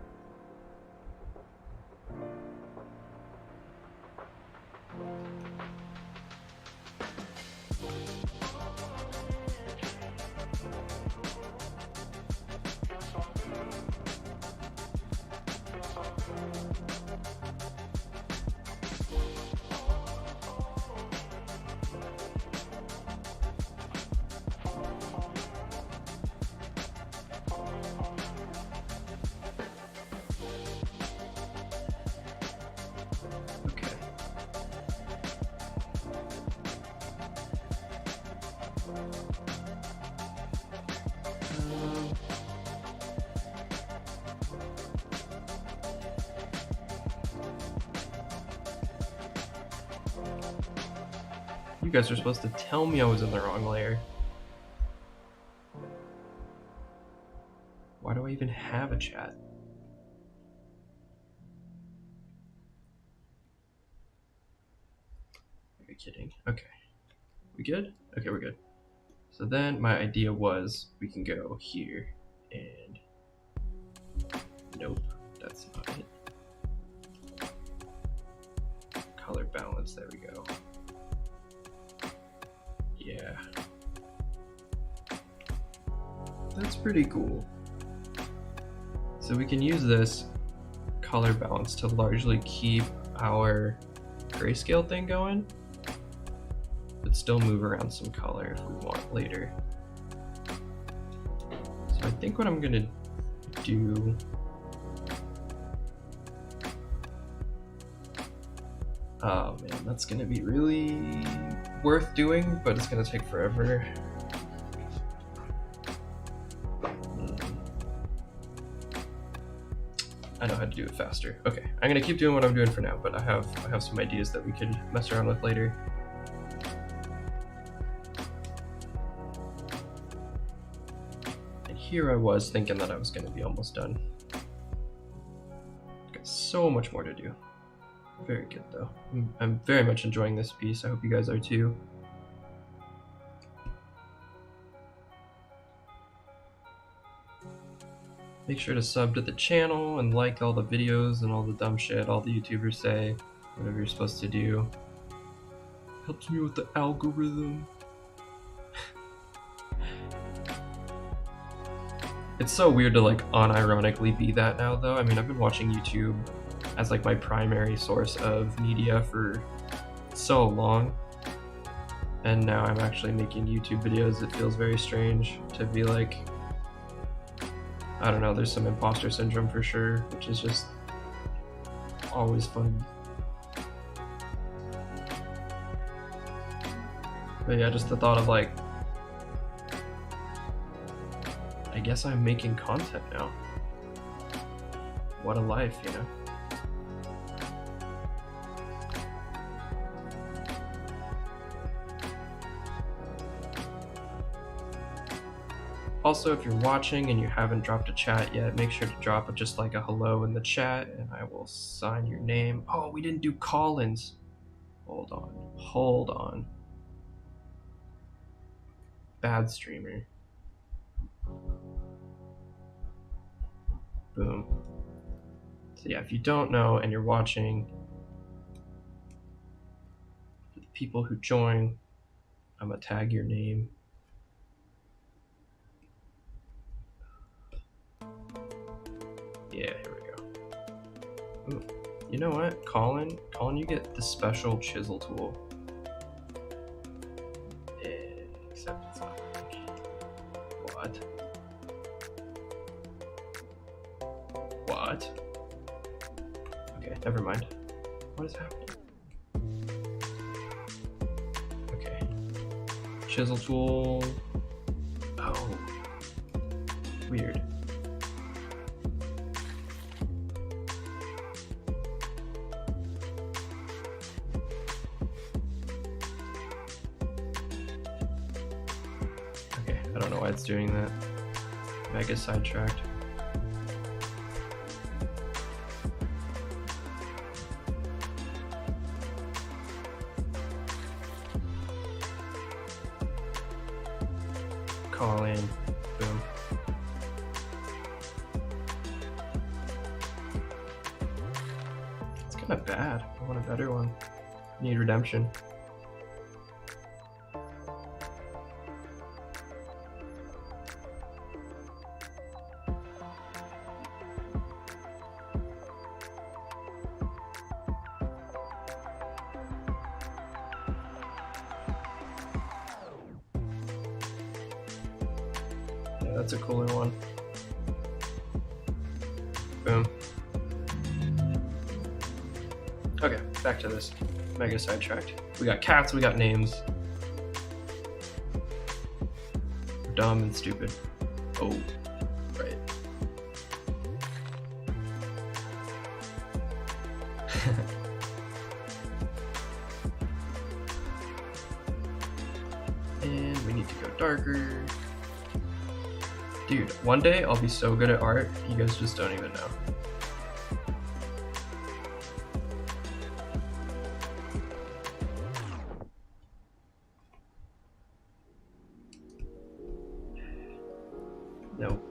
You guys are supposed to tell me I was in the wrong layer. Why do I even have a chat? Are you kidding? Okay. We good? Okay, we're good. So then my idea was we can go here and... Nope, that's not it. Color balance, there we go. Yeah. That's pretty cool. So we can use this color balance to largely keep our grayscale thing going, but still move around some color if we want later. So I think what I'm gonna do oh man, that's gonna be really worth doing, but it's gonna take forever. I know how to do it faster. Okay, I'm gonna keep doing what I'm doing for now, but I have some ideas that we could mess around with later. And here I was thinking that I was gonna be almost done. Got so much more to do. Very good though. I'm very much enjoying this piece. I hope you guys are too. Make sure to sub to the channel and like all the videos and all the dumb shit all the YouTubers say. Whatever you're supposed to do. Helps me with the algorithm. It's so weird to like unironically be that now though. I mean, I've been watching YouTube as like my primary source of media for so long. And now I'm actually making YouTube videos. It feels very strange to be like, I don't know, there's some imposter syndrome for sure, which is just always fun. But yeah, just the thought of like, I guess I'm making content now. What a life, you know? Also, if you're watching and you haven't dropped a chat yet, make sure to drop just like a hello in the chat and I will sign your name. Oh, we didn't do call-ins. Hold on. Bad streamer. Boom. So yeah, if you don't know and you're watching, for the people who join, I'm gonna tag your name. Yeah, here we go. Ooh, you know what, Colin, you get the special chisel tool. Except it's not working. What? Okay, never mind. What is happening? Okay. Chisel tool. Oh. Weird. why it's doing that. Mega sidetracked. Call in. Boom. It's kind of bad. I want a better one. Need redemption. That's a cooler one. Boom. Okay, back to this. Mega sidetracked. We got cats, we got names. We're dumb and stupid. Oh, right. And we need to go darker. Dude, one day I'll be so good at art, you guys just don't even know. Nope.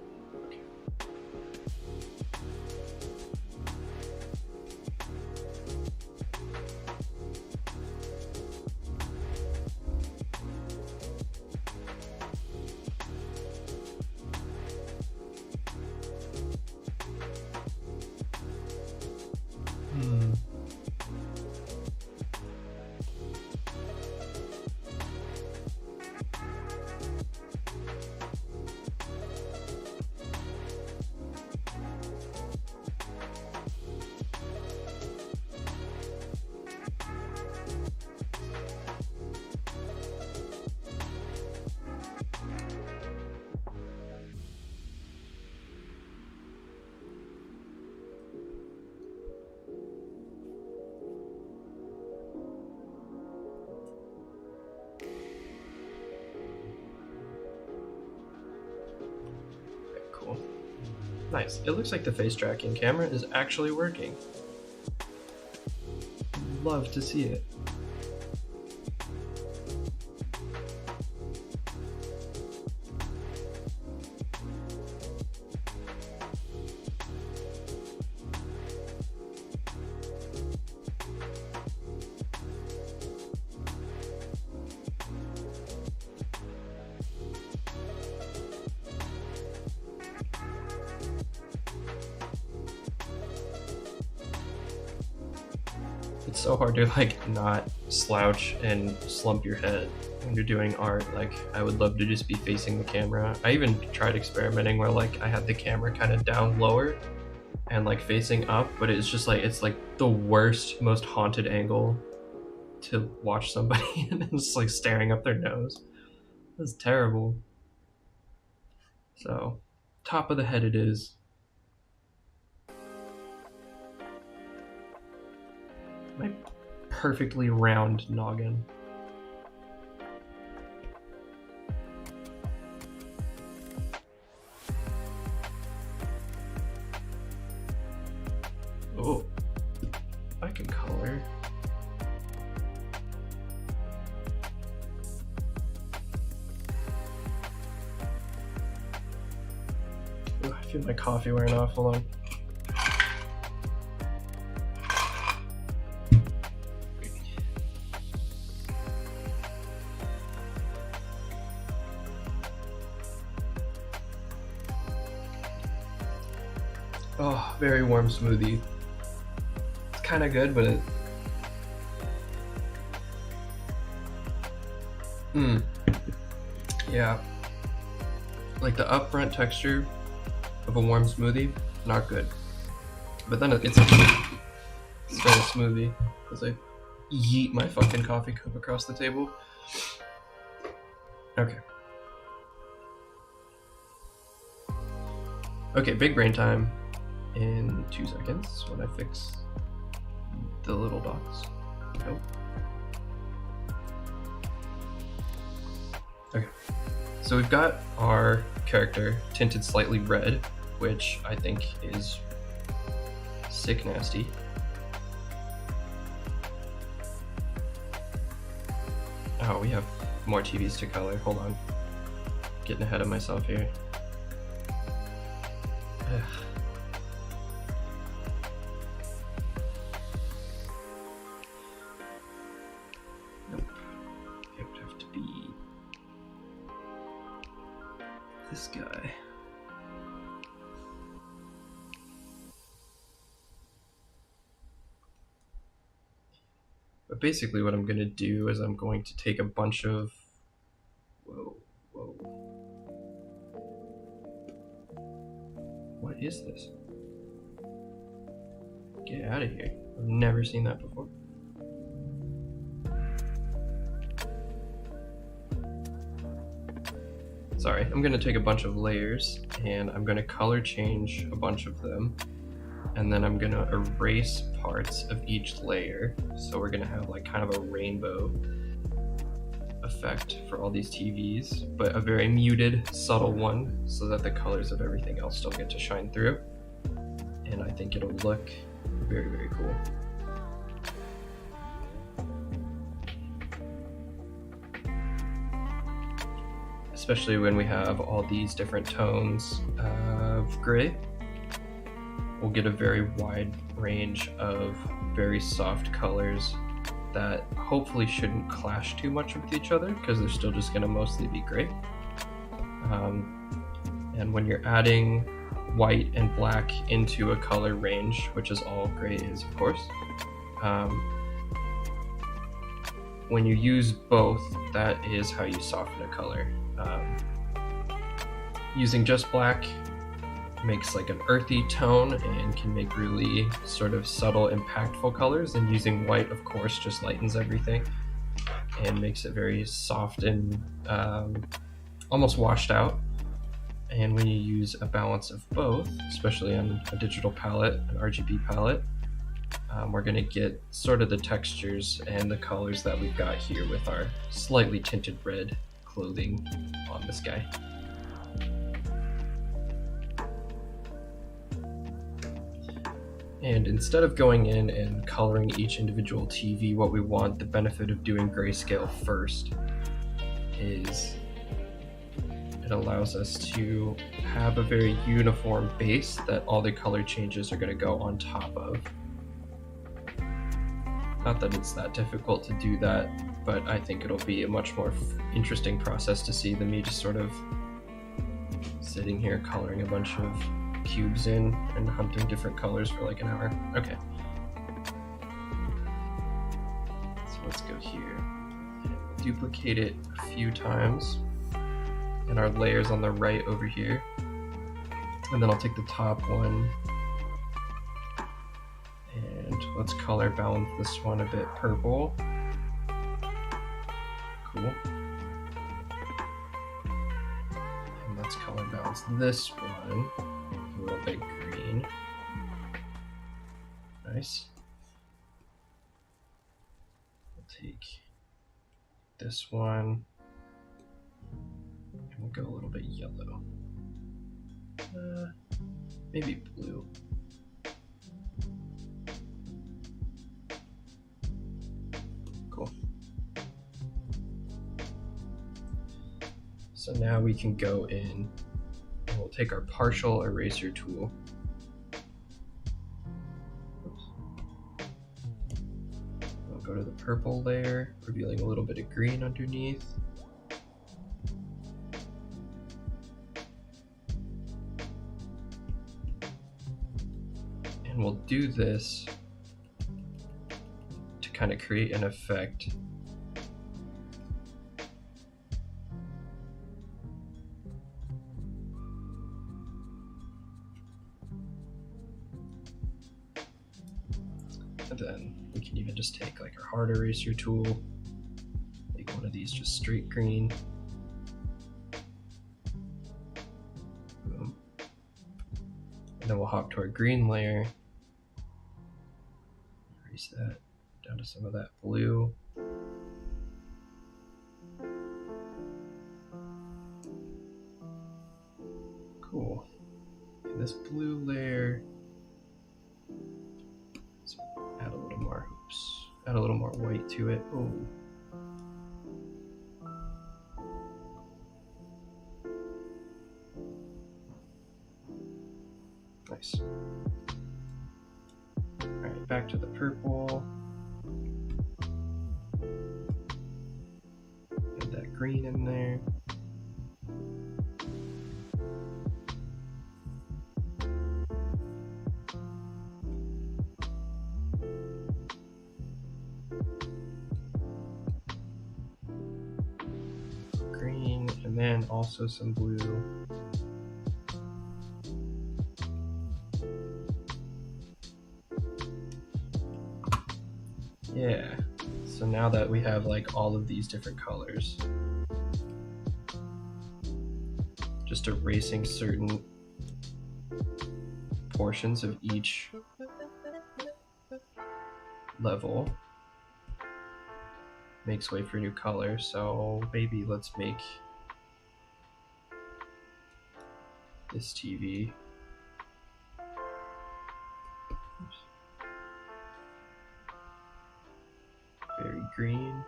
Nice. It looks like the face tracking camera is actually working. Love to see it. It's so hard to like not slouch and slump your head when you're doing art. Like I would love to just be facing the camera. I even tried experimenting where like I had the camera kind of down lower and like facing up, but it's just like it's like the worst, most haunted angle to watch somebody and it's like staring up their nose. It's terrible. So top of the head it is. My perfectly round noggin. Oh, I can color. Ooh, I feel my coffee wearing off. Hold on. Oh, very warm smoothie. It's kind of good, but it... Yeah. Like the upfront texture of a warm smoothie, not good. But then it's still a smoothie, because I yeet my fucking coffee cup across the table. Okay. Okay, big brain time. In 2 seconds when I fix the little dots. Nope. Okay, So we've got our character tinted slightly red, which I think is sick nasty. Oh, we have more TVs to color. Hold on. Getting ahead of myself here. Ugh. Nope. It would have to be this guy. But basically what I'm going to do is I'm going to take a bunch of... Whoa. What is this? Get out of here. I've never seen that before. Sorry, I'm going to take a bunch of layers and I'm going to color change a bunch of them. And then I'm going to erase parts of each layer. So we're going to have like kind of a rainbow effect for all these TVs, but a very muted, subtle one so that the colors of everything else still get to shine through. And I think it'll look very, very cool. Especially when we have all these different tones of gray. We'll get a very wide range of very soft colors that hopefully shouldn't clash too much with each other because they're still just going to mostly be gray. And when you're adding white and black into a color range, which is all gray is, of course, when you use both, that is how you soften a color. Using just black makes like an earthy tone and can make really sort of subtle, impactful colors, and using white, of course, just lightens everything and makes it very soft and almost washed out. And when you use a balance of both, especially on a digital palette, an RGB palette, we're going to get sort of the textures and the colors that we've got here with our slightly tinted red clothing on this guy. And instead of going in and coloring each individual TV, what we want, the benefit of doing grayscale first, is it allows us to have a very uniform base that all the color changes are going to go on top of. Not that it's that difficult to do that, but I think it'll be a much more interesting process to see than me just sort of sitting here coloring a bunch of cubes in and hunting different colors for like an hour. Okay. So let's go here and duplicate it a few times in our layers on the right over here. And then I'll take the top one and let's color balance this one a bit purple. Cool. And let's color balance this one a little bit green. Nice. We'll take this one and we'll go a little bit yellow. Maybe blue. Cool. So now we can go in and we'll take our partial eraser tool. Oops. We'll go to the purple layer, revealing a little bit of green underneath. And we'll do this to kind of create an effect. And then we can even just take like our hard eraser tool, make one of these just straight green. Boom. And then we'll hop to our green layer, erase that down to some of that blue. Cool. And this blue layer, let's add a little more, add a little more white to it. Oh. Nice. All right, back to the purple. Add that green in there. Green, and then also some blue. Yeah, so now that we have like all of these different colors, just erasing certain portions of each level makes way for new color. So maybe let's make this TV. Very green.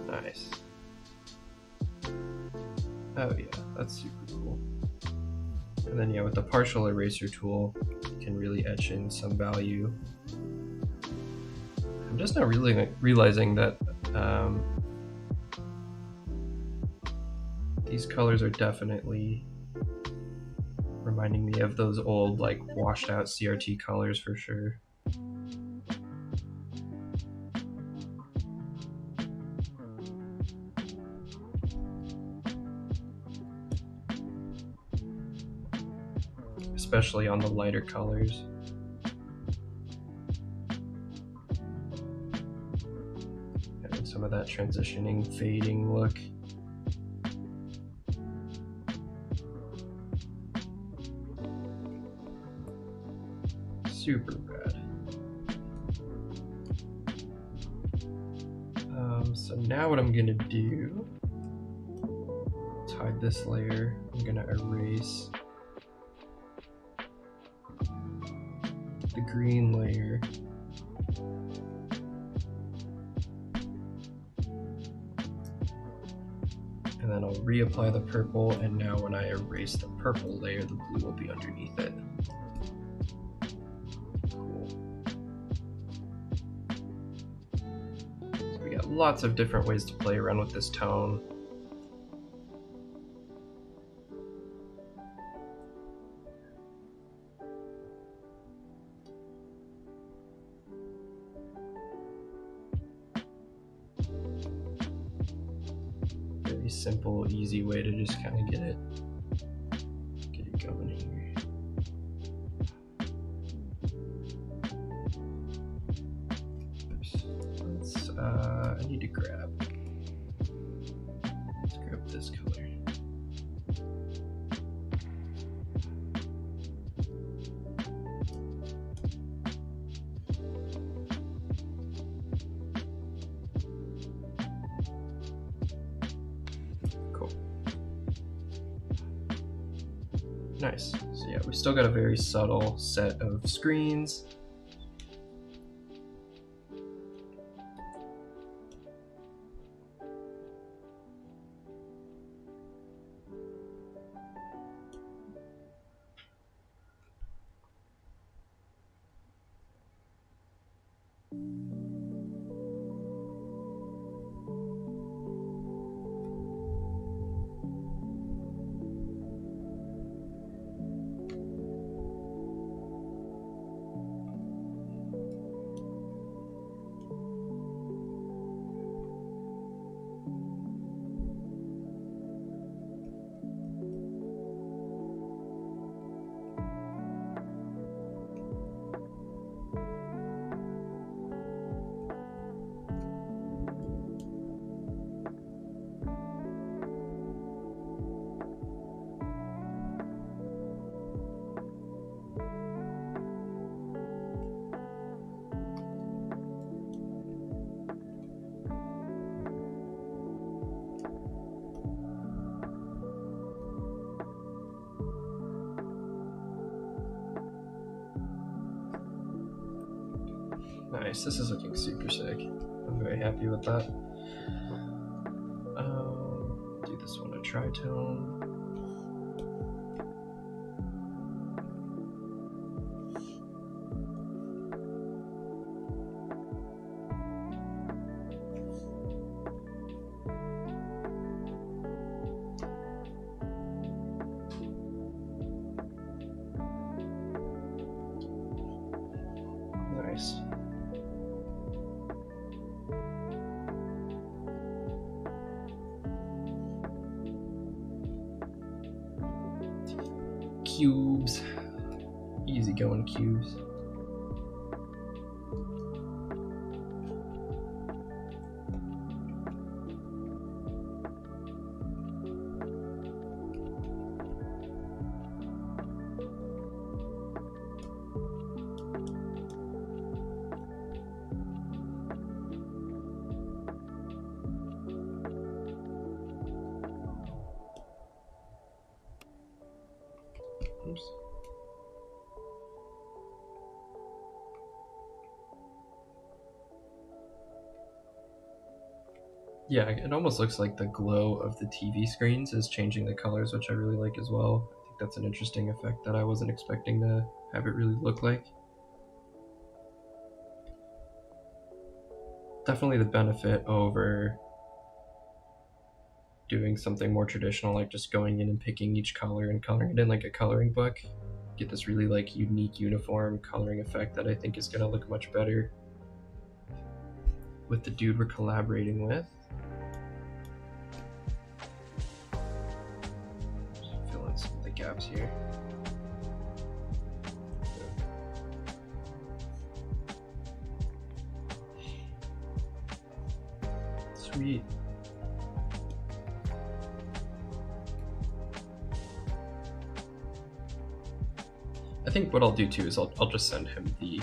Nice. Oh yeah, that's super cool. And then yeah, with the partial eraser tool, you can really etch in some value. I'm just now really realizing that these colors are definitely reminding me of those old like washed out CRT colors for sure. Especially on the lighter colors. Having some of that transitioning, fading look. Super rad. So now what I'm gonna do, let's hide this layer. I'm gonna erase the green layer. And then I'll reapply the purple, and now when I erase the purple layer, the blue will be underneath it. Cool. So we got lots of different ways to play around with this tone. Very simple, easy way to just kind of get it going here. Oops. I need to let's grab this color. Cool. Nice. So yeah, we still got a very subtle set of screens. Nice, this is looking super sick. I'm very happy with that. Do this one a tritone. Nice. Cubes. Easy going cubes. Oops. Yeah, it almost looks like the glow of the TV screens is changing the colors, which I really like as well. I think that's an interesting effect that I wasn't expecting to have it really look like. Definitely the benefit over doing something more traditional, like just going in and picking each color and coloring it in like a coloring book. Get this really like unique uniform coloring effect that I think is going to look much better with the dude we're collaborating with. Just fill in some of the gaps here. Sweet. I think what I'll do too is I'll just send him the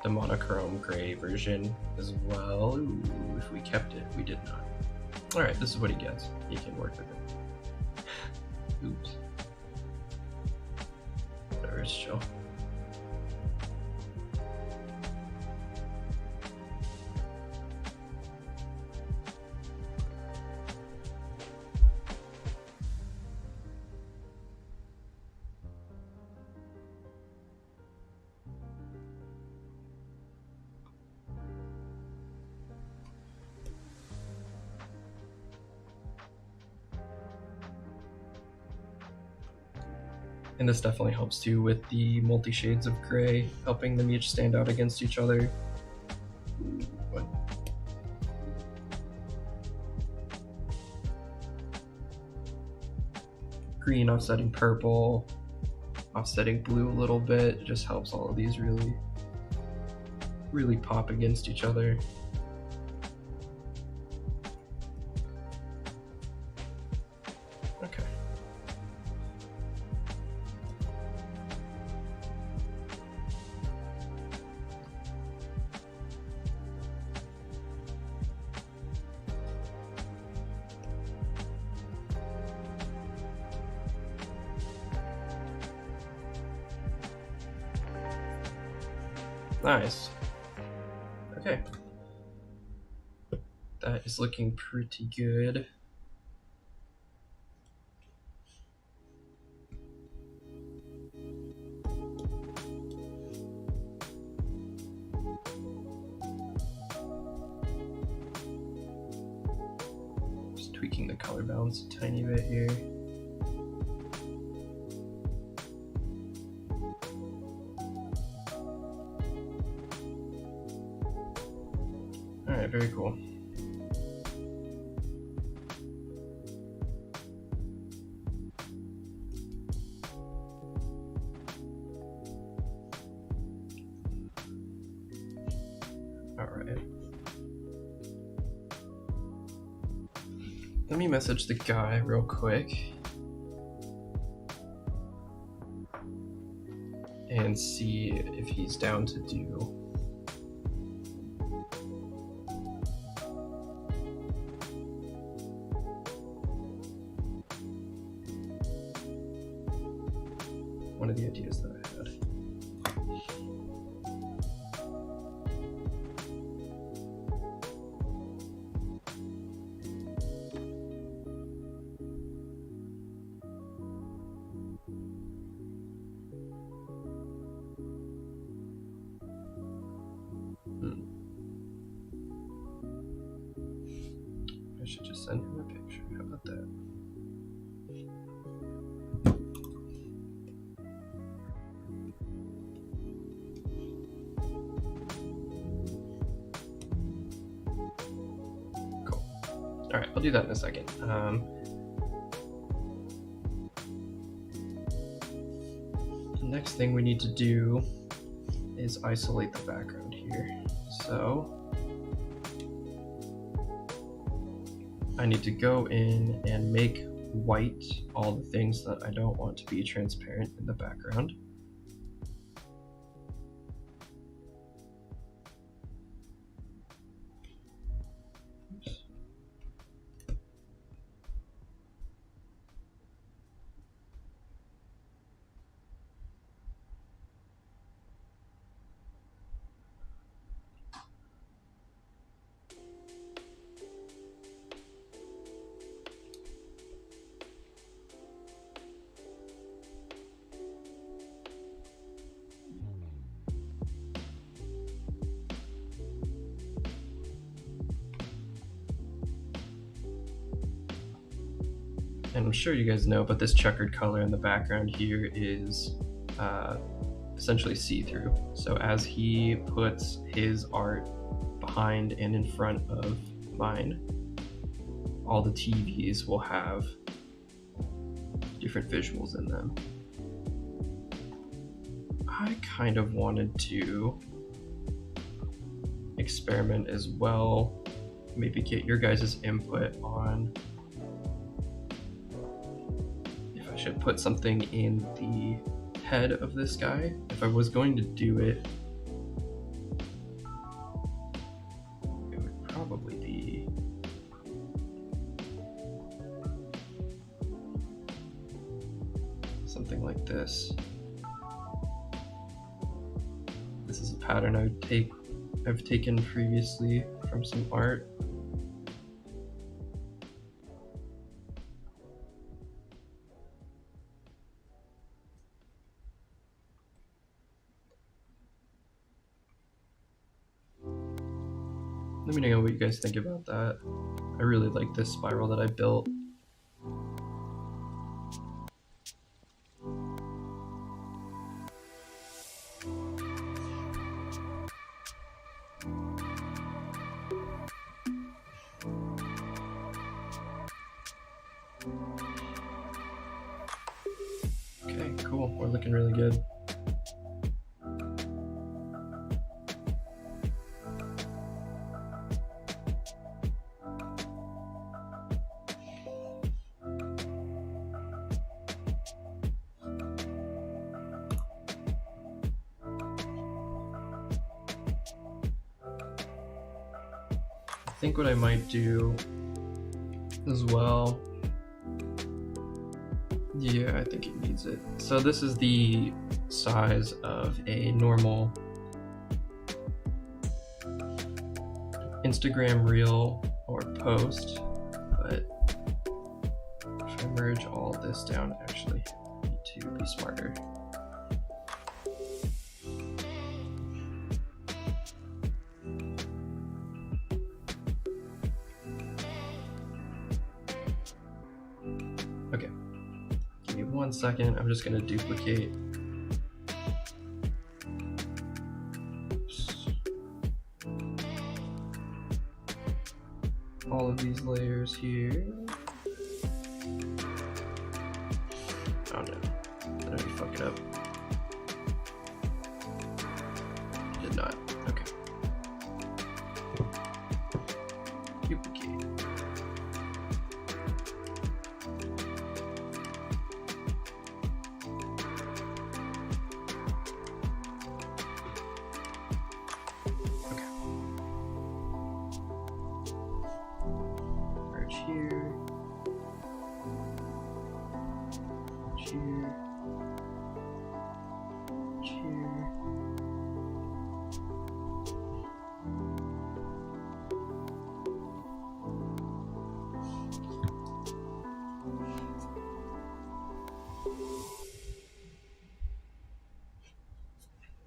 monochrome gray version as well. Ooh, if we kept it, we did not. All right, this is what he gets. He can work with it. Oops. Whatever, it's chill. And this definitely helps too with the multi-shades of gray, helping them each stand out against each other. What? Green offsetting purple, offsetting blue a little bit. It just helps all of these really pop against each other. Okay. Nice. Okay. That is looking pretty good. Just tweaking the color balance a tiny bit here. Alright, very cool. Alright. Let me message the guy real quick and see if he's down to do one of the ideas that I had. should just send him a picture. How about that? Cool. All right, I'll do that in a second. The next thing we need to do is isolate the background here. So I need to go in and make white all the things that I don't want to be transparent in the background. Oops. And I'm sure you guys know, but this checkered color in the background here is essentially see-through. So as he puts his art behind and in front of mine, all the TVs will have different visuals in them. I kind of wanted to experiment as well, maybe get your guys' input on if I should put something in the head of this guy. If I was going to do it, it would probably be something like this. This is a pattern I've taken previously from some art. Let me know what you guys think about that. I really like this spiral that I built. Okay, cool. We're looking really good. I think what I might do as well, yeah, I think it needs it. So this is the size of a normal Instagram reel or post, but if I merge all this down, actually, I need to be smarter. Okay, give me 1 second. I'm just gonna duplicate. Oops. All of these layers here. Oh no, did I fuck it up? I did not. Okay. Duplicate. Here, here, here.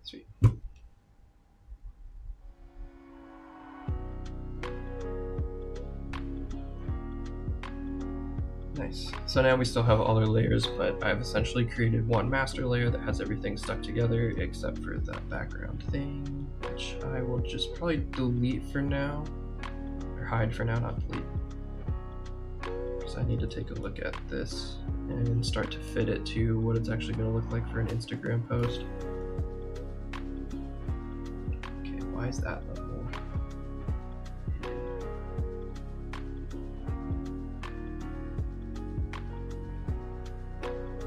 Sweet. So now we still have all our layers, but I've essentially created one master layer that has everything stuck together except for that background thing, which I will just probably delete for now, or hide for now, not delete. Because I need to take a look at this and start to fit it to what it's actually going to look like for an Instagram post. Okay, why is that level?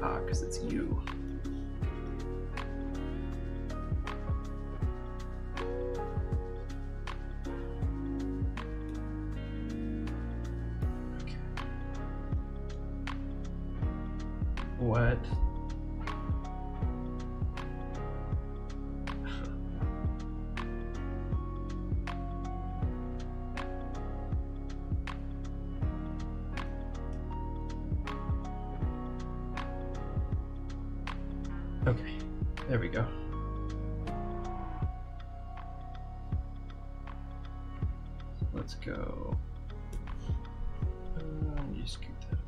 Ah, because it's you. Okay. What? Okay, there we go. So let's go. You scoot that a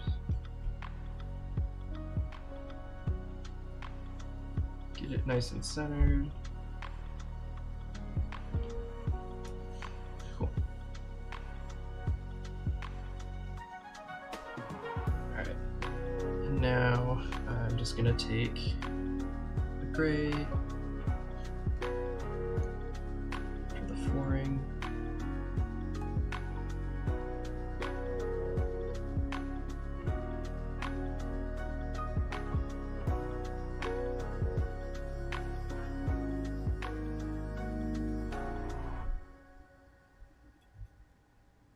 bit. Get it nice and centered. Cool. Alright. And now I'm just gonna take the gray for the flooring.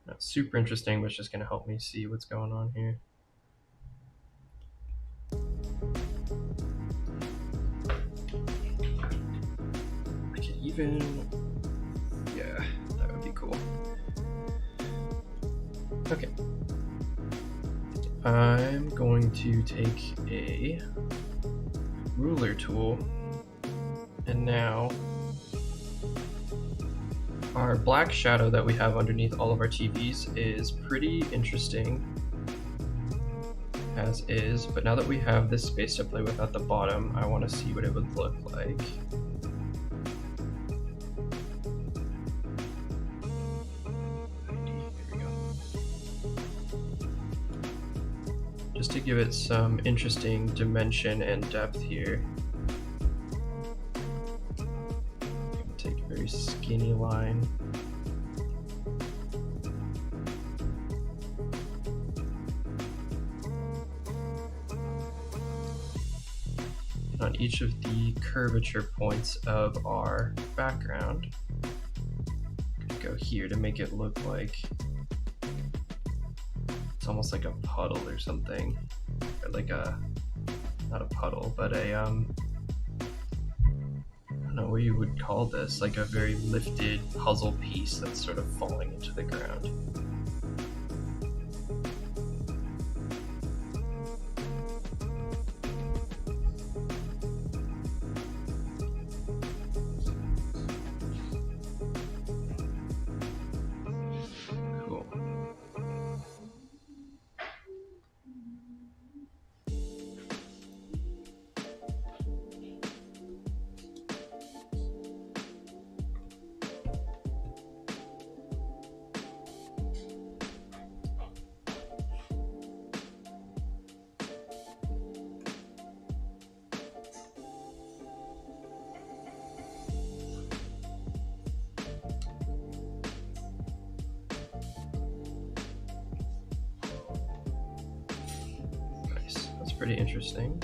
Not super interesting, but it's just gonna help me see what's going on here. Even, yeah, that would be cool. Okay. I'm going to take a ruler tool, and now our black shadow that we have underneath all of our TVs is pretty interesting as is, but now that we have this space to play with at the bottom, I want to see what it would look like. Just to give it some interesting dimension and depth here. Take a very skinny line. And on each of the curvature points of our background, go here to make it look like it's almost like a puddle or something, or like a, not a puddle, but a, I don't know what you would call this, like a very lifted puzzle piece that's sort of falling into the ground. Pretty interesting.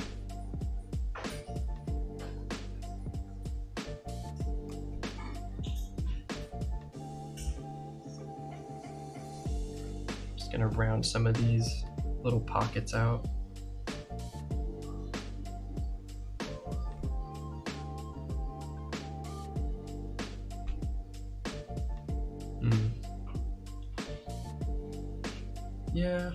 Just gonna round some of these little pockets out. Yeah.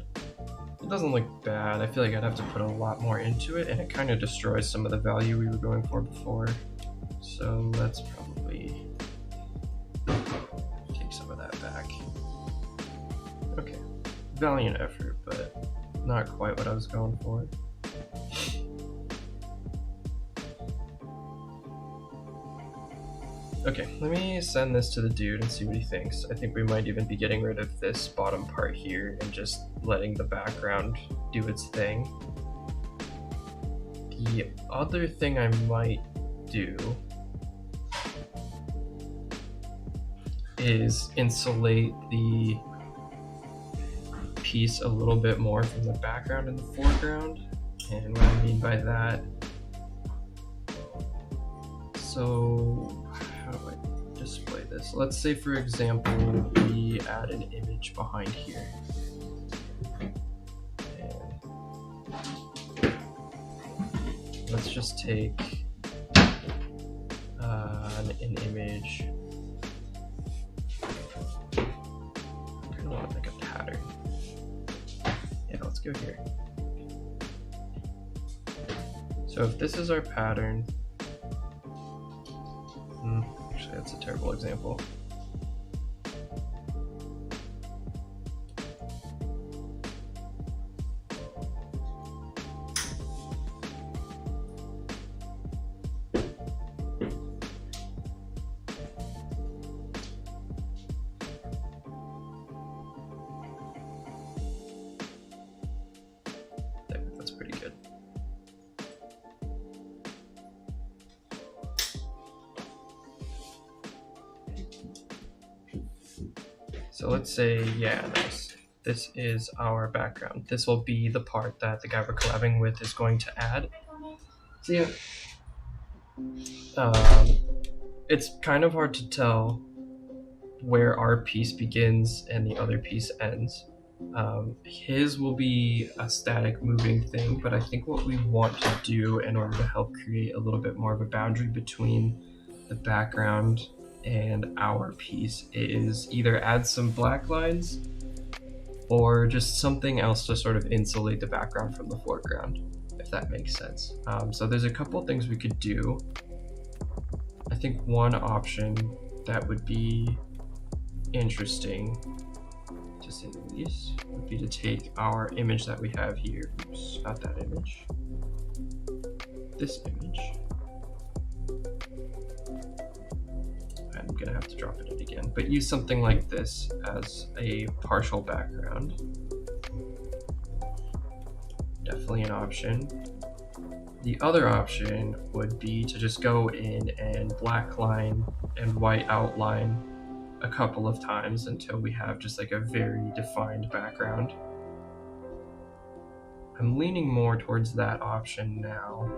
It doesn't look bad. I feel like I'd have to put a lot more into it, and it kind of destroys some of the value we were going for before. So let's probably take some of that back. Okay, valiant effort, but not quite what I was going for. Okay, let me send this to the dude and see what he thinks. I think we might even be getting rid of this bottom part here and just letting the background do its thing. The other thing I might do is insulate the piece a little bit more from the background and the foreground. And what I mean by that, so how do I display this? Let's say, for example, we add an image behind here. And let's just take an image. I kind of want like a pattern. Yeah, let's go here. So if this is our pattern, actually that's a terrible example. That's pretty good. So let's say, yeah, nice. This is our background. This will be the part that the guy we're collabing with is going to add. See, it's kind of hard to tell where our piece begins and the other piece ends. His will be a static moving thing, but I think what we want to do in order to help create a little bit more of a boundary between the background and our piece is either add some black lines or just something else to sort of insulate the background from the foreground, if that makes sense. So there's a couple things we could do. I think one option that would be interesting, to say the least, would be to take our image that we have here. Oops, not that image. This image. I'm gonna have to drop it in again, but use something like this as a partial background. Definitely an option. The other option would be to just go in and black line and white outline a couple of times until we have just like a very defined background. I'm leaning more towards that option now.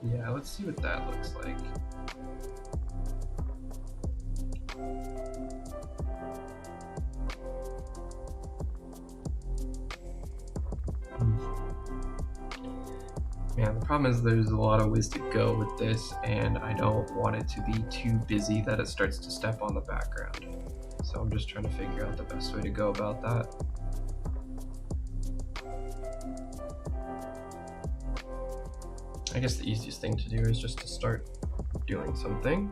Yeah, let's see what that looks like. Man, the problem is there's a lot of ways to go with this, and I don't want it to be too busy that it starts to step on the background. So I'm just trying to figure out the best way to go about that. I guess the easiest thing to do is just to start doing something.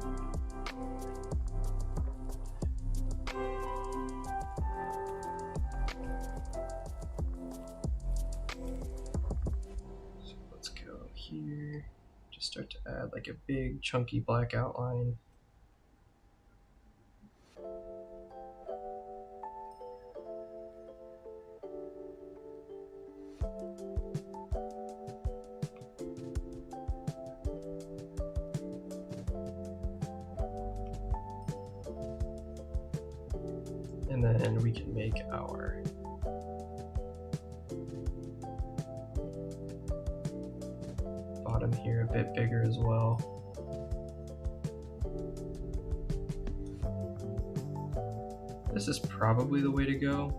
So let's go here, just start to add like a big chunky black outline. And then we can make our bottom here a bit bigger as well. This is probably the way to go.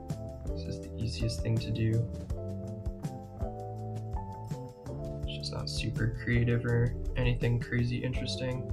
This is the easiest thing to do. It's just not super creative or anything crazy interesting.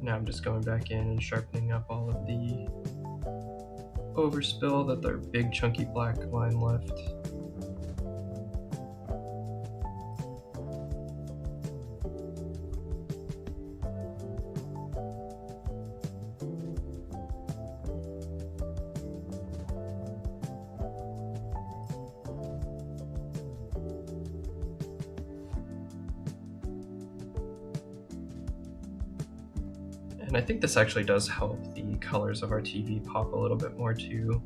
Now I'm just going back in and sharpening up all of the overspill that the big chunky black line left. And I think this actually does help the colors of our TV pop a little bit more too.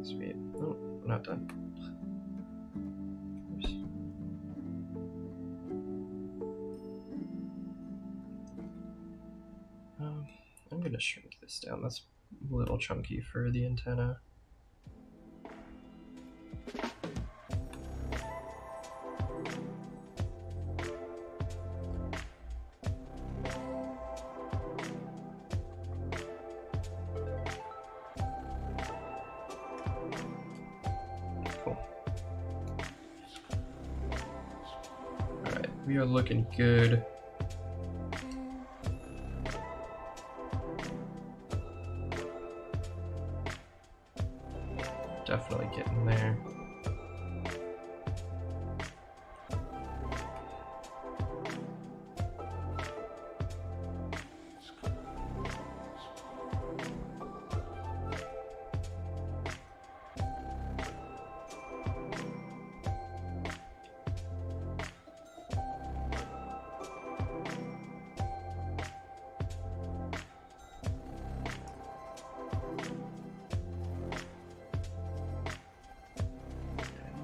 Sweet. Oh, I'm not done. Oops. I'm gonna shrink this down. That's a little chunky for the antenna. Cool. Alright, we are looking good. Definitely getting there.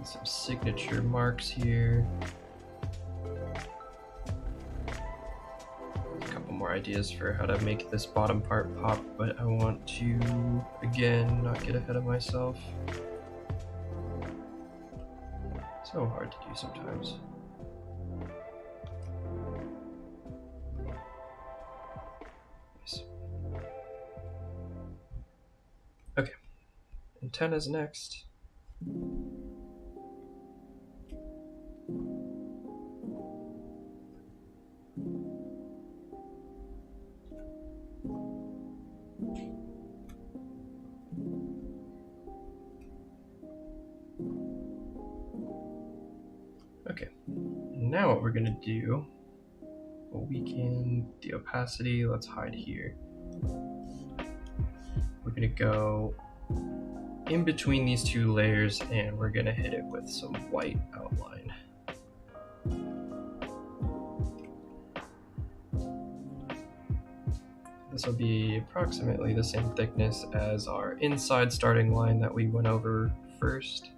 Some signature marks here. A couple more ideas for how to make this bottom part pop, but I want to, again, not get ahead of myself. So hard to do sometimes. Nice. Okay, antennas next. Okay, now what we're gonna do, we'll weaken the opacity. Let's hide here. We're gonna go in between these two layers and we're gonna hit it with some white outline. This will be approximately the same thickness as our inside starting line that we went over first.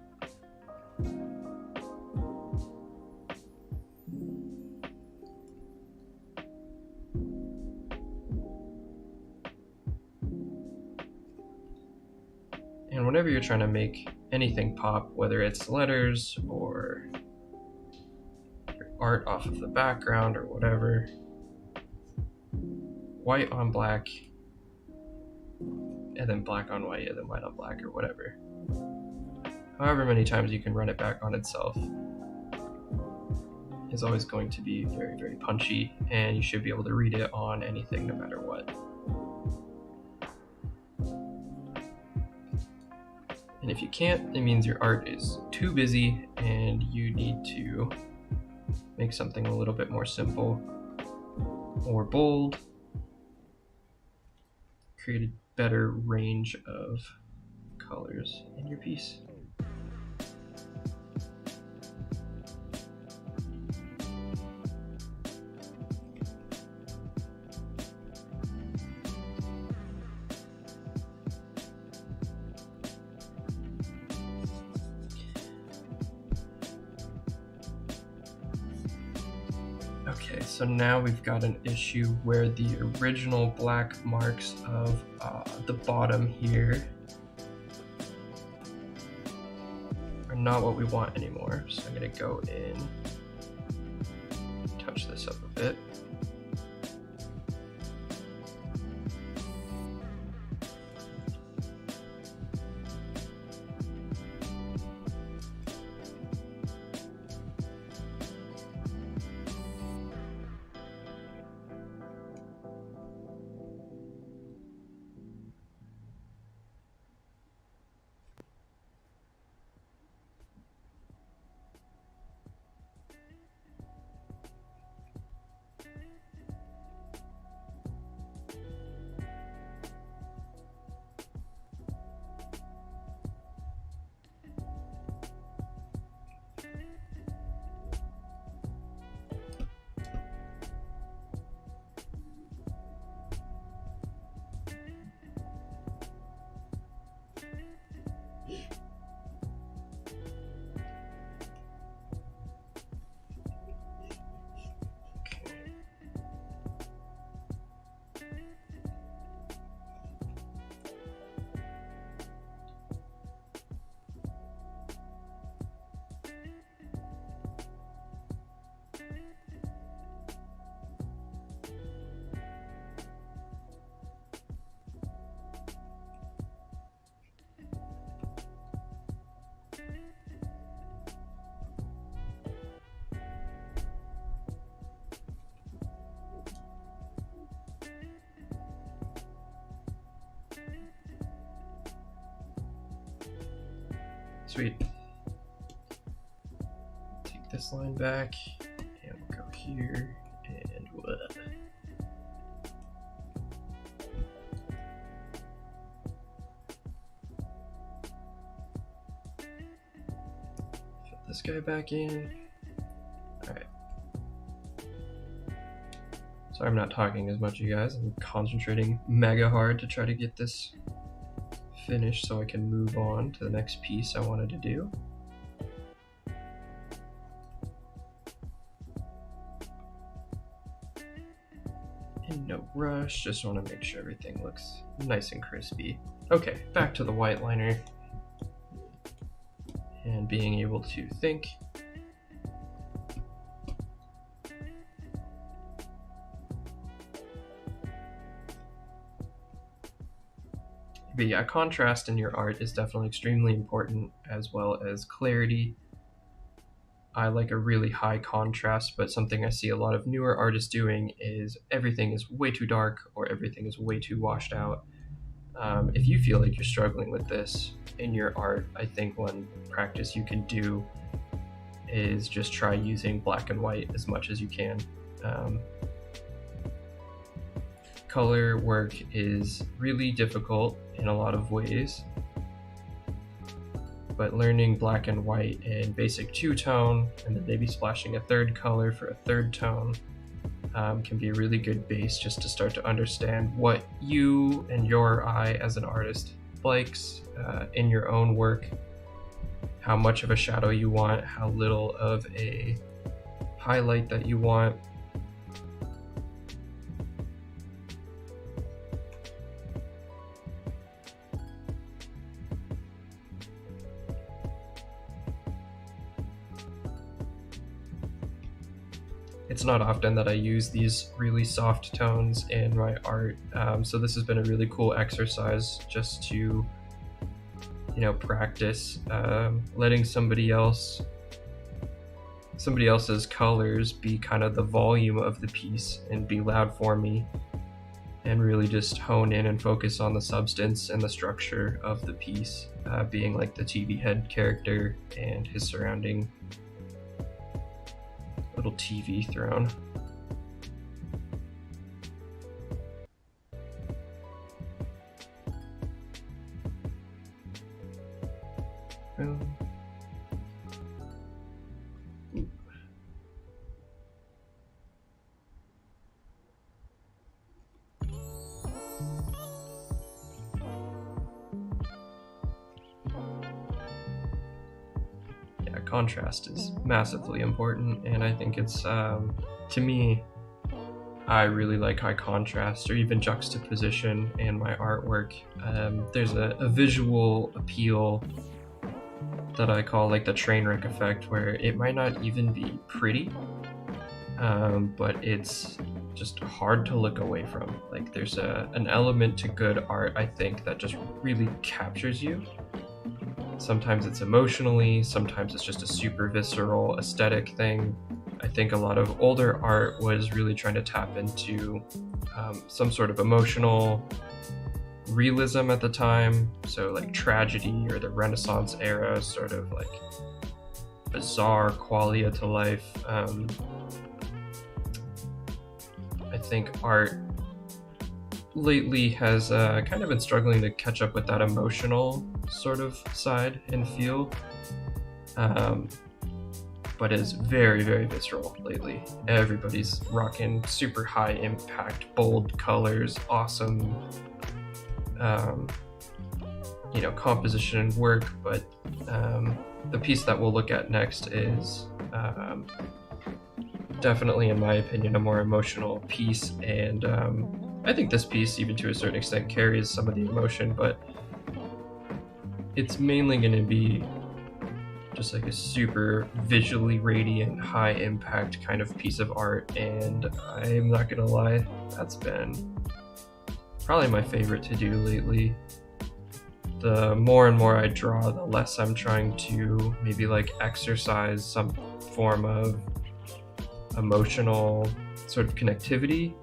And whenever you're trying to make anything pop, whether it's letters or your art off of the background or whatever, white on black, and then black on white, and then white on black, or whatever. However many times you can run it back on itself is always going to be very, very punchy, and you should be able to read it on anything no matter what. And if you can't, it means your art is too busy and you need to make something a little bit more simple or bold, create a better range of colors in your piece. Okay, so now we've got an issue where the original black marks of the bottom here are not what we want anymore. So I'm gonna go in, touch this up a bit. Sweet. Take this line back, and we'll go here, and what? Fit this guy back in. Alright. Sorry I'm not talking as much, you guys. I'm concentrating mega hard to try to get this finished so I can move on to the next piece I wanted to do. In no rush, just want to make sure everything looks nice and crispy. Okay, back to the white liner and being able to think. But yeah, contrast in your art is definitely extremely important, as well as clarity. I like a really high contrast, but something I see a lot of newer artists doing is everything is way too dark or everything is way too washed out. If you feel like you're struggling with this in your art, I think one practice you can do is just try using black and white as much as you can. Color work is really difficult in a lot of ways, but learning black and white in basic two-tone and then maybe splashing a third color for a third tone can be a really good base just to start to understand what you and your eye as an artist likes in your own work, how much of a shadow you want, how little of a highlight that you want. It's not often that I use these really soft tones in my art, so this has been a really cool exercise just to, practice letting somebody else's colors be kind of the volume of the piece and be loud for me, and really just hone in and focus on the substance and the structure of the piece, being like the TV head character and his surrounding little TV throne. Boom. Contrast is massively important, and I think it's to me, I really like high contrast or even juxtaposition in my artwork. There's a visual appeal that I call like the train wreck effect, where it might not even be pretty, but it's just hard to look away from. Like there's an element to good art, I think, that just really captures you. Sometimes it's emotionally, sometimes it's just a super visceral aesthetic thing. I think a lot of older art was really trying to tap into some sort of emotional realism at the time. So like tragedy or the Renaissance era, sort of like bizarre qualia to life. I think art lately has kind of been struggling to catch up with that emotional sort of side and feel, but is very, very visceral lately. Everybody's rocking super high impact, bold colors, awesome composition and work. But the piece that we'll look at next is definitely, in my opinion, a more emotional piece, and I think this piece, even to a certain extent, carries some of the emotion, but it's mainly going to be just like a super visually radiant, high impact kind of piece of art, and I'm not going to lie, that's been probably my favorite to do lately. The more and more I draw, the less I'm trying to maybe like exercise some form of emotional sort of connectivity,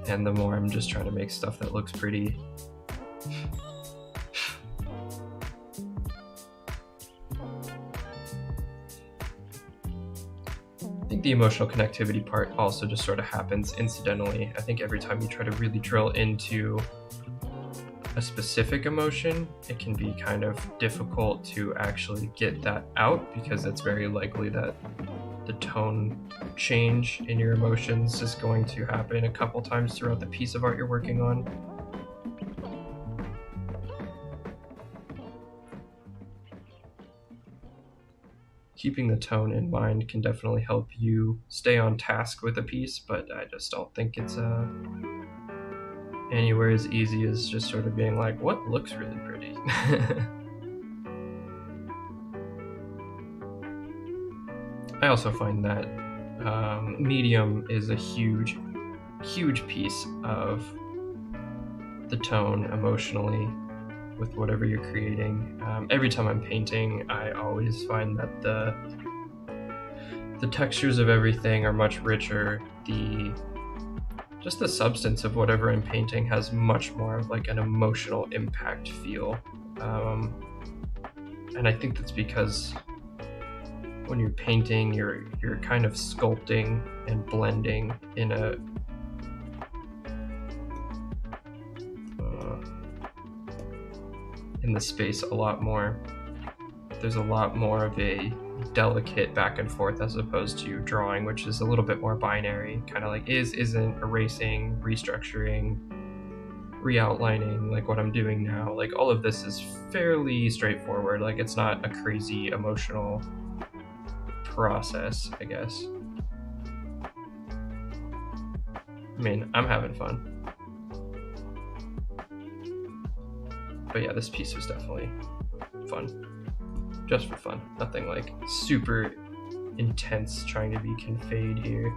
and the more I'm just trying to make stuff that looks pretty. think the emotional connectivity part also just sort of happens incidentally. I think every time you try to really drill into a specific emotion, it can be kind of difficult to actually get that out, because it's very likely that the tone change in your emotions is going to happen a couple times throughout the piece of art you're working on. Keeping the tone in mind can definitely help you stay on task with a piece, but I just don't think it's anywhere as easy as just sort of being like, what looks really pretty? I also find that medium is a huge piece of the tone emotionally with whatever you're creating. Every time I'm painting, I always find that the textures of everything are much richer. Just the substance of whatever I'm painting has much more of like an emotional impact feel. And I think that's because when you're painting, you're kind of sculpting and blending in the space a lot more. There's a lot more of a delicate back and forth as opposed to drawing, which is a little bit more binary, kind of like isn't, erasing, restructuring, re-outlining, like what I'm doing now. Like all of this is fairly straightforward. Like it's not a crazy emotional process, I guess. I mean, I'm having fun. But yeah, this piece was definitely fun. Just for fun. Nothing like super intense trying to be conveyed here.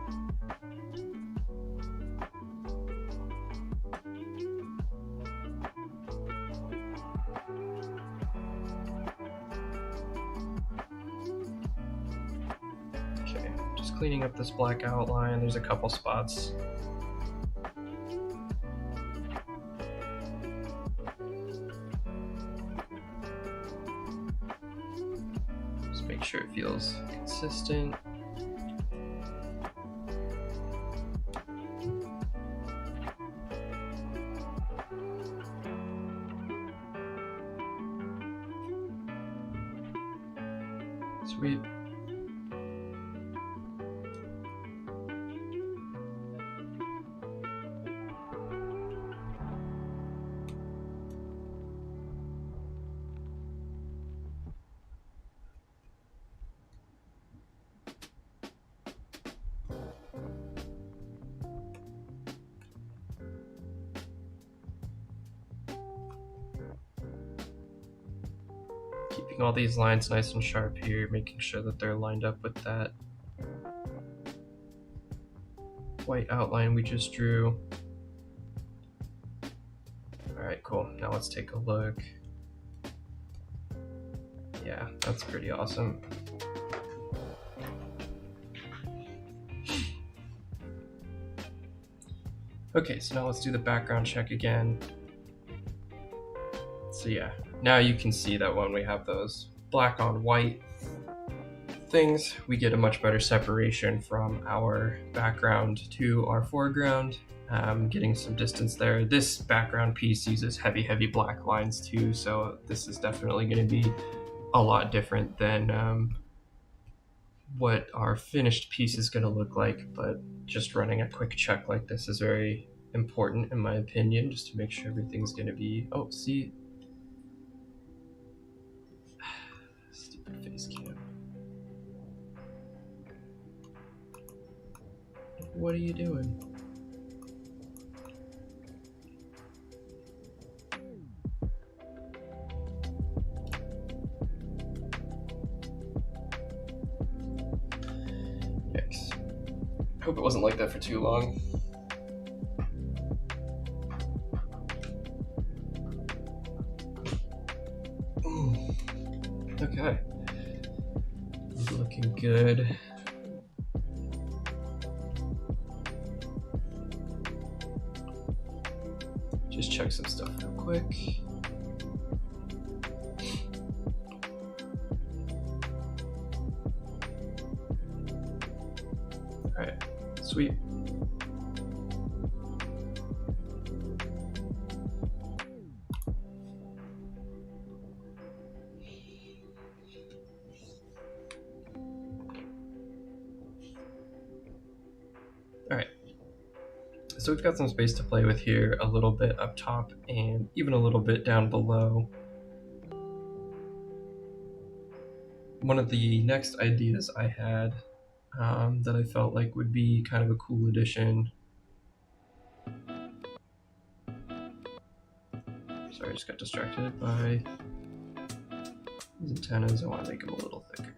Okay, just cleaning up this black outline. There's a couple spots. Make sure it feels consistent. Sweet. Keeping all these lines nice and sharp here, making sure that they're lined up with that white outline we just drew. All right, cool. Now let's take a look. Yeah, that's pretty awesome. Okay, so now let's do the background check again. So yeah, now you can see that when we have those black on white things, we get a much better separation from our background to our foreground, getting some distance there. This background piece uses heavy black lines too, so this is definitely going to be a lot different than what our finished piece is going to look like, but just running a quick check like this is very important in my opinion, just to make sure everything's going to be, oh, see, stupid face cam. What are you doing? Yikes. Hope it wasn't like that for too long. Okay. Looking good. Just check some stuff real quick. So we've got some space to play with here, a little bit up top and even a little bit down below. One of the next ideas I had that I felt like would be kind of a cool addition. Sorry, I just got distracted by these antennas. I want to make them a little thicker.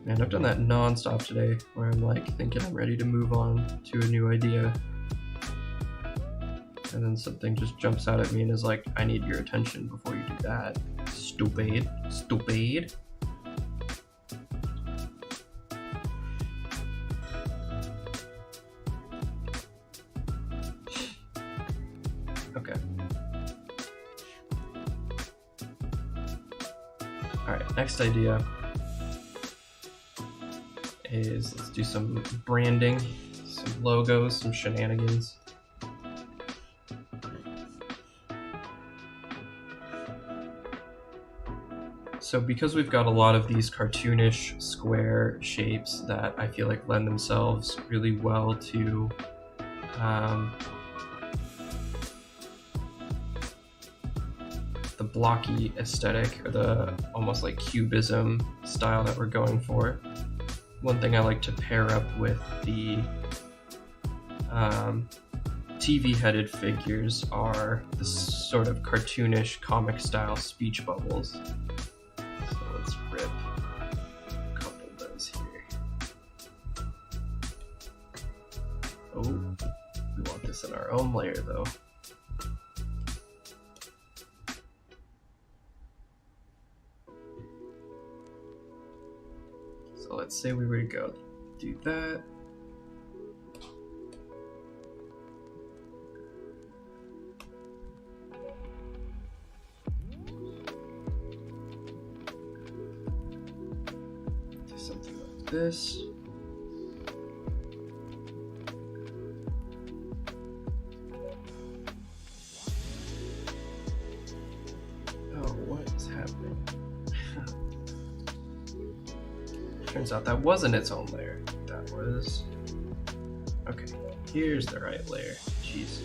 Man, I've done that non-stop today, where I'm like thinking I'm ready to move on to a new idea. And then something just jumps out at me and is like, I need your attention before you do that. Stupid. Stupid. Okay. Alright, next idea is let's do some branding, some logos, some shenanigans. So because we've got a lot of these cartoonish square shapes that I feel like lend themselves really well to the blocky aesthetic, or the almost like cubism style that we're going for, one thing I like to pair up with the TV-headed figures are the sort of cartoonish comic style speech bubbles. So let's rip a couple of those here. Oh, we want this in our own layer though. So let's say we were to go do that. Do something like this. Oh, what is happening? Turns out that wasn't its own layer. That was... Okay, here's the right layer. Jeez.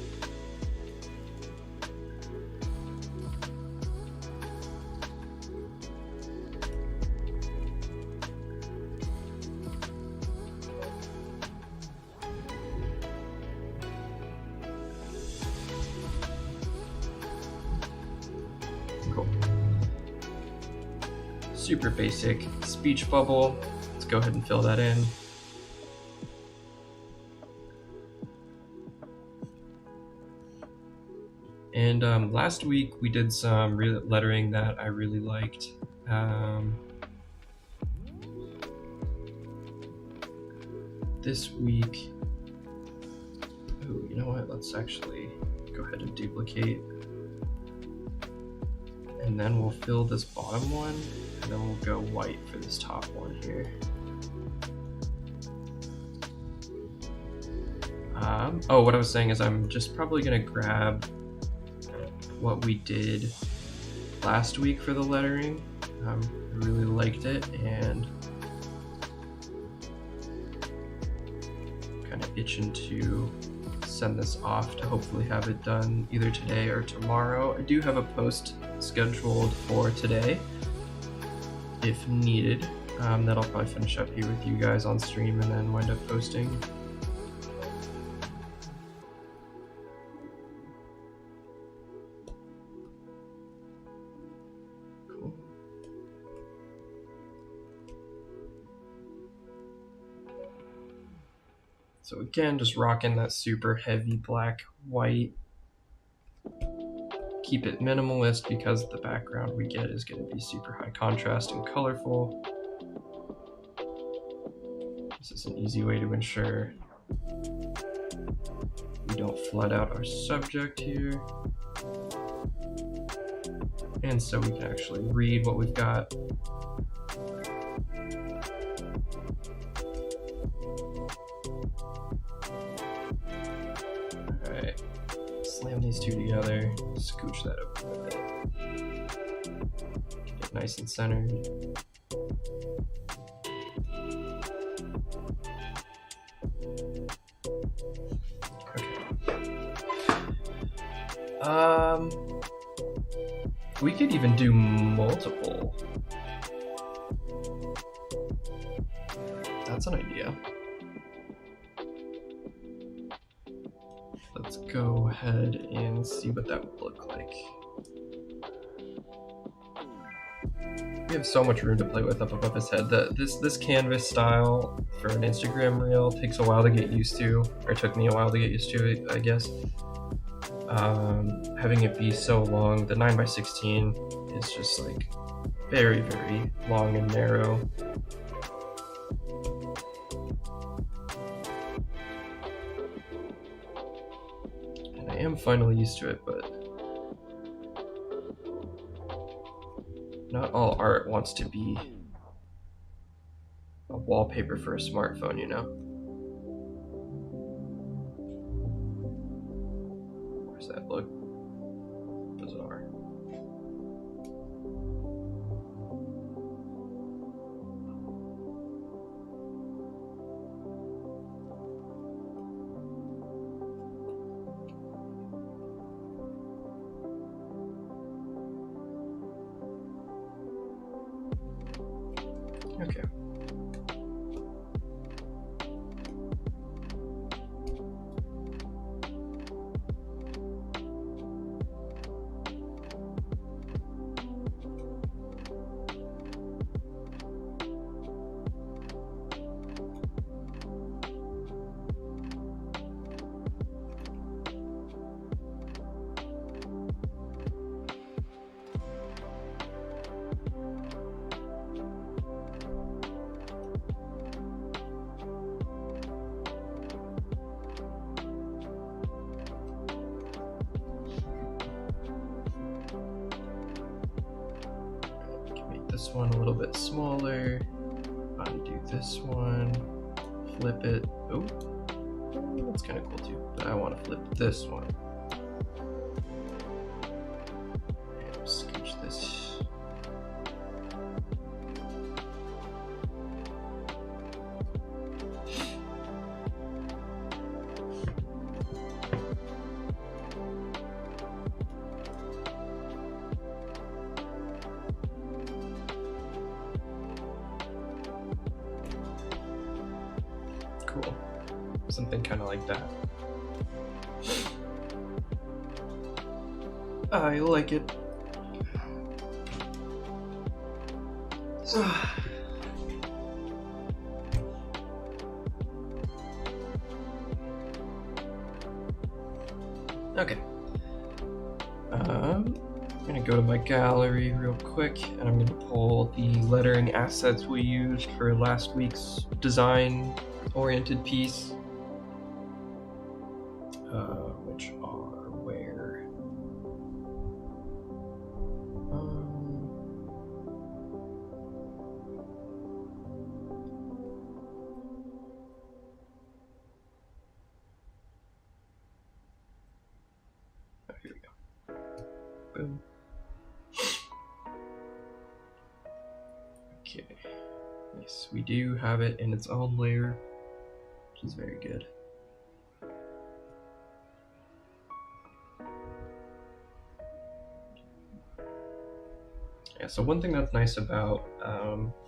Cool. Super basic speech bubble. Let's go ahead and fill that in. And last week we did some lettering that I really liked. This week, oh, you know what? Let's actually go ahead and duplicate. And then we'll fill this bottom one, and then we'll go white for this top one here. Oh, what I was saying is I'm just probably gonna grab what we did last week for the lettering. I really liked it, and kind of itching to send this off to hopefully have it done either today or tomorrow. I do have a post scheduled for today if needed, that I'll probably finish up here with you guys on stream and then wind up posting. Cool. So again, just rocking that super heavy black white. Keep it minimalist because the background we get is going to be super high contrast and colorful. This is an easy way to ensure we don't flood out our subject here. And so we can actually read what we've got. Alright, slam these two together, scooch that up a bit. Get it nice and centered. We could even do multiple. That's an idea. Let's go ahead and see what that would look like. We have so much room to play with up above his head. This canvas style for an Instagram reel takes a while to get used to, or took me a while to get used to, I guess. Having it be so long, the 9x16 is just like very, very long and narrow. And I am finally used to it, but not all art wants to be a wallpaper for a smartphone, you know? Where's that look? Bizarre. Okay. This one a little bit smaller, undo this one, flip it. Oh, that's kind of cool too, but I want to flip this one. And scooch this. Cool. Something kind of like that. I like it. Okay. I'm gonna go to my gallery real quick, and I'm gonna pull the lettering assets we used for last week's design-oriented piece, which are where. Oh, here we go. Boom. Okay. Yes, we do have it in its own layer, which is very good. Yeah, so one thing that's nice about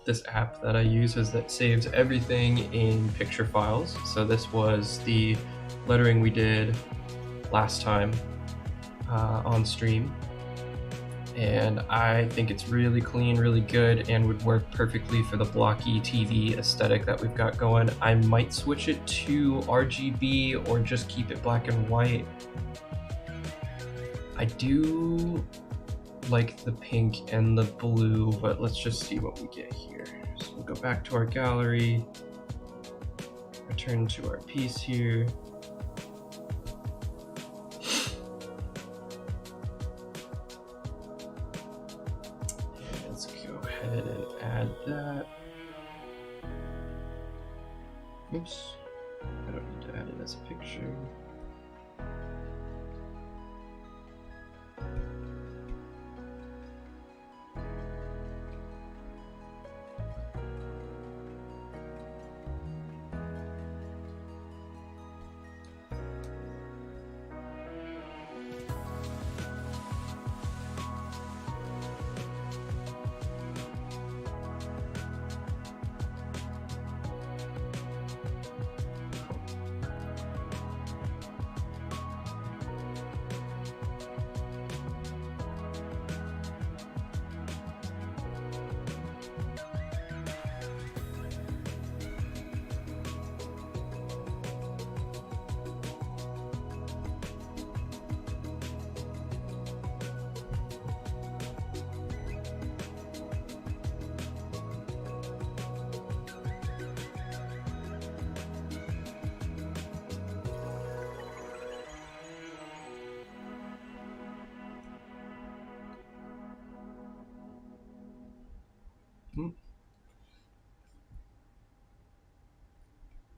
this app that I use is that it saves everything in picture files. So this was the lettering we did last time on stream. And I think it's really clean, really good, and would work perfectly for the blocky TV aesthetic that we've got going. I might switch it to RGB or just keep it black and white. I do like the pink and the blue, but let's just see what we get here. So we'll go back to our gallery, return to our piece here. And let's go ahead and add that. Oops, I don't need to add it as a picture.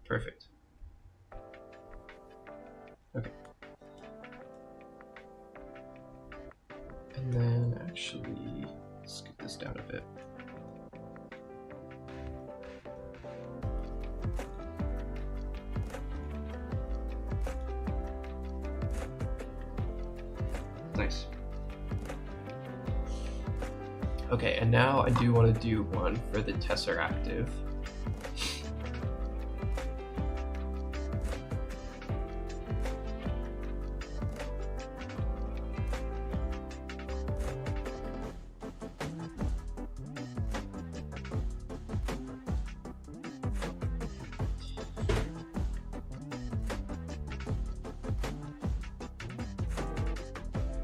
Perfect. Okay. And then actually scoot this down a bit. Nice. Okay, and now I do want to do one for the Tesseractive.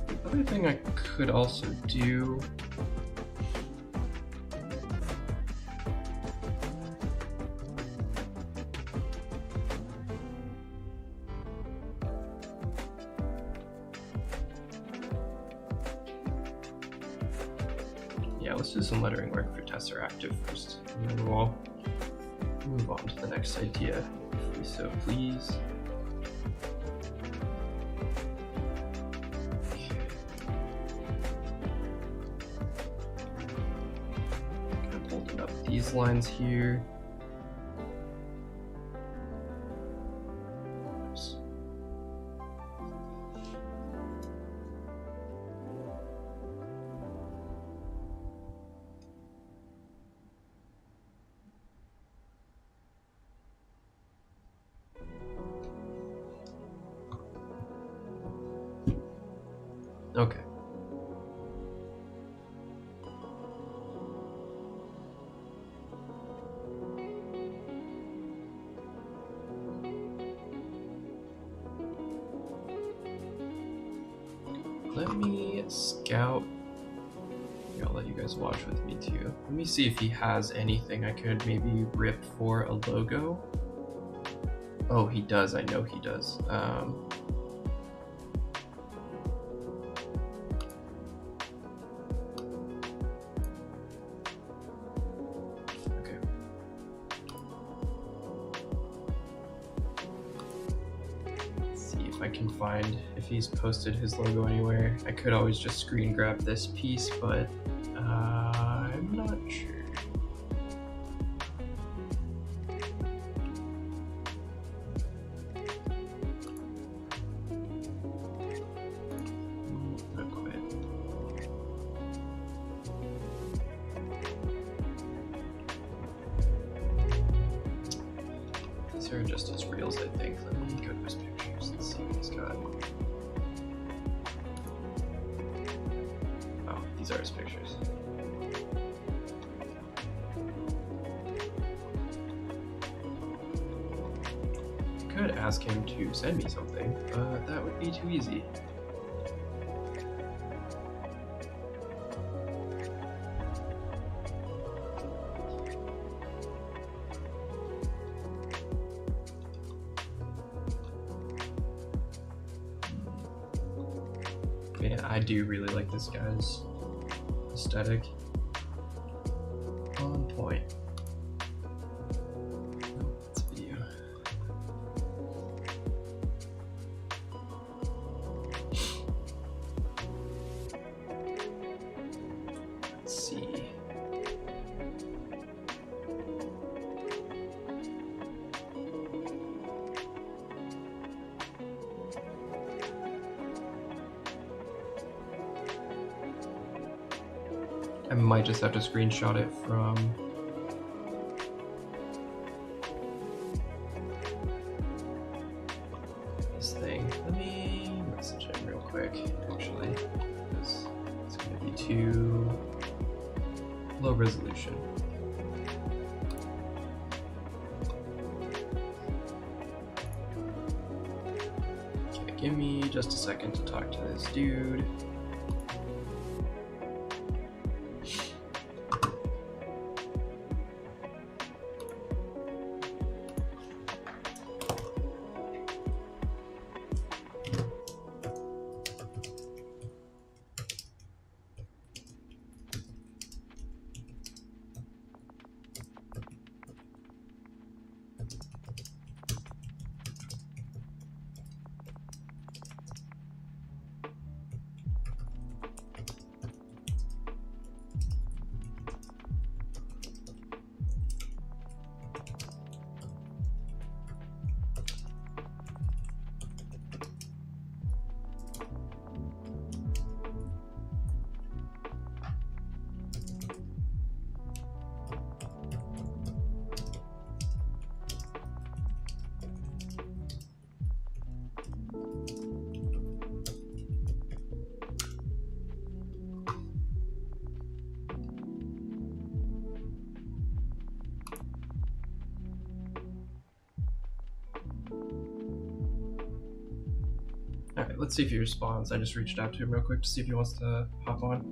The other thing I could also do let's do some lettering work for Tesseractive first, and then we'll move on to the next idea, if we so please. Okay. Kind of holding up these lines here. Oops. Okay. Let me scout. Here, I'll let you guys watch with me too. Let me see if he has anything I could maybe rip for a logo. Oh, he does. I know he does. Okay. Let's see if I can find if he's posted his logo anywhere. I could always just screen grab this piece, but I'm not sure. Not quite. These are just his reels, I think. Let me go to his pictures and see what he's got. Oh, these are his pictures. I could ask him to send me something, but that would be too easy. Man, I do really like this guy's aesthetic. On point. Oh, that's video. Let's see. I might just have to screenshot it from this thing. Let me message him real quick, actually, because it's going to be too low resolution. Okay, give me just a second to talk to this dude. let's see if he responds. I just reached out to him real quick to see if he wants to hop on.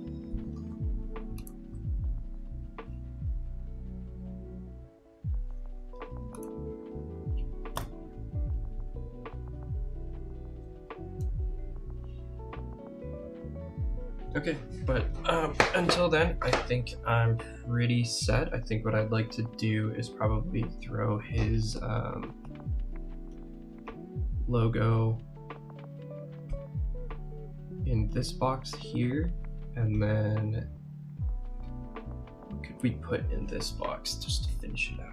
Okay, but until then, I think I'm pretty set. I think what I'd like to do is probably throw his logo in this box here, and then what could we put in this box just to finish it out?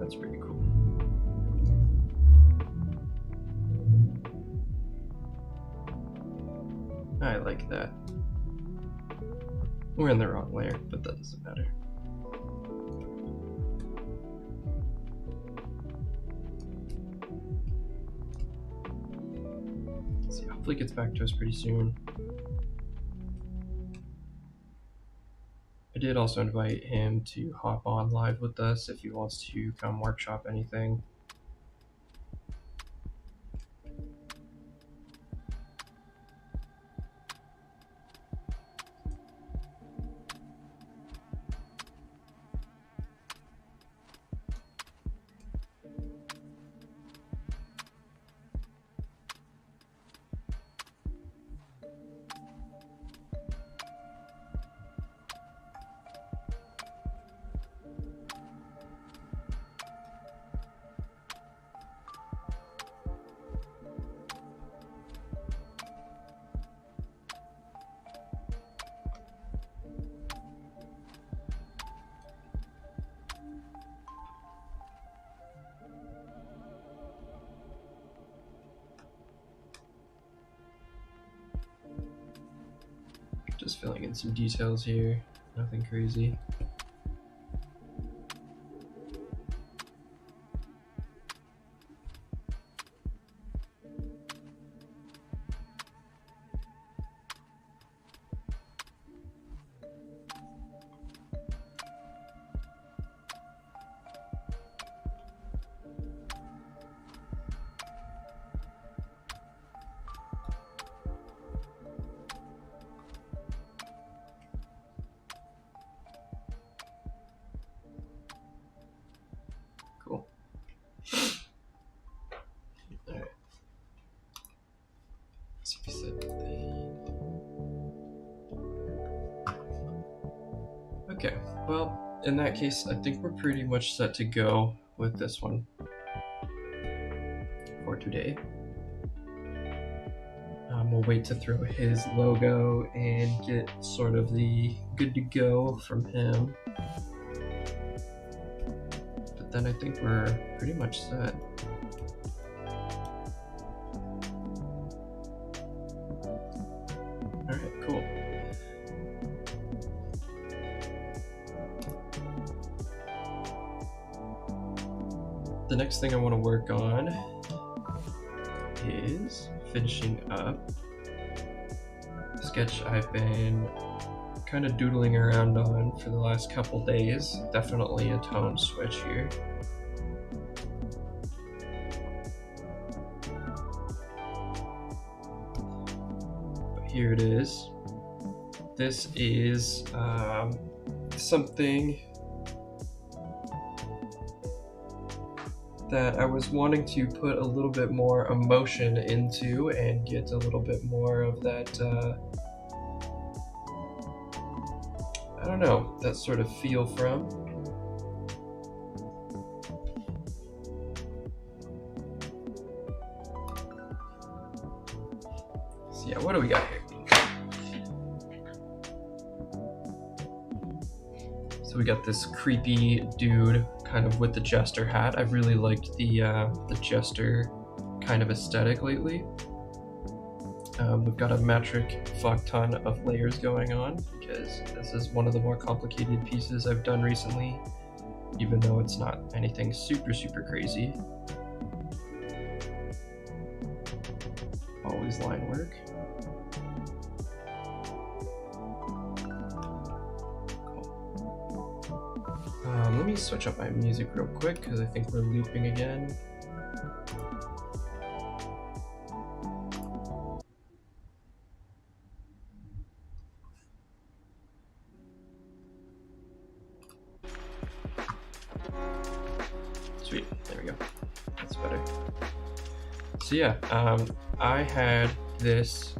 That's pretty cool. I like that. We're in the wrong layer, but that doesn't matter. Let's see, hopefully it gets back to us pretty soon. I did also invite him to hop on live with us if he wants to come workshop anything. Just filling in some details here, nothing crazy. Cool. Alright. Let's see if he said anything. Okay, well, in that case, I think we're pretty much set to go with this one for today. We'll wait to throw his logo and get sort of the good to go from him. But then I think we're pretty much set. Alright, cool. The next thing I want to work on is finishing up a sketch I've been kind of doodling around on for the last couple days. Definitely a tone switch here. But here it is. This is something that I was wanting to put a little bit more emotion into and get a little bit more of that, I don't know, that sort of feel from. So yeah, what do we got here? So we got this creepy dude kind of with the Jester hat. I've really liked the Jester kind of aesthetic lately. We've got a metric fuck ton of layers going on because this is one of the more complicated pieces I've done recently, even though it's not anything super crazy. Always line work. Let me switch up my music real quick because I think we're looping again. Sweet, there we go. That's better. So yeah, I had this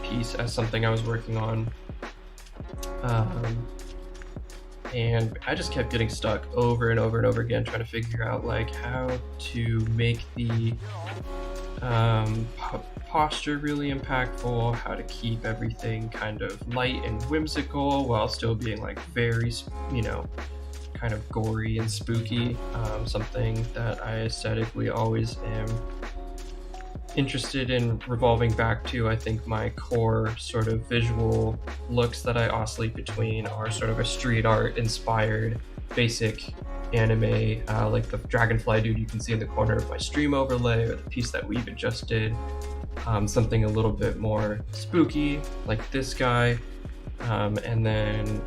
piece as something I was working on, and I just kept getting stuck over and over and over again trying to figure out like how to make the posture really impactful, how to keep everything kind of light and whimsical while still being like very, you know, kind of gory and spooky. Something that I aesthetically always am interested in revolving back to. I think my core sort of visual looks that I oscillate between are sort of a street art inspired basic anime, like the dragonfly dude you can see in the corner of my stream overlay, or the piece that we even just did. Something a little bit more spooky like this guy, and then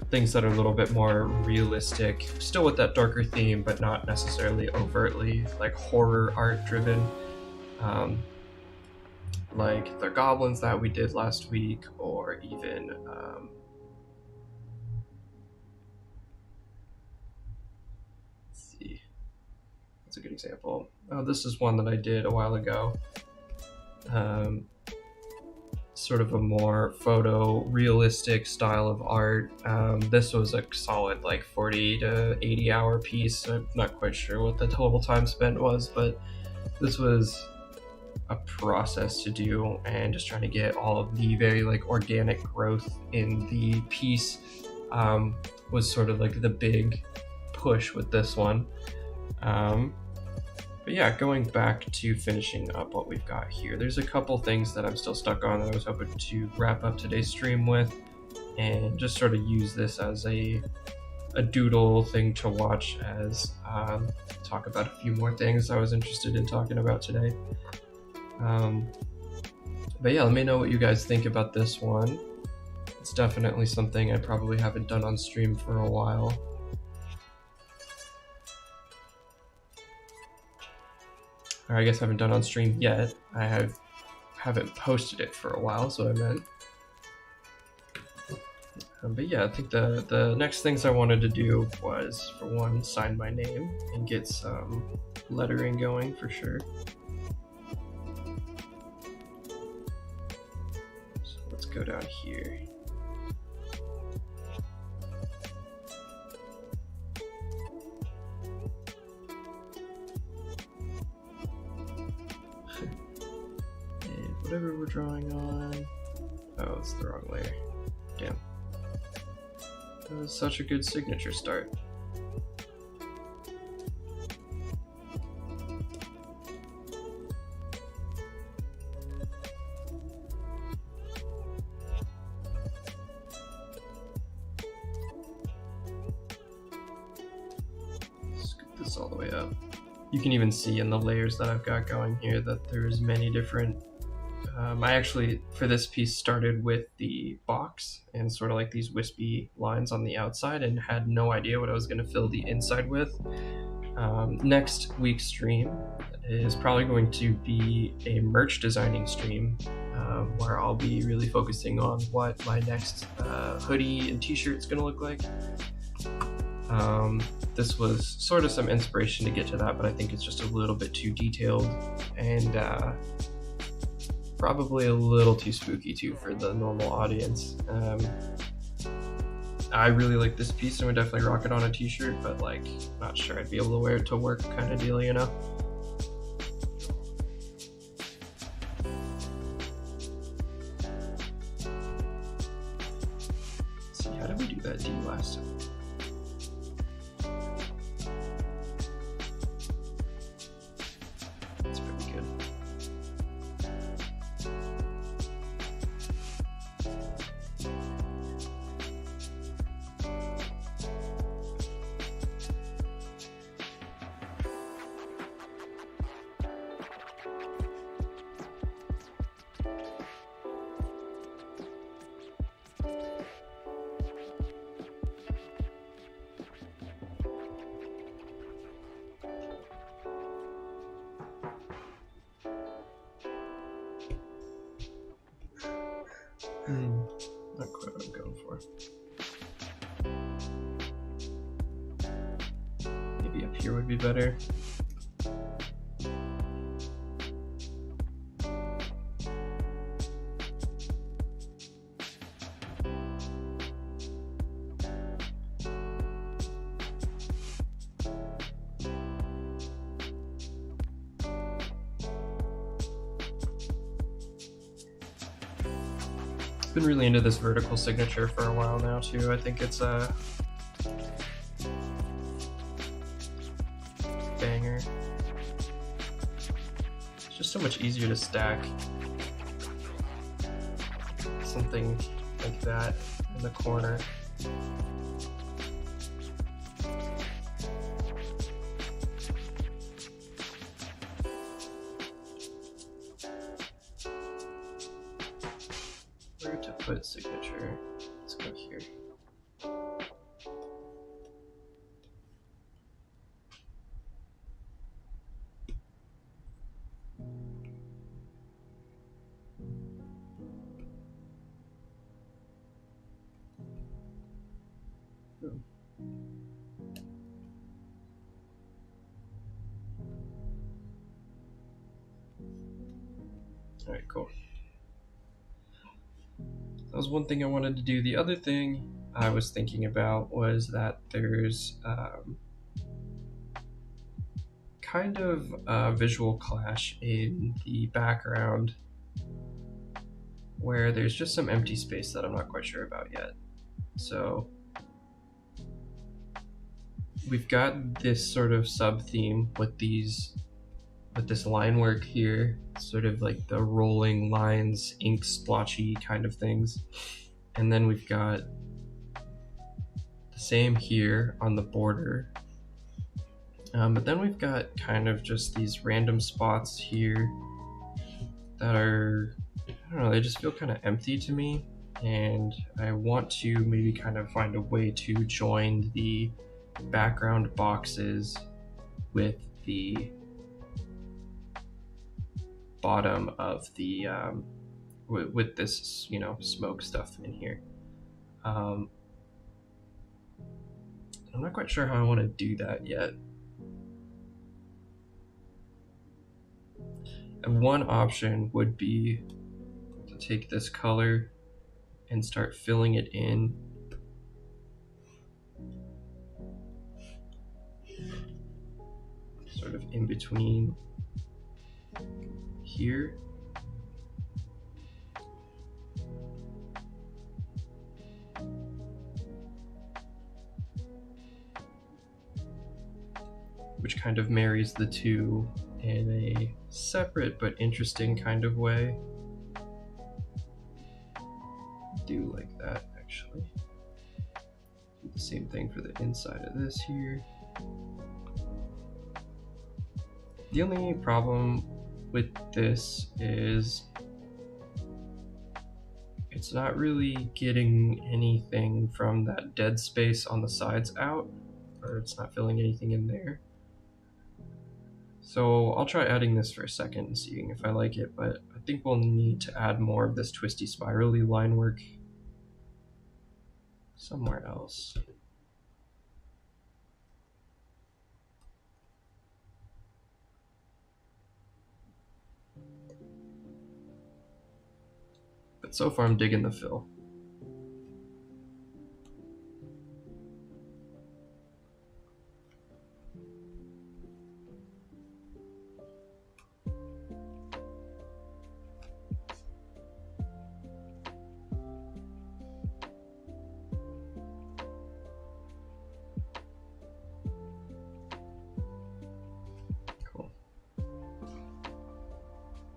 things that are a little bit more realistic, still with that darker theme, but not necessarily overtly like horror art driven. Like the goblins that we did last week, or even let's see, that's a good example. Oh, this is one that I did a while ago. Sort of a more photo realistic style of art. This was a solid like 40 to 80 hour piece. I'm not quite sure what the total time spent was, but this was a process to do, and just trying to get all of the very like organic growth in the piece was sort of like the big push with this one. But yeah, going back to finishing up what we've got here, there's a couple things that I'm still stuck on that I was hoping to wrap up today's stream with, and just sort of use this as a doodle thing to watch as talk about a few more things I was interested in talking about today. But yeah, let me know what you guys think about this one. It's definitely something I probably haven't done on stream for a while. Or I guess I haven't done on stream yet. I haven't posted it for a while, is what I meant. But yeah, I think the next things I wanted to do was, for one, sign my name and get some lettering going for sure. So let's go down here. And whatever we're drawing on... Oh, it's the wrong layer. Damn. That was such a good signature start. Scoop this all the way up. You can even see in the layers that I've got going here that there's many different... I actually, for this piece, started with the box and sort of like these wispy lines on the outside and had no idea what I was going to fill the inside with. Next week's stream is probably going to be a merch designing stream, where I'll be really focusing on what my next hoodie and t-shirt is going to look like. This was sort of some inspiration to get to that, but I think it's just a little bit too detailed and probably a little too spooky too for the normal audience. I really like this piece and would definitely rock it on a t-shirt, but like not sure I'd be able to wear it to work kind of deal, you know? Let's see, how did we do that D last time? quite what I'm going for. Maybe up here would be better. Been really into this vertical signature for a while now too. I think it's a banger. It's just so much easier to stack something like that in the corner. Where to put signature? Let's go here. All right, cool. That was one thing I wanted to do. The other thing I was thinking about was that there's kind of a visual clash in the background where there's just some empty space that I'm not quite sure about yet. So we've got this sort of sub theme with this line work here, sort of like the rolling lines, ink splotchy kind of things. And then we've got the same here on the border. But then we've got kind of just these random spots here that are, I don't know, they just feel kind of empty to me. And I want to maybe kind of find a way to join the background boxes with the bottom of the with this, you know, smoke stuff in here. I'm not quite sure how I want to do that yet. And one option would be to take this color and start filling it in sort of in between here. Which kind of marries the two in a separate but interesting kind of way. Do like that, actually. Do the same thing for the inside of this here. The only problem with this is it's not really getting anything from that dead space on the sides out, or it's not filling anything in there. So I'll try adding this for a second and seeing if I like it, but I think we'll need to add more of this twisty spirally line work somewhere else. But so far I'm digging the fill.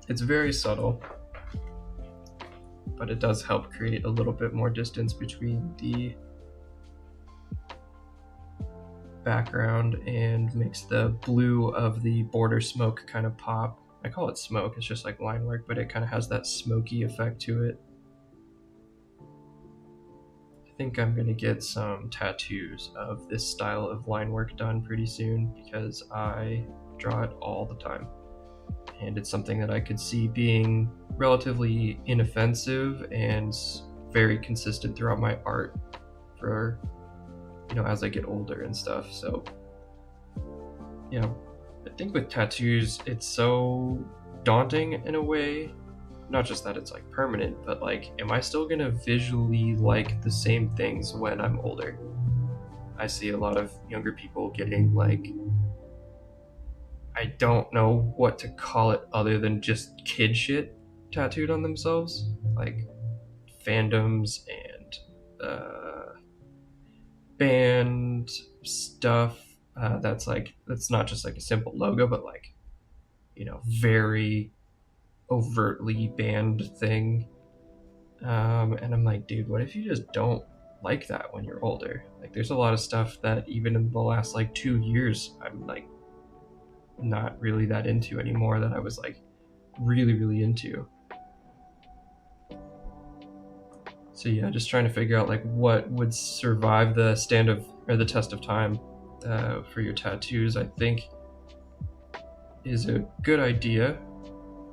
It's very subtle, but it does help create a little bit more distance between the background and makes the blue of the border smoke kind of pop. I call it smoke, it's just like line work, but it kind of has that smoky effect to it. I think I'm going to get some tattoos of this style of line work done pretty soon because I draw it all the time. And it's something that I could see being relatively inoffensive and very consistent throughout my art for, you know, as I get older and stuff. So, you know, I think with tattoos, it's so daunting in a way. Not just that it's like permanent, but like, am I still gonna visually like the same things when I'm older? I see a lot of younger people getting like, I don't know what to call it other than just kid shit tattooed on themselves, like fandoms and band stuff. That's not just like a simple logo, but like, you know, very overtly band thing. And I'm like, dude, what if you just don't like that when you're older? Like, there's a lot of stuff that even in the last like 2 years, I'm like not really that into anymore that I was like really, really into. So yeah, just trying to figure out like what would survive the the test of time for your tattoos, I think is a good idea.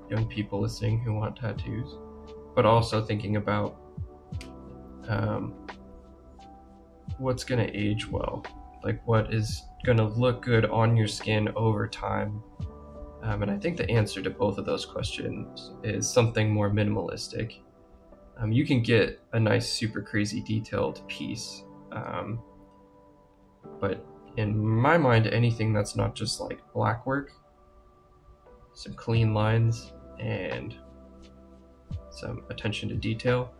Young people listening who want tattoos, but also thinking about what's going to age well, like what is going to look good on your skin over time. And I think the answer to both of those questions is something more minimalistic. You can get a nice, super crazy detailed piece, but in my mind, anything that's not just like black work, some clean lines, and some attention to detail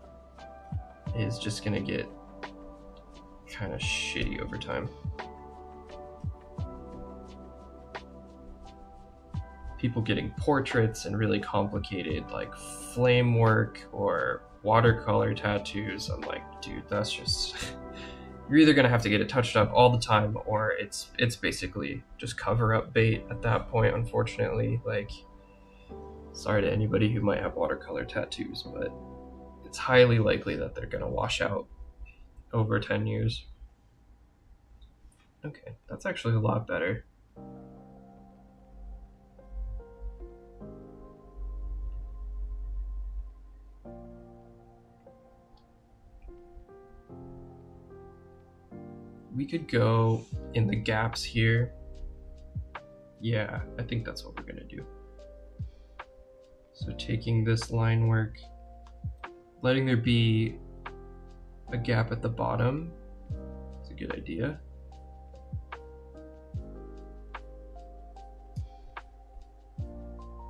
is just going to get kind of shitty over time. People getting portraits and really complicated like flame work or watercolor tattoos, I'm like, dude, that's just you're either gonna have to get it touched up all the time, or it's basically just cover up bait at that point, unfortunately. Like, sorry to anybody who might have watercolor tattoos, but it's highly likely that they're gonna wash out over 10 years. Okay, that's actually a lot better. We could go in the gaps here. Yeah, I think that's what we're gonna do. So taking this line work, letting there be a gap at the bottom is a good idea.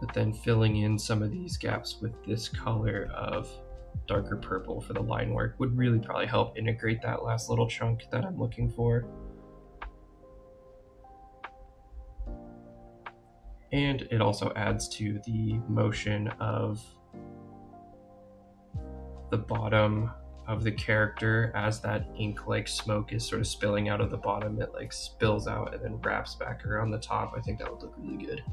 But then filling in some of these gaps with this color of darker purple for the line work would really probably help integrate that last little chunk that I'm looking for. And it also adds to the motion of the bottom of the character as that ink like smoke is sort of spilling out of the bottom. It like spills out and then wraps back around the top. I think that would look really good.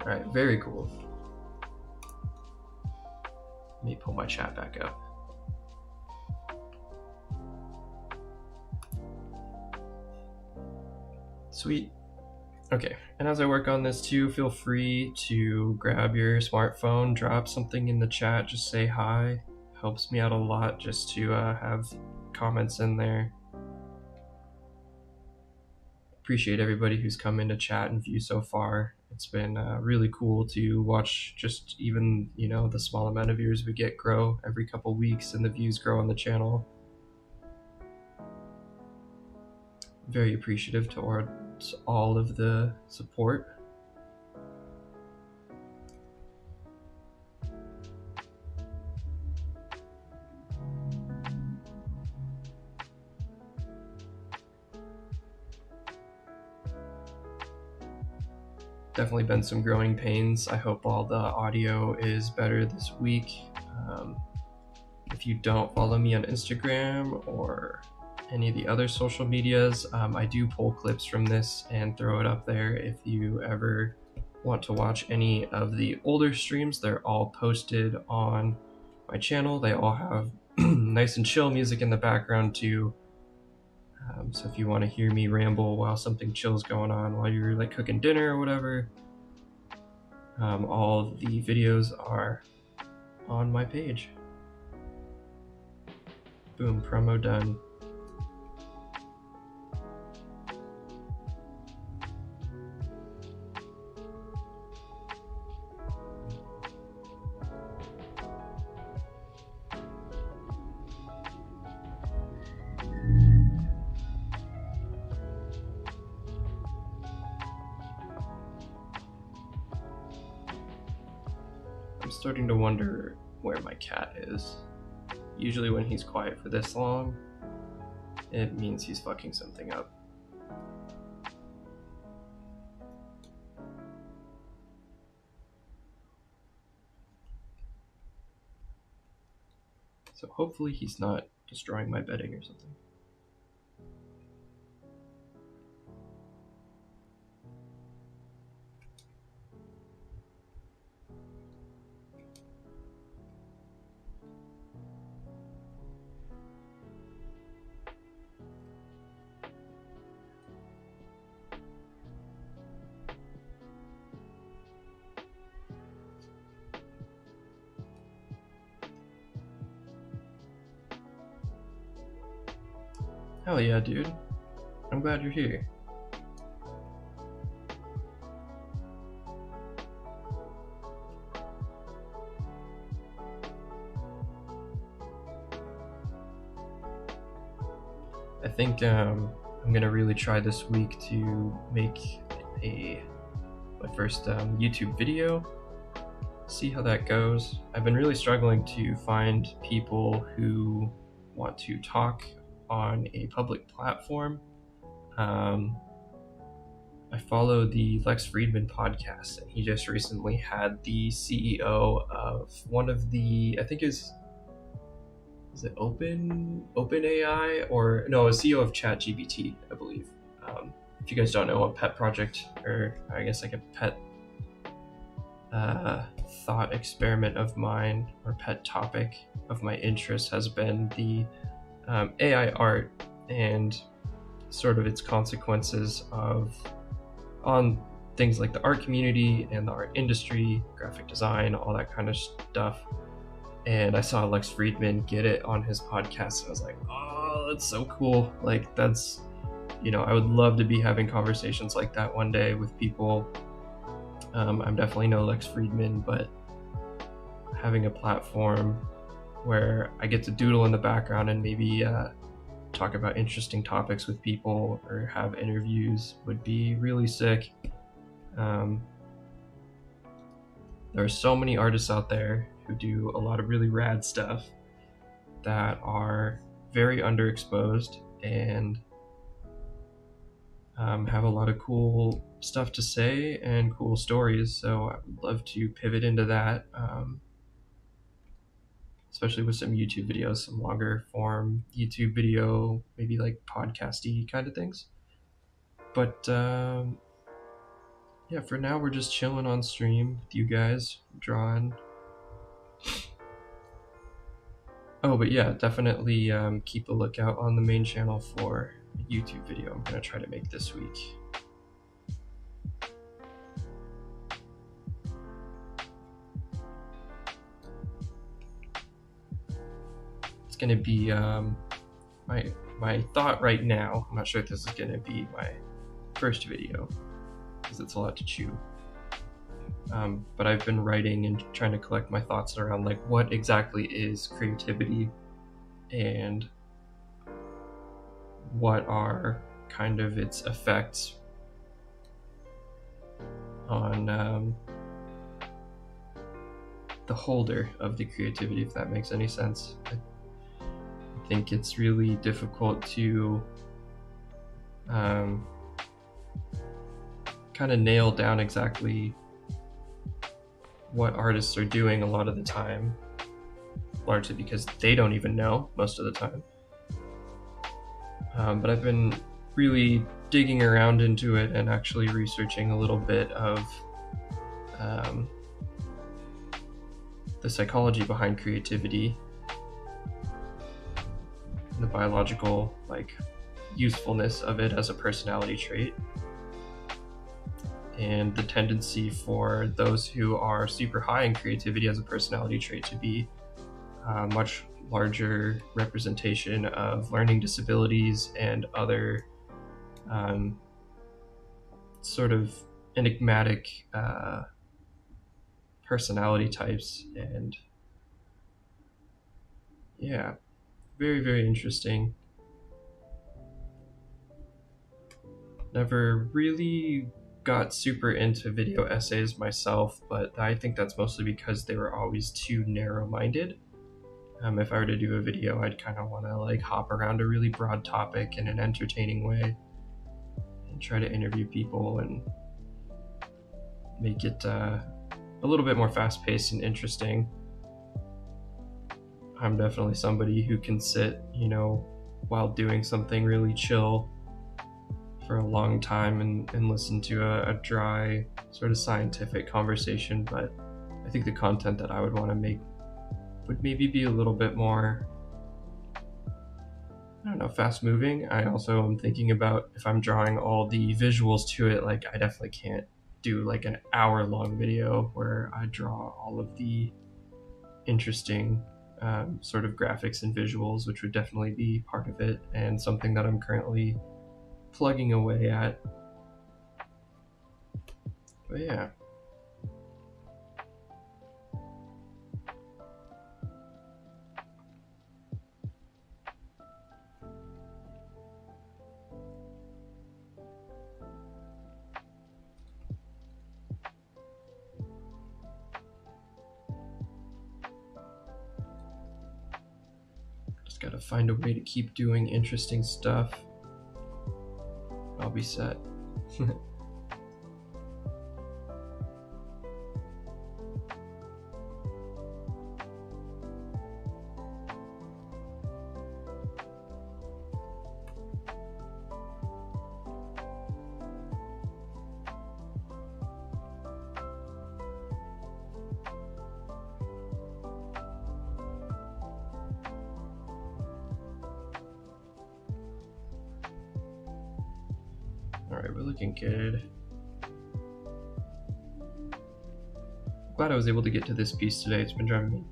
All right, very cool. Let me pull my chat back up. Sweet. Okay, and as I work on this too, feel free to grab your smartphone, drop something in the chat, just say hi. Helps me out a lot just to have comments in there. Appreciate everybody who's come into chat and view so far. It's been really cool to watch just even, you know, the small amount of viewers we get grow every couple weeks and the views grow on the channel. Very appreciative towards all of the support. Definitely been some growing pains. I hope all the audio is better this week. If you don't follow me on Instagram or any of the other social medias, I do pull clips from this and throw it up there. If you ever want to watch any of the older streams, they're all posted on my channel. They all have nice and chill music in the background too. So if you want to hear me ramble while something chill's going on, while you're like cooking dinner or whatever, All the videos are on my page. Boom, promo done. I'm starting to wonder where my cat is. Usually when he's quiet for this long, it means he's fucking something up. So hopefully he's not destroying my bedding or something. Hell yeah, dude. I'm glad you're here. I think I'm gonna really try this week to make my first YouTube video. See how that goes. I've been really struggling to find people who want to talk on a public platform. I follow the Lex Friedman podcast, and he just recently had the CEO of one of the, I think is it OpenAI, or no, a CEO of ChatGPT, I believe. If you guys don't know, a pet project, or I guess like a pet thought experiment of mine, or pet topic of my interest, has been the AI art and sort of its consequences on things like the art community and the art industry, graphic design, all that kind of stuff. And I saw Lex Friedman get it on his podcast, and I was like, oh, that's so cool. Like, that's, I would love to be having conversations like that one day with people. I'm definitely no Lex Friedman, but having a platform where I get to doodle in the background and maybe talk about interesting topics with people or have interviews would be really sick. There are so many artists out there who do a lot of really rad stuff that are very underexposed and have a lot of cool stuff to say and cool stories. So I would love to pivot into that, especially with some YouTube videos, some longer form YouTube video, maybe like podcasty kind of things. But yeah, for now we're just chilling on stream with you guys, drawing. Oh, but yeah, definitely keep a lookout on the main channel for a YouTube video I'm gonna try to make this week. It's gonna be my thought right now. I'm not sure if this is gonna be my first video because it's a lot to chew. But I've been writing and trying to collect my thoughts around like what exactly is creativity and what are kind of its effects on the holder of the creativity, if that makes any sense. I think it's really difficult to kind of nail down exactly what artists are doing a lot of the time, largely because they don't even know most of the time. But I've been really digging around into it and actually researching a little bit of the psychology behind creativity, the biological usefulness of it as a personality trait. and the tendency for those who are super high in creativity as a personality trait to be a much larger representation of learning disabilities and other sort of enigmatic personality types. And yeah, very, very interesting. Never really got super into video essays myself, but I think that's mostly because they were always too narrow-minded. If I were to do a video, I'd kind of want to like hop around a really broad topic in an entertaining way and try to interview people and make it a little bit more fast-paced and interesting. I'm definitely somebody who can sit, while doing something really chill for a long time and listen to a dry, sort of scientific conversation, but I think the content that I would want to make would maybe be a little bit more, I don't know, fast moving. I also am thinking about if I'm drawing all the visuals to it, like I definitely can't do like an hour-long video where I draw all of the interesting sort of graphics and visuals, which would definitely be part of it and something that I'm currently plugging away at. But yeah. Just gotta find a way to keep doing interesting stuff. I'll be set. Alright, we're looking good. Glad I was able to get to this piece today. It's been driving me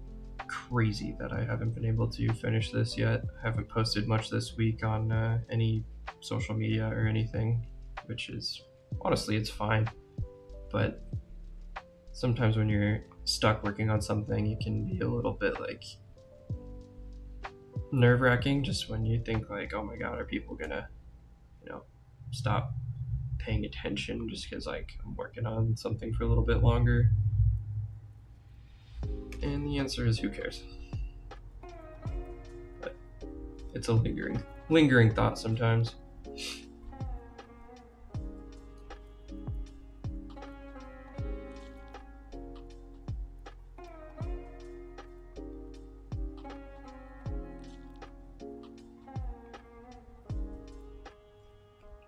crazy that I haven't been able to finish this yet. I haven't posted much this week on any social media or anything, which is, honestly, it's fine. But sometimes when you're stuck working on something, it can be a little bit like nerve-wracking, just when you think like, oh my god, are people gonna, stop paying attention just because like I'm working on something for a little bit longer? And the answer is, who cares? But it's a lingering thought sometimes.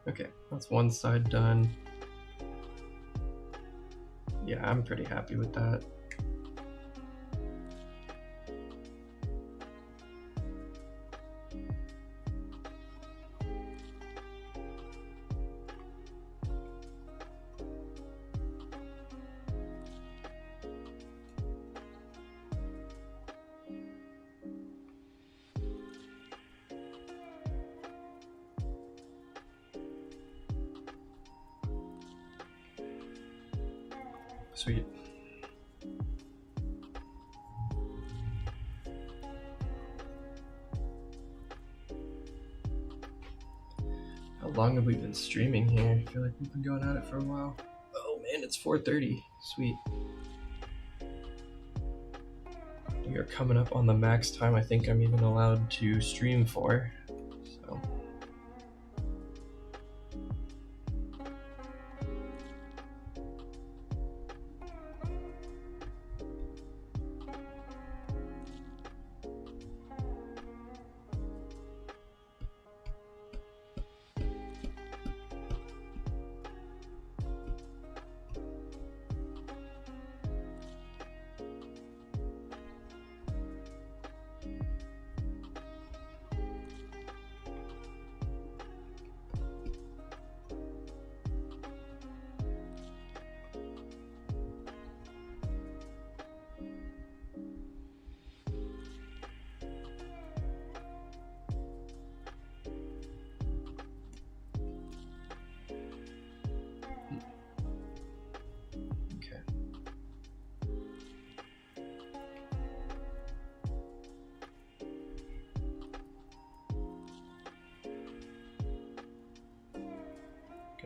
Okay, that's one side done. Yeah, I'm pretty happy with that. Sweet. How long have we been streaming here? I feel like we've been going at it for a while. Oh man, it's 4:30. Sweet. We are coming up on the max time I think I'm even allowed to stream for. So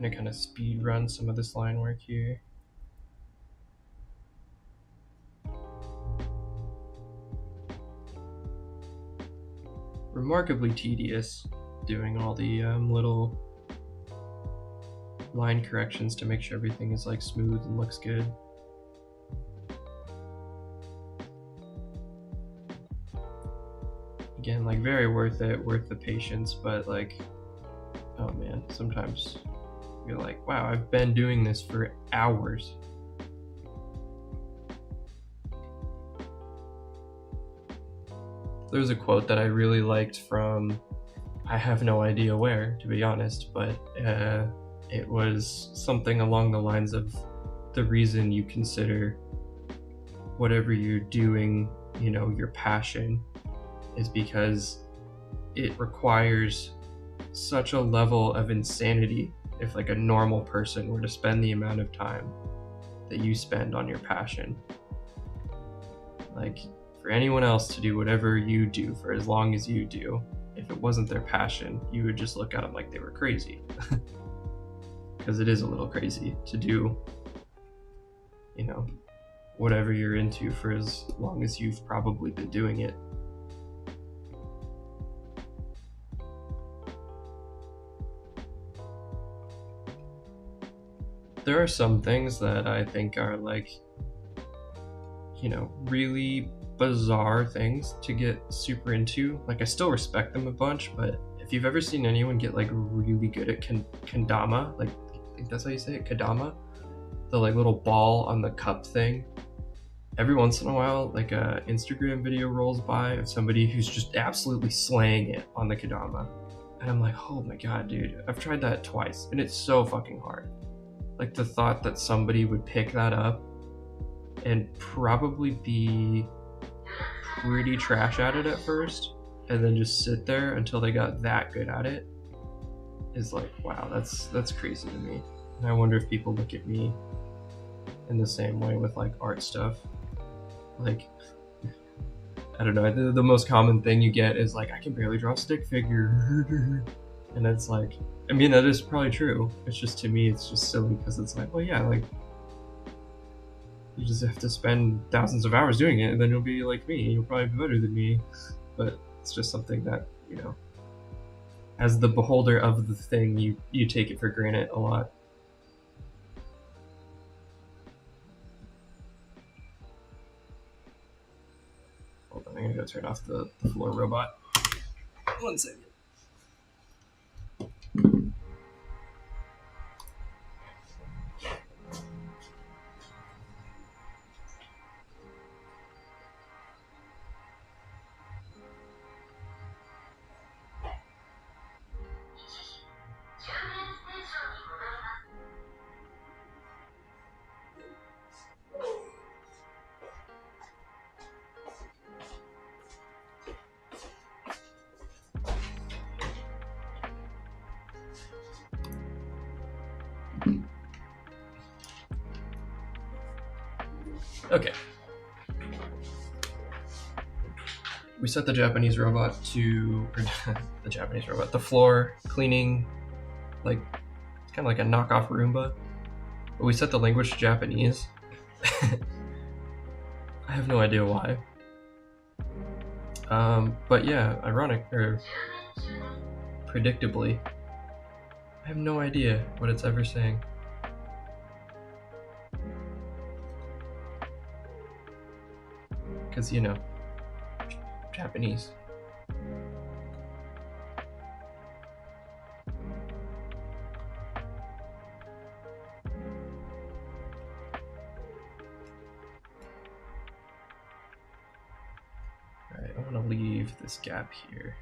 Gonna kind of speed run some of this line work here. Remarkably tedious doing all the little line corrections to make sure everything is like smooth and looks good. Again, like very worth it, worth the patience, but like, oh man, sometimes you're like, wow, I've been doing this for hours. There's a quote that I really liked from, I have no idea where, to be honest, but it was something along the lines of the reason you consider whatever you're doing, you know, your passion, is because it requires such a level of insanity if like a normal person were to spend the amount of time that you spend on your passion. Like, for anyone else to do whatever you do for as long as you do, if it wasn't their passion, you would just look at them like they were crazy. Because it is a little crazy to do, you know, whatever you're into for as long as you've probably been doing it. There are some things that I think are like, you know, really bizarre things to get super into. Like, I still respect them a bunch, but if you've ever seen anyone get like really good at kendama, like, I think that's how you say it, kadama, the like little ball on the cup thing. Every once in a while, like a Instagram video rolls by of somebody who's just absolutely slaying it on the kadama. And I'm like, oh my god, dude, I've tried that twice and it's so fucking hard. Like, the thought that somebody would pick that up and probably be pretty trash at it at first and then just sit there until they got that good at it is like, wow, that's crazy to me. And I wonder if people look at me in the same way with like art stuff. Like, I don't know, the most common thing you get is like, I can barely draw a stick figure. And it's like, I mean, that is probably true. It's just, to me, it's just silly because it's like, well, yeah, like, you just have to spend thousands of hours doing it and then you'll be like me. You'll probably be better than me. But it's just something that, you know, as the beholder of the thing, you take it for granted a lot. Hold on, I'm gonna go turn off the floor robot. 1 second. Okay. We set the Japanese robot to, or the floor cleaning, like, it's kind of like a knockoff Roomba. But we set the language to Japanese. I have no idea why. But yeah, predictably, I have no idea what it's ever saying. Because, you know, Japanese. Alright, I want to leave this gap here.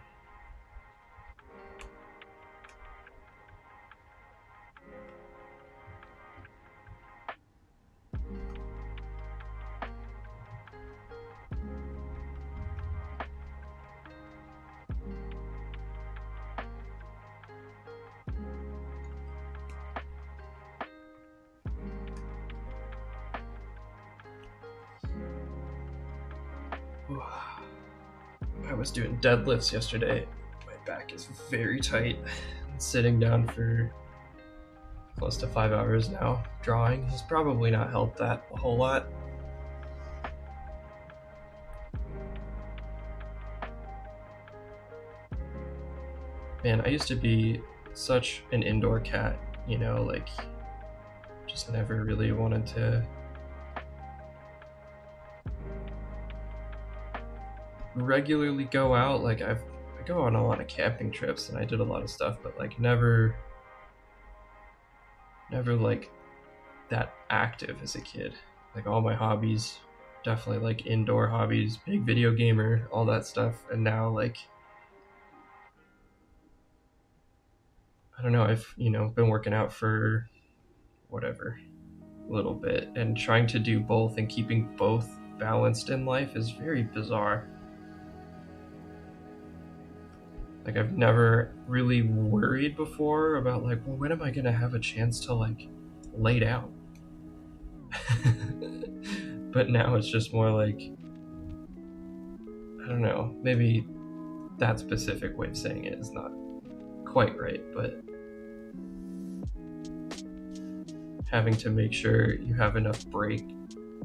I was doing deadlifts yesterday. My back is very tight. Sitting down for close to 5 hours now. Drawing has probably not helped that a whole lot. Man, I used to be such an indoor cat, you know, like just never really wanted to regularly go out. Like I go on a lot of camping trips and I did a lot of stuff, but like never like that active as a kid. Like all my hobbies, definitely like indoor hobbies, big video gamer, all that stuff. And now like I don't know, I've, you know, been working out for whatever, a little bit, and trying to do both and keeping both balanced in life is very bizarre. Like I've never really worried before about like, well, when am I gonna have a chance to like lay down? But now it's just more like, I don't know, maybe that specific way of saying it is not quite right, but having to make sure you have enough break,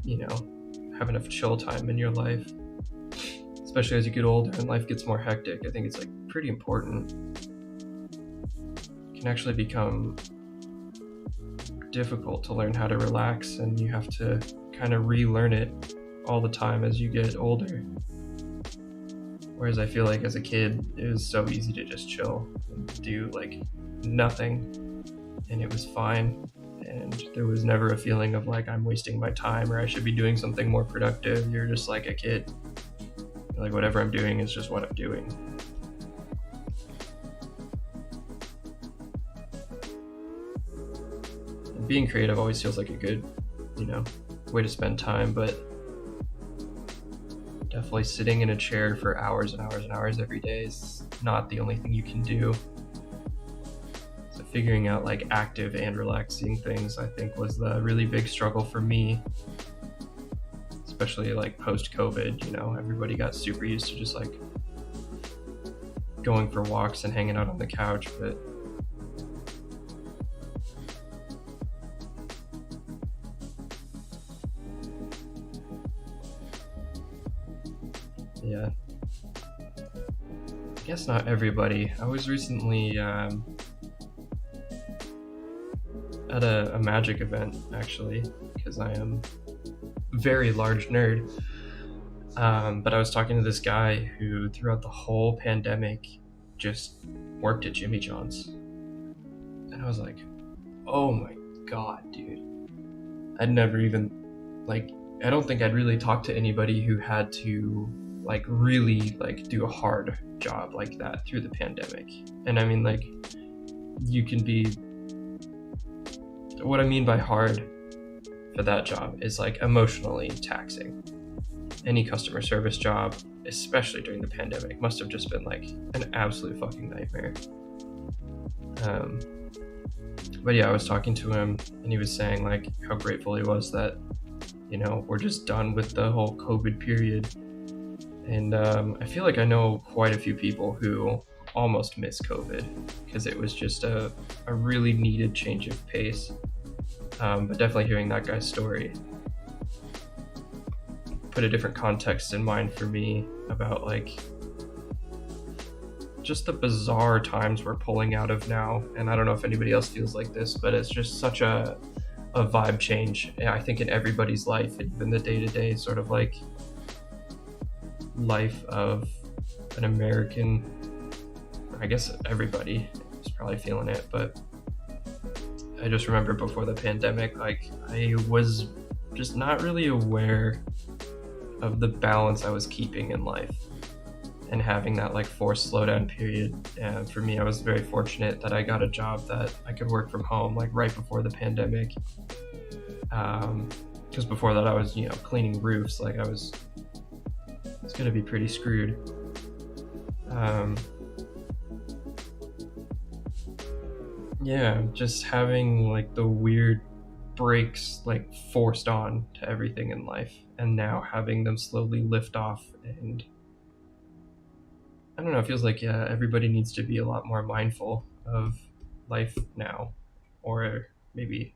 you know, have enough chill time in your life, especially as you get older and life gets more hectic. I think it's like pretty important. It can actually become difficult to learn how to relax, and you have to kind of relearn it all the time as you get older. Whereas I feel like as a kid, it was so easy to just chill and do like nothing, and it was fine. And there was never a feeling of like I'm wasting my time or I should be doing something more productive. You're just like a kid. Like whatever I'm doing is just what I'm doing. And being creative always feels like a good, you know, way to spend time, but definitely sitting in a chair for hours and hours and hours every day is not the only thing you can do. So figuring out like active and relaxing things, I think, was the really big struggle for me, especially like post-COVID. You know, everybody got super used to just like going for walks and hanging out on the couch, but yeah, I guess not everybody. I was recently at a magic event, actually, because I am a very large nerd. But I was talking to this guy who, throughout the whole pandemic, just worked at Jimmy John's. And I was like, oh my god, dude. I'd never even, like, I don't think I'd really talked to anybody who had to, like, really, like, do a hard job like that through the pandemic. And I mean, like, you can be, what I mean by hard for that job is, like, emotionally taxing. Any customer service job, especially during the pandemic, must have just been like an absolute fucking nightmare. But yeah, I was talking to him and he was saying like how grateful he was that, you know, we're just done with the whole COVID period. And I feel like I know quite a few people who almost miss COVID because it was just a really needed change of pace. But definitely hearing that guy's story put a different context in mind for me about like just the bizarre times we're pulling out of now. And I don't know if anybody else feels like this, but it's just such a vibe change, I think, in everybody's life, and even the day-to-day sort of like life of an American. I guess everybody is probably feeling it, but I just remember before the pandemic, like I was just not really aware of the balance I was keeping in life and having that like forced slowdown period. And for me, I was very fortunate that I got a job that I could work from home like right before the pandemic. Because before that I was, you know, cleaning roofs. Like I was gonna be pretty screwed. Yeah, just having like the weird breaks like forced on to everything in life, and now having them slowly lift off. And I don't know, it feels like, yeah, everybody needs to be a lot more mindful of life now, or maybe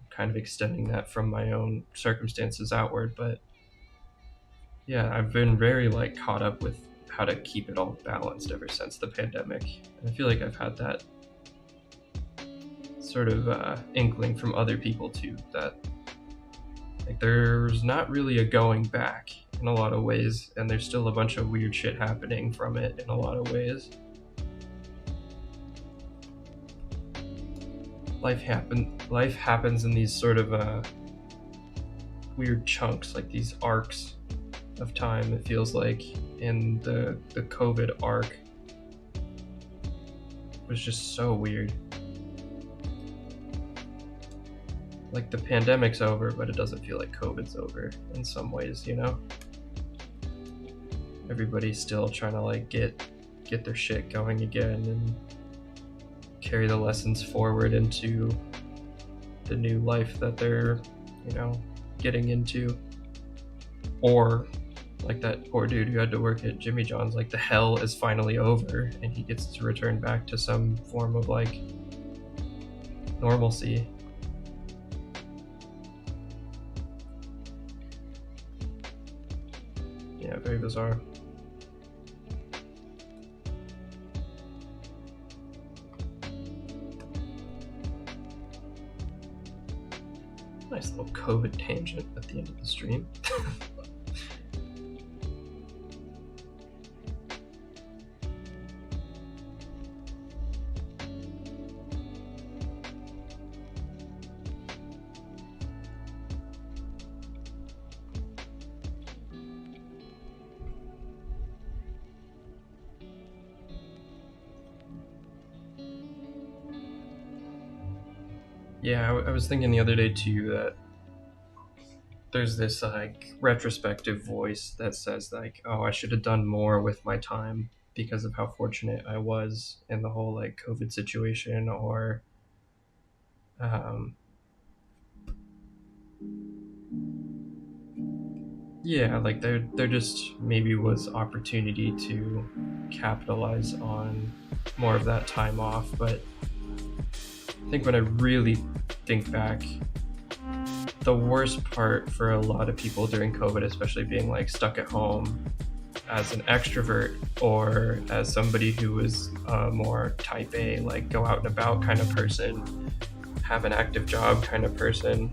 kind of extending that from my own circumstances outward. But yeah, I've been very like caught up with how to keep it all balanced ever since the pandemic. And I feel like I've had that sort of inkling from other people too, that like there's not really a going back in a lot of ways, and there's still a bunch of weird shit happening from it in a lot of ways. Life happens in these sort of weird chunks, like these arcs of time. It feels like in the COVID arc was just so weird. Like the pandemic's over, but it doesn't feel like COVID's over in some ways, you know? Everybody's still trying to like get their shit going again and carry the lessons forward into the new life that they're, you know, getting into. Or like that poor dude who had to work at Jimmy John's, like the hell is finally over and he gets to return back to some form of like normalcy. Yeah, very bizarre. Nice little COVID tangent at the end of the stream. Yeah, I was thinking the other day too that there's this like retrospective voice that says like, oh, I should have done more with my time because of how fortunate I was in the whole like COVID situation, or yeah, like there just maybe was opportunity to capitalize on more of that time off. But I think when I really think back, the worst part for a lot of people during COVID, especially being like stuck at home as an extrovert or as somebody who was more type A, like go out and about kind of person, have an active job kind of person,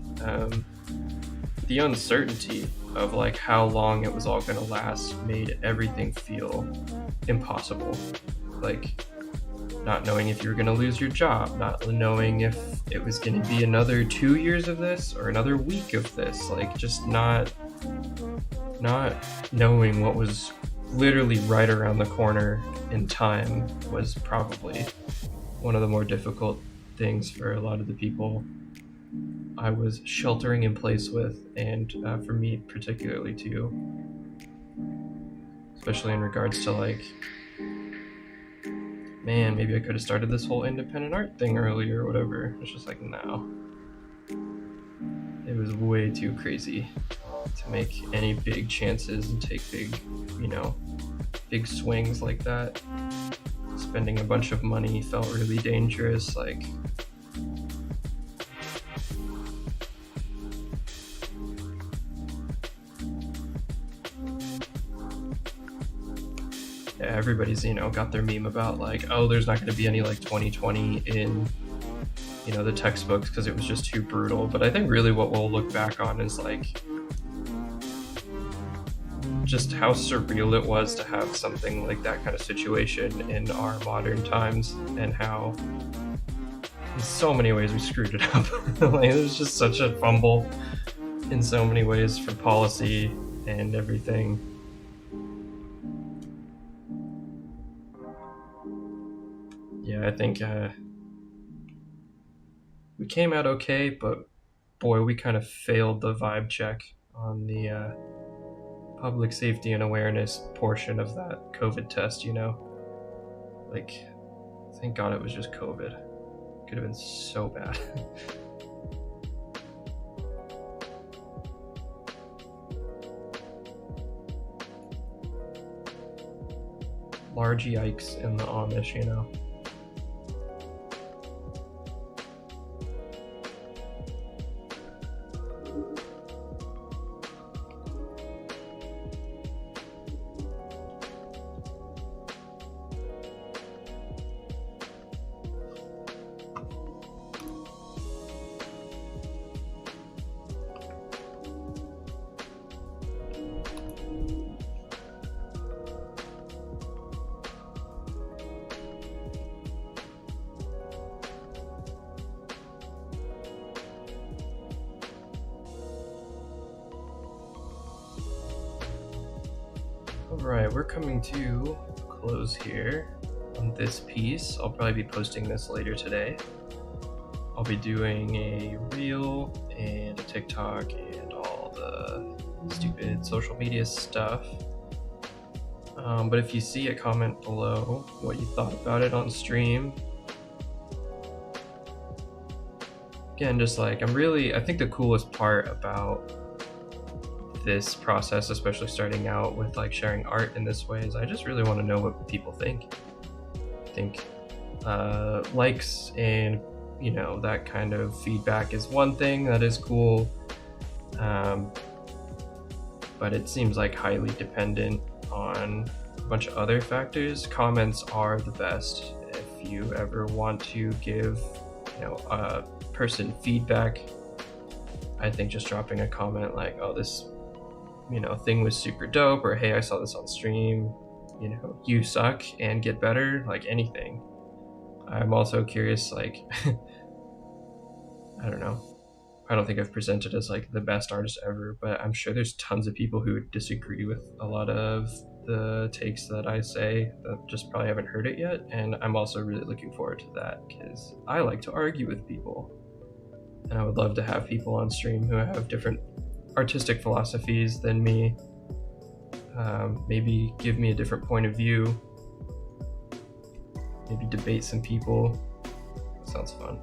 the uncertainty of like how long it was all going to last made everything feel impossible. Like not knowing if you were going to lose your job, not knowing if it was going to be another 2 years of this or another week of this, like just not knowing what was literally right around the corner in time was probably one of the more difficult things for a lot of the people I was sheltering in place with, and for me particularly too, especially in regards to like, man, maybe I could have started this whole independent art thing earlier or whatever. It's just like, no. It was way too crazy to make any big chances and take big, you know, big swings like that. Spending a bunch of money felt really dangerous, like everybody's, you know, got their meme about like, oh, there's not going to be any like 2020 in, you know, the textbooks because it was just too brutal. But I think really what we'll look back on is like just how surreal it was to have something like that kind of situation in our modern times, and how in so many ways we screwed it up. Like, it was just such a fumble in so many ways for policy and everything. Yeah, I think we came out okay, but boy, we kind of failed the vibe check on the public safety and awareness portion of that COVID test, you know? Like, thank God it was just COVID. It could have been so bad. Large yikes in the Amish, you know? Right, we're coming to a close here on this piece. I'll probably be posting this later today. I'll be doing a reel and a TikTok and all the stupid social media stuff. But if you see a comment below what you thought about it on stream. Again, just like I think the coolest part about this process, especially starting out with like sharing art in this way, is I just really want to know what people think. I think likes and that kind of feedback is one thing that is cool, but it seems like highly dependent on a bunch of other factors. Comments are the best. If you ever want to give a person feedback, I think just dropping a comment like, oh, this thing was super dope, or hey, I saw this on stream, you suck and get better, like anything. I'm also curious, like I don't know, I don't think I've presented as like the best artist ever, but I'm sure there's tons of people who disagree with a lot of the takes that I say that just probably haven't heard it yet, and I'm also really looking forward to that because I like to argue with people, and I would love to have people on stream who have different artistic philosophies than me, maybe give me a different point of view, maybe debate some people. Sounds fun.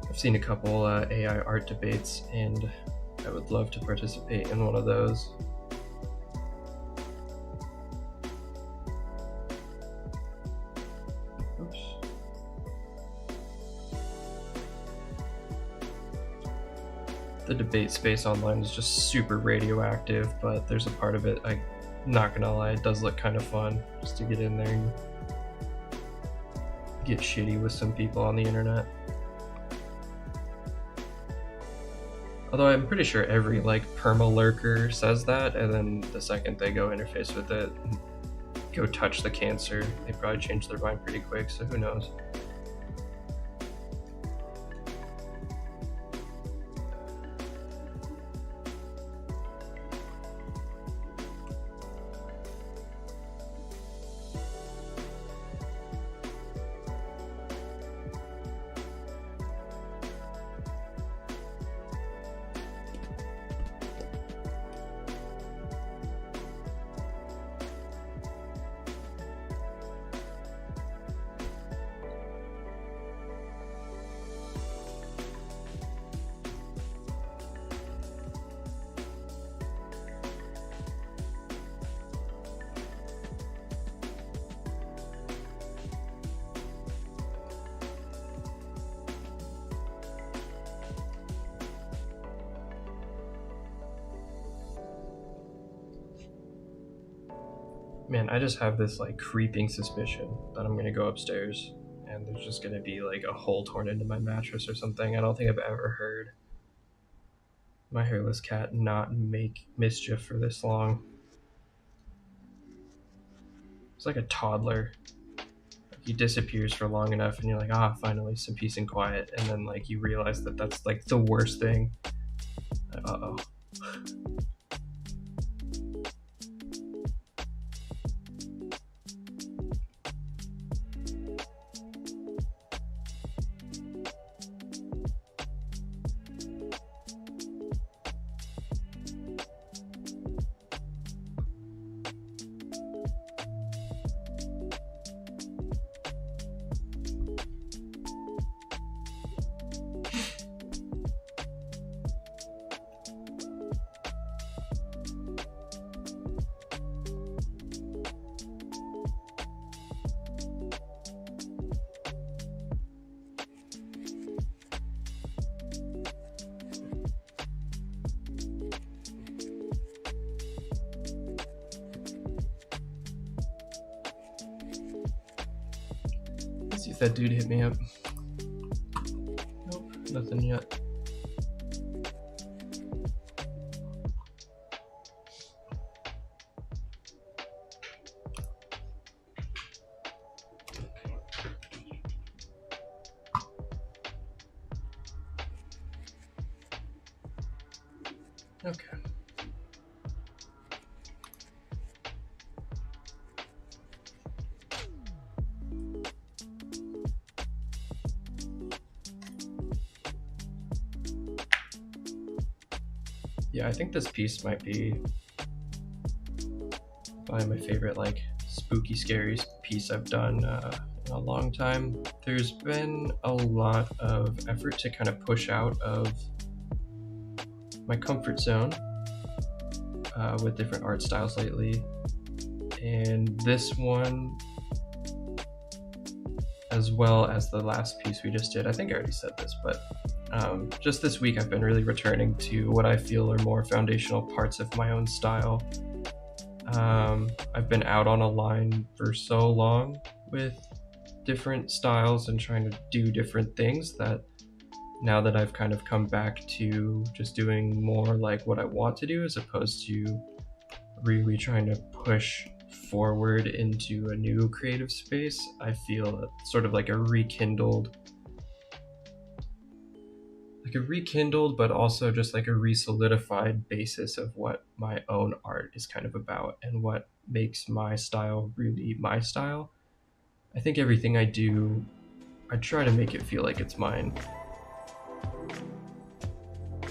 I've seen a couple AI art debates, and I would love to participate in one of those. Oops. The debate space online is just super radioactive, but there's a part of it, I'm not gonna lie, it does look kind of fun just to get in there and get shitty with some people on the internet. Although I'm pretty sure every like perma lurker says that, and then the second they go interface with it, go touch the cancer, they probably change their mind pretty quick, so who knows. Man, I just have this like creeping suspicion that I'm gonna go upstairs and there's just gonna be like a hole torn into my mattress or something. I don't think I've ever heard my hairless cat not make mischief for this long. It's like a toddler. He disappears for long enough and you're like, ah, finally some peace and quiet, and then like you realize that that's like the worst thing. Uh-oh. Let's see if that dude hit me up. Nope, nothing yet. Okay. yeah, I think this piece might be probably my favorite like spooky scary piece I've done in a long time. There's been a lot of effort to kind of push out of my comfort zone with different art styles lately, and this one, as well as the last piece we just did, I think I already said this, but just this week I've been really returning to what I feel are more foundational parts of my own style. I've been out on a line for so long with different styles and trying to do different things that now that I've kind of come back to just doing more like what I want to do as opposed to really trying to push forward into a new creative space, I feel sort of like a rekindled but also just like a re-solidified basis of what my own art is kind of about and what makes my style really my style. I think everything I do, I try to make it feel like it's mine.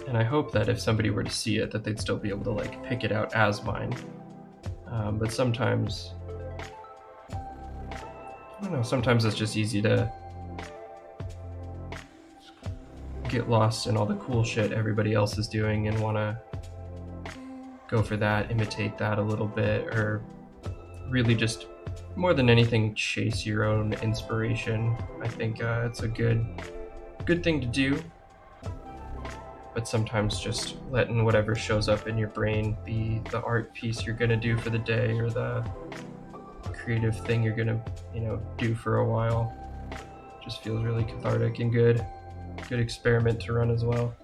And I hope that if somebody were to see it, that they'd still be able to like pick it out as mine. But sometimes, I don't know, sometimes it's just easy to get lost in all the cool shit everybody else is doing and want to go for that, imitate that a little bit, or really just more than anything chase your own inspiration. I think it's a good thing to do, but sometimes just letting whatever shows up in your brain be the art piece you're gonna do for the day or the creative thing you're gonna do for a while just feels really cathartic and good experiment to run as well.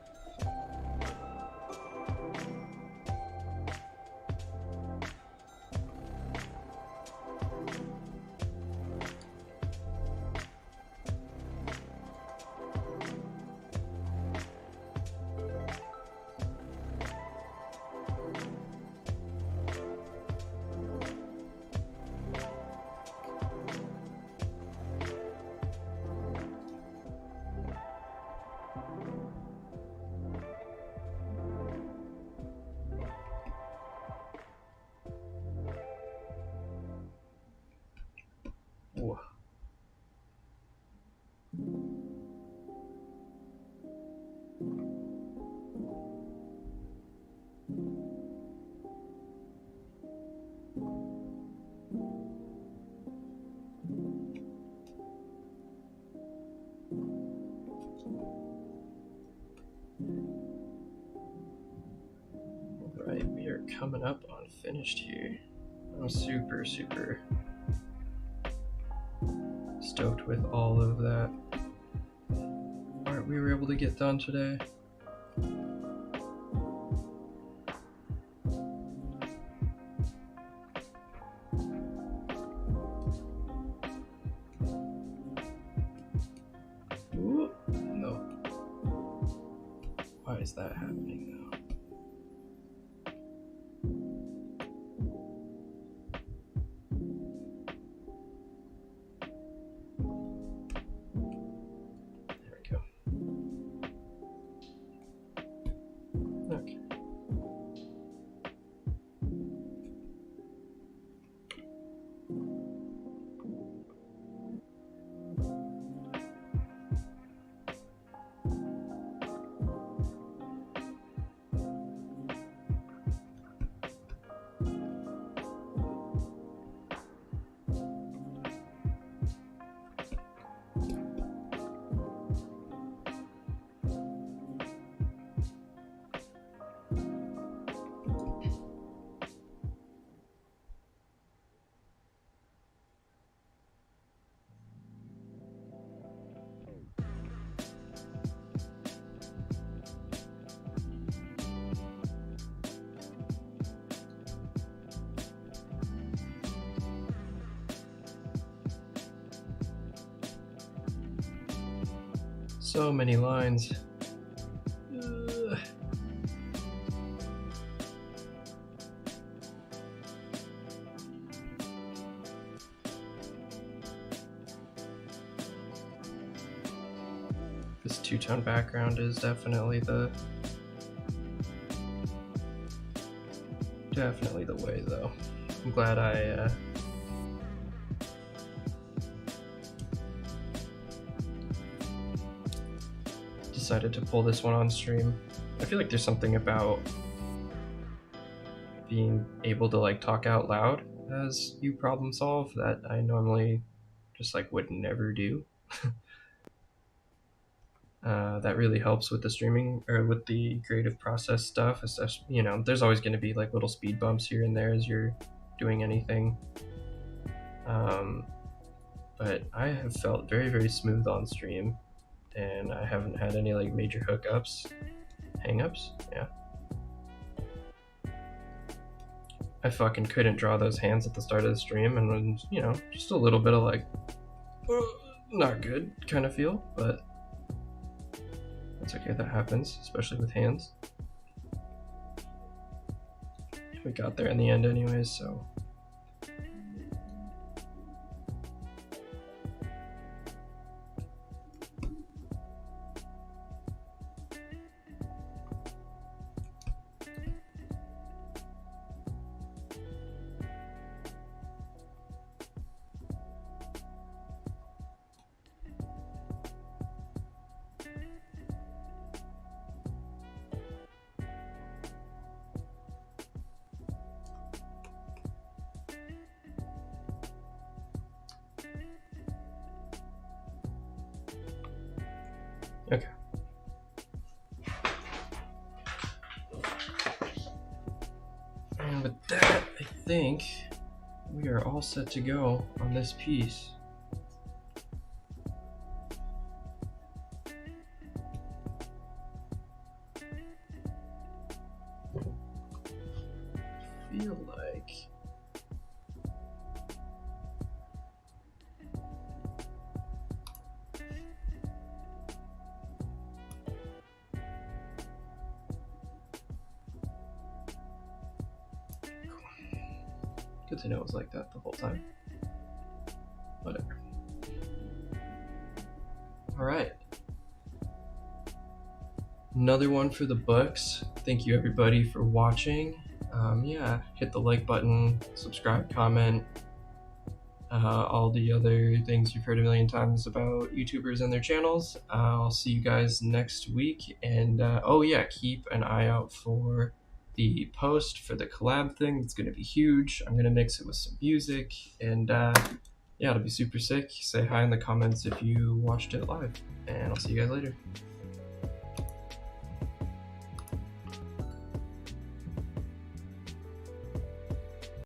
Ooh. Alright, we are coming up on finished here. I'm super stoked with all of that art we were able to get done today. Ooh, no. Why is that happening now? Okay. So many lines. Ugh. This two-tone background is definitely the definitely the way, though. I'm glad I decided to pull this one on stream. I feel like there's something about being able to like talk out loud as you problem solve that I normally just like would never do. That really helps with the streaming or with the creative process stuff. Especially, you know, there's always going to be like little speed bumps here and there as you're doing anything. But I have felt very, very smooth on stream, and I haven't had any like major hookups, hangups. Yeah. I fucking couldn't draw those hands at the start of the stream, and when, you know, just a little bit of like, not good kind of feel, but that's okay, that happens, especially with hands. We got there in the end anyways, so. Okay. And with that, I think we are all set to go on this piece. I feel like good to know it was like that the whole time. Whatever. All right. Another one for the books. Thank you everybody for watching. Yeah, hit the like button, subscribe, comment, all the other things you've heard a million times about YouTubers and their channels. I'll see you guys next week. And oh yeah, keep an eye out for the post for the collab thing. It's going to be huge. I'm going to mix it with some music, and yeah, it'll be super sick. Say hi in the comments if you watched it live, and I'll see you guys later.